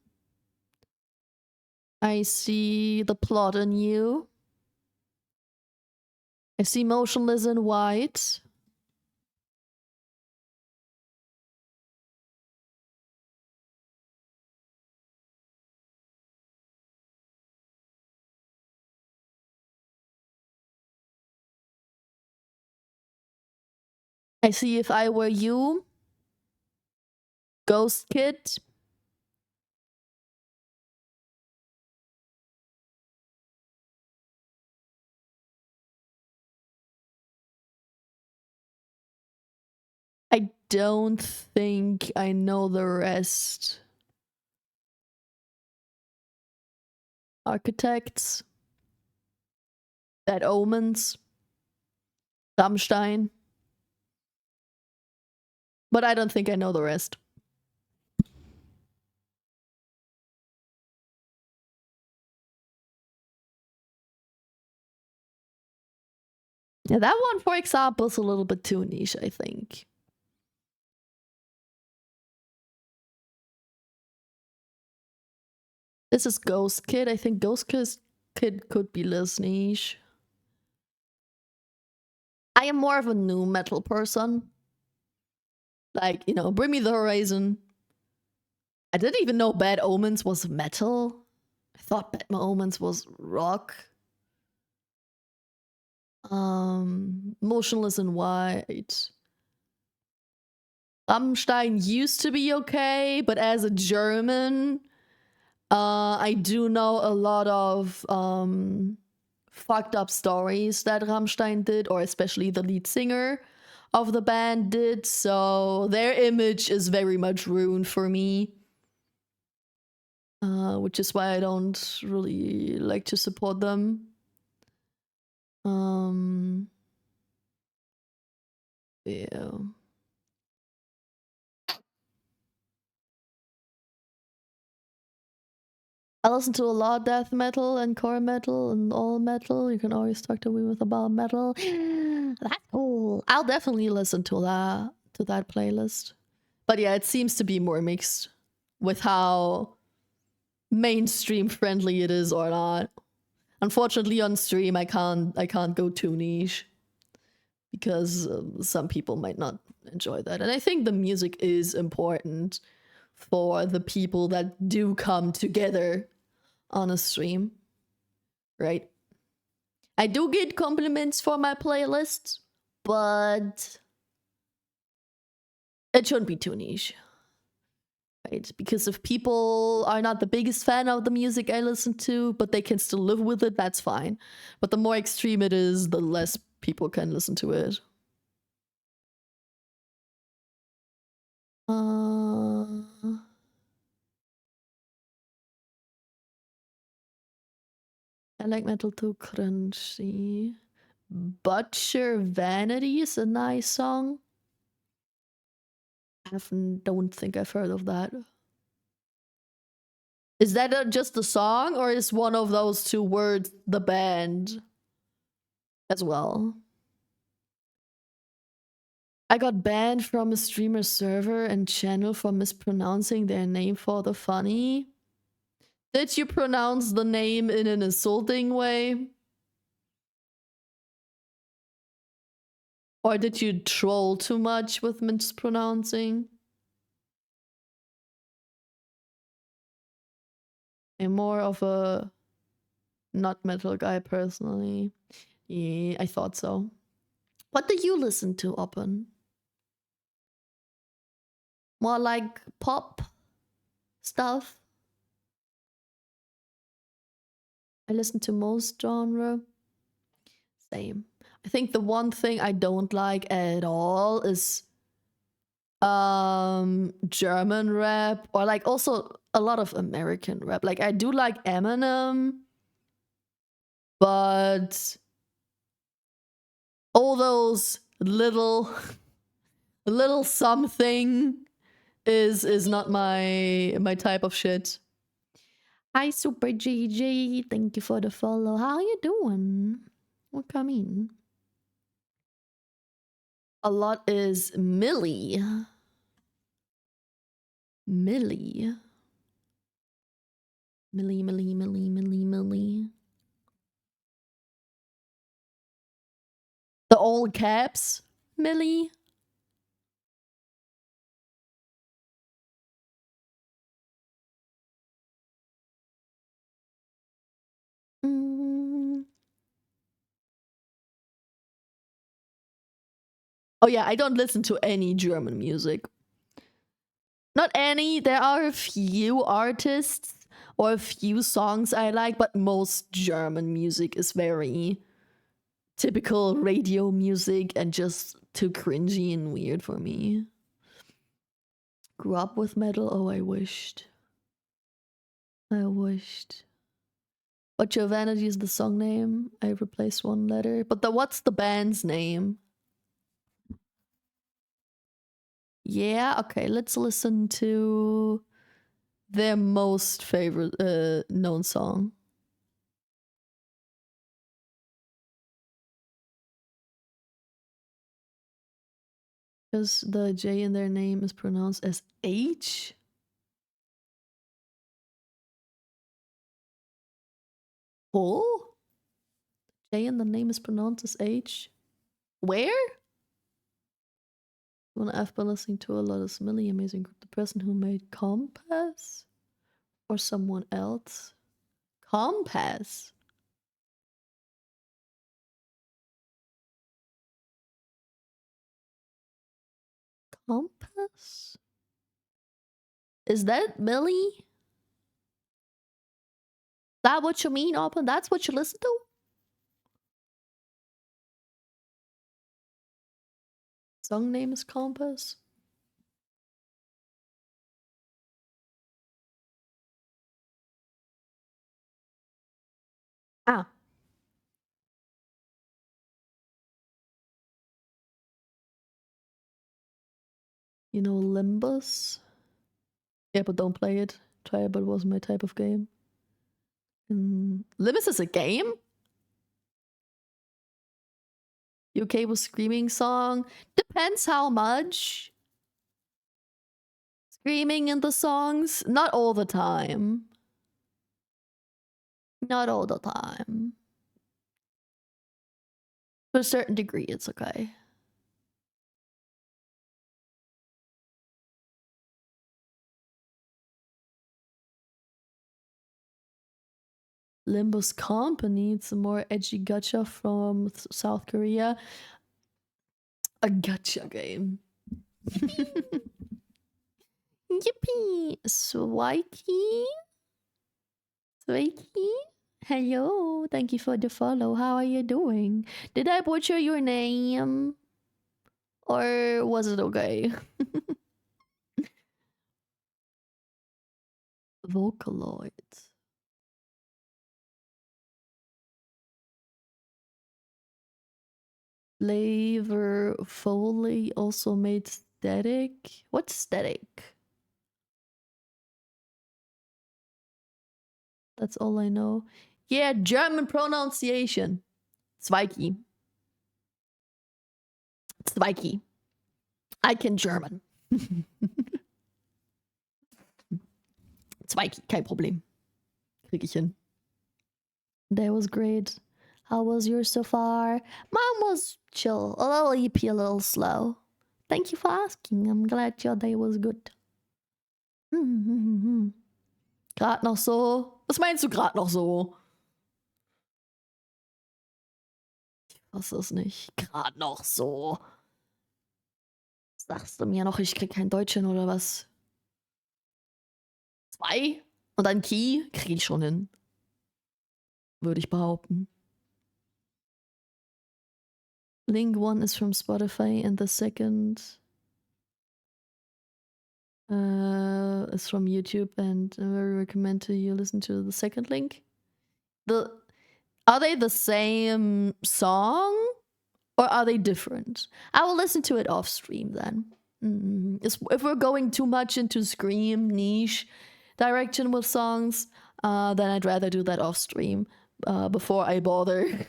S1: I see The Plot in You. I see Motionless in White. I see If I Were You. Ghost Kid. I don't think I know the rest. Architects. Bad Omens. Rammstein. But I don't think I know the rest. Yeah, that one, for example, is a little bit too niche, I think. This is Ghost Kid. I think Ghost Kid could be less niche. I am more of a new metal person. Like, you know, Bring Me the Horizon. I didn't even know Bad Omens was metal. I thought Bad Omens was rock. Motionless in White. Rammstein used to be okay, but as a German, I do know a lot of fucked up stories that Rammstein did, or especially the lead singer of the band did, so their image is very much ruined for me. which is why I don't really like to support them. Yeah. I listen to a lot of death metal and core metal and all metal. You can always talk to me with about metal. That's cool. I'll definitely listen to that playlist. But yeah, it seems to be more mixed with how mainstream friendly it is or not. Unfortunately, on stream I can't go too niche because some people might not enjoy that. And I think the music is important for the people that do come together on a stream, right? I do get compliments for my playlists, but it shouldn't be too niche, right? Because if people are not the biggest fan of the music I listen to, but they can still live with it, that's fine. But the more extreme it is, the less people can listen to it. I like metal too crunchy. Butcher Vanity is a nice song. Don't think I've heard of that. Is that just a song, or is one of those two words the band as well? I got banned from a streamer server and channel for mispronouncing their name for the funny. Did you pronounce the name in an insulting way? Or did you troll too much with mispronouncing? I'm more of a not metal guy personally. Yeah, I thought so. What do you listen to, Oppen? More like pop stuff? I listen to most genre. Same. I think the one thing I don't like at all is German rap, or like also a lot of American rap. Like I do like Eminem, but all those little something is not my type of shit. Hi Super GG, thank you for the follow. How you doing? What coming? A lot is Millie. Millie. Millie, Millie, Millie, Millie, Millie. The old caps, Millie. Mm. Oh yeah, I don't listen to any German music. Not any. There are a few artists or a few songs I like, but most German music is very typical radio music and just too cringy and weird for me. Grew up with metal. Oh, I wished. I wished. But Your Vanity is the song name. I replaced one letter. But what's the band's name? Yeah, okay, let's listen to their most favorite known song. Because the J in their name is pronounced as H? Oh? J in the name is pronounced as H? Where? When I've been listening to a lot of Millie Amazing Group, the person who made Compass? Or someone else? Compass? Compass? Is that Millie? That what you mean, Open? That's what you listen to? Song name is Compass? You know Limbus? Yeah, but don't play it. Try it, but it wasn't my type of game. Limbus is a game? You okay with screaming song? Depends how much. Screaming in the songs? Not all the time. Not all the time. To a certain degree, it's okay. Limbus Company, it's a more edgy gacha from South Korea. A gacha game. Yippee! Swikey? Swikey? Hello, thank you for the follow. How are you doing? Did I butcher your name? Or was it okay? Vocaloid. Flavor Foley also made static. What's static? That's all I know. Yeah, German pronunciation. Zweiki. Zweiki. I can German. Zweiki, kein Problem. Krieg ich hin. That was great. How was yours so far? Mine was chill. A little EP, a little slow. Thank you for asking. I'm glad your day was good. Grad noch so. Was meinst du grad noch so? Was ist nicht? Grad noch so. Sagst du mir noch, ich krieg kein Deutsch hin oder was? 2? Und dann Key? Krieg ich schon hin. Würde ich behaupten. Link 1 is from Spotify and the second is from YouTube, and I very recommend to you listen to the second link. Are they the same song or are they different? I will listen to it off stream then. If we're going too much into scream niche direction with songs, then I'd rather do that off stream before I bother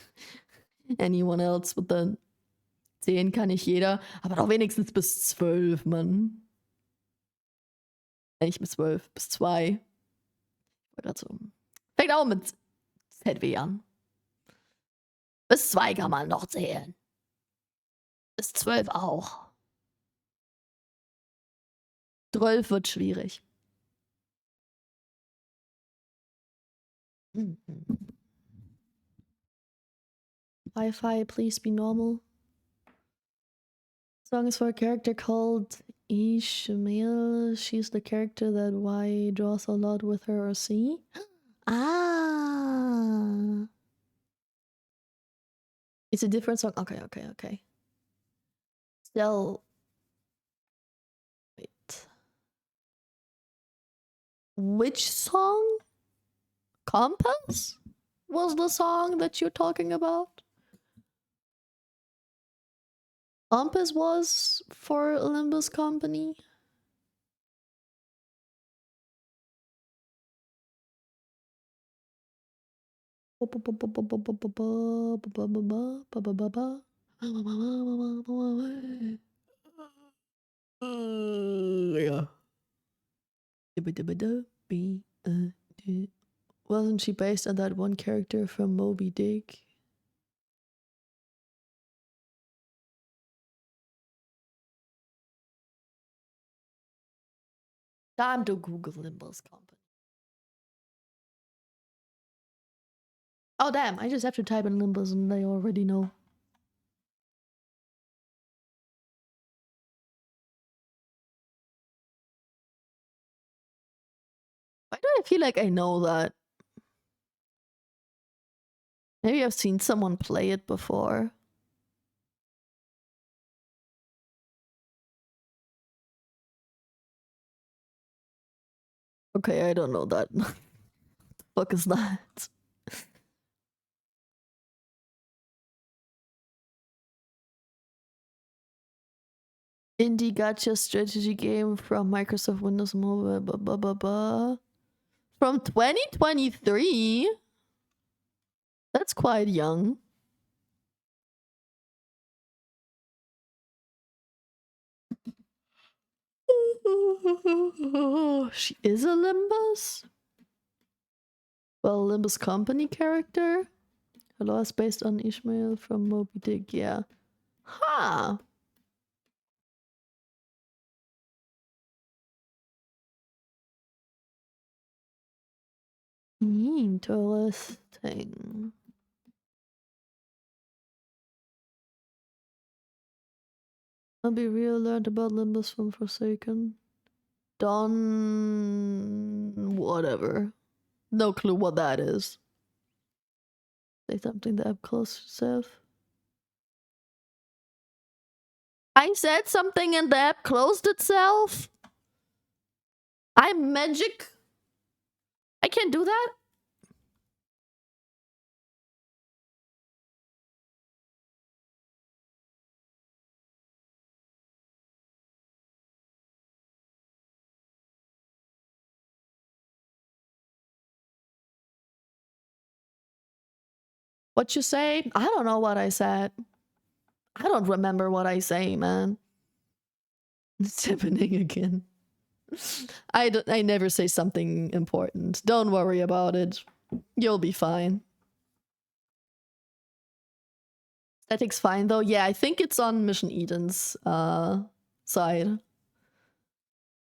S1: anyone else with the 10 kann nicht jeder, aber doch wenigstens bis 12, Mann. Nicht bis 12, bis 2. Oder so. Fängt auch mit ZW an. Bis 2 kann man noch zählen. Bis 12 auch. 12 wird schwierig. Wi-Fi, please be normal. Song is for a character called Ishmael. She's the character that Y draws a lot with her or C. Ah. It's a different song. Okay. So, wait. Which song? Compass was the song that you're talking about? Compass was for Olympus Company. Yeah. Wasn't she based on that one character from Moby Dick? Time to Google Limbus Company. Oh damn, I just have to type in Limbus and they already know. Why do I feel like I know that? Maybe I've seen someone play it before. Okay, I don't know that. What the fuck is that? Indie gacha strategy game from Microsoft Windows Mobile. From 2023? That's quite young. She is a Limbus? Well, Limbus company character? Hello is based on Ishmael from Moby Dick, yeah. Huh. Interesting. I'll be real, learned about Limbus from Forsaken. Don... whatever. No clue what that is. Say something the app closed itself. I said something and the app closed itself? I'm magic? I can't do that? What you say? I don't know what I said. I don't remember what I say, man. It's happening again. I never say something important. Don't worry about it. You'll be fine. Static's fine though. Yeah, I think it's on Mission Eden's side.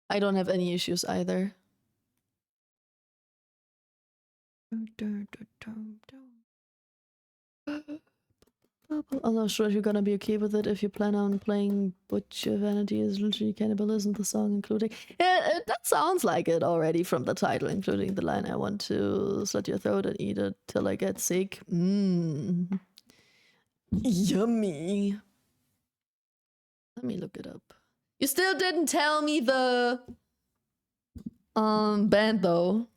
S1: I don't have any issues either. I'm not sure if you're gonna be okay with it if you plan on playing Butch Vanity is literally cannibalism, the song including. Yeah, that sounds like it already from the title, including the line I want to slit your throat and eat it till I get sick. Mmm. Yummy. Let me look it up. You still didn't tell me the band though.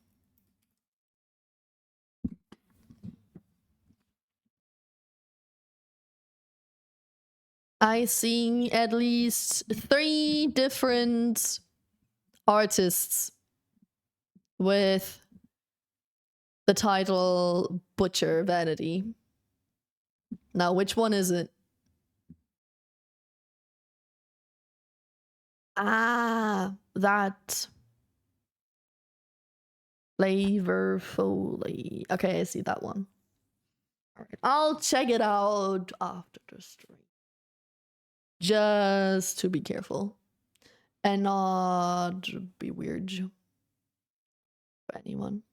S1: I see at least 3 different artists with the title Butcher Vanity. Now, which one is it? Ah, that Flavorfully. Okay, I see that one. All right, I'll check it out after the stream. Just to be careful and not be weird for anyone.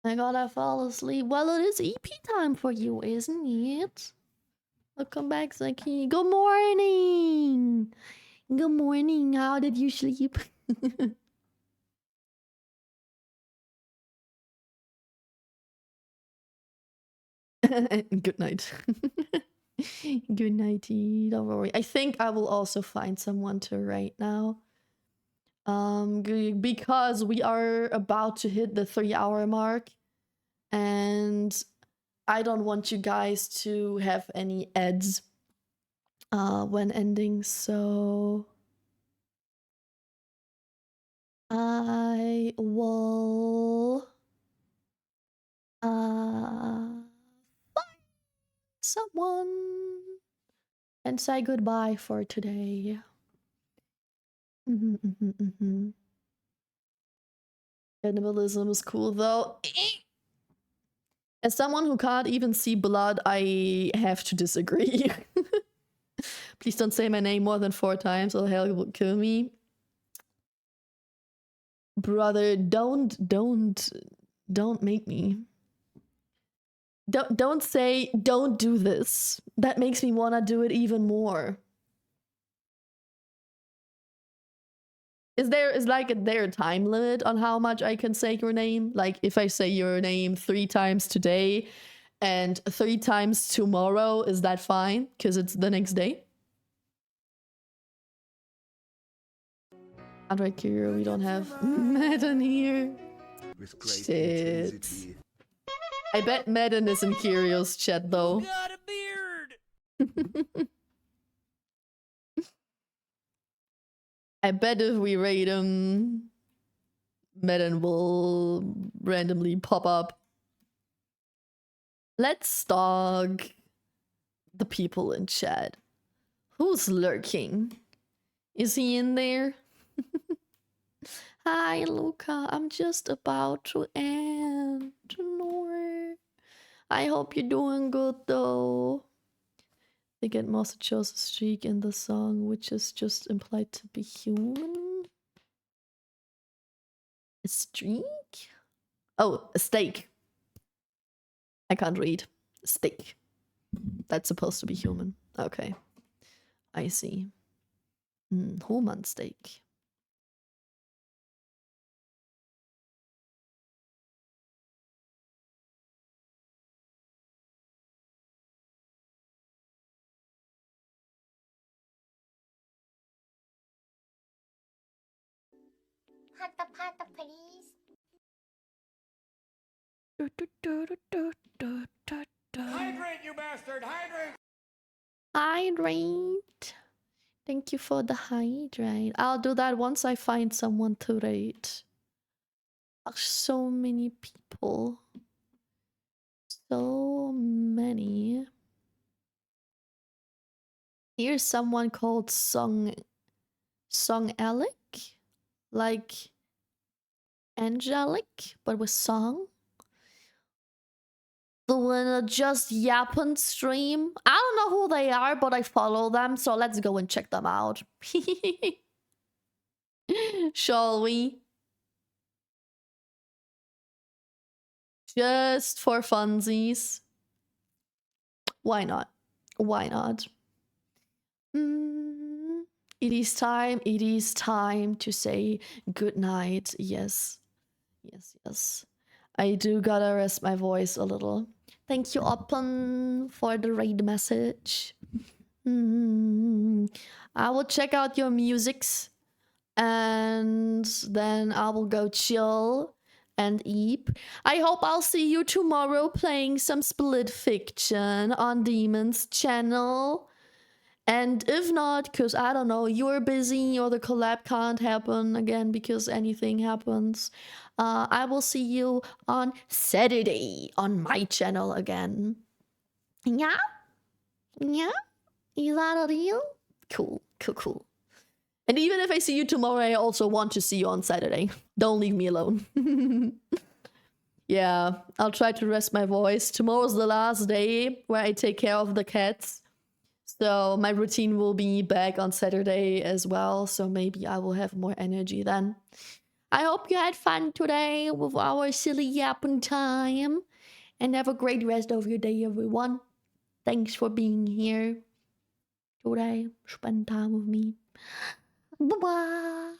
S1: I gotta fall asleep. Well, it is EP time for you, isn't it? Welcome back, Zaki. Good morning. Good morning. How did you sleep? Good night. Good nighty. Don't worry. I think I will also find someone to write now. Because we are about to hit the 3-hour mark, and I don't want you guys to have any ads when ending, so I will find someone and say goodbye for today. Cannibalism is cool though. As someone who can't even see blood, I have to disagree. Please don't say my name more than 4 times or hell will kill me. Brother, don't make me. Don't say don't do this. That makes me want to do it even more. Is there a time limit on how much I can say your name? Like if I say your name 3 times today and 3 times tomorrow, is that fine? Because it's the next day? Andre Curio, we don't have Madden here. Shit. I bet Madden is in Curio's chat though.
S3: Got a beard.
S1: I bet if we raid him, Medan will randomly pop up. Let's stalk the people in chat. Who's lurking? Is he in there? Hi, Luca. I'm just about to end. No. I hope you're doing good, though. They get most chose a streak in the song, which is just implied to be human. A streak? Oh, a steak. I can't read. Steak. That's supposed to be human. Okay. I see. Human steak.
S2: Pata, please.
S3: Hydrate, you bastard! Hydrate!
S1: Hydrate. Thank you for the hydrate. I'll do that once I find someone to rate. So many people. So many. Here's someone called Song Alec. Like angelic, but with song. The winner just Yapping stream. I don't know who they are, but I follow them, so let's go and check them out. Shall we? Just for funsies. Why not? Why not? It is time. It is time to say good night. Yes. Yes, yes. I do gotta rest my voice a little. Thank you, Open, for the raid message. I will check out your musics and then I will go chill and eat. I hope I'll see you tomorrow playing some Split Fiction on Demon's channel. And if not, because I don't know, you're busy or the collab can't happen again because anything happens, I will see you on Saturday on my channel again. Yeah? Yeah? Is that a deal? Cool, cool, cool. And even if I see you tomorrow, I also want to see you on Saturday. Don't leave me alone. Yeah, I'll try to rest my voice. Tomorrow's the last day where I take care of the cats. So my routine will be back on Saturday as well. So maybe I will have more energy then. I hope you had fun today with our silly yapping time. And have a great rest of your day, everyone. Thanks for being here today. Spend time with me. Bye-bye.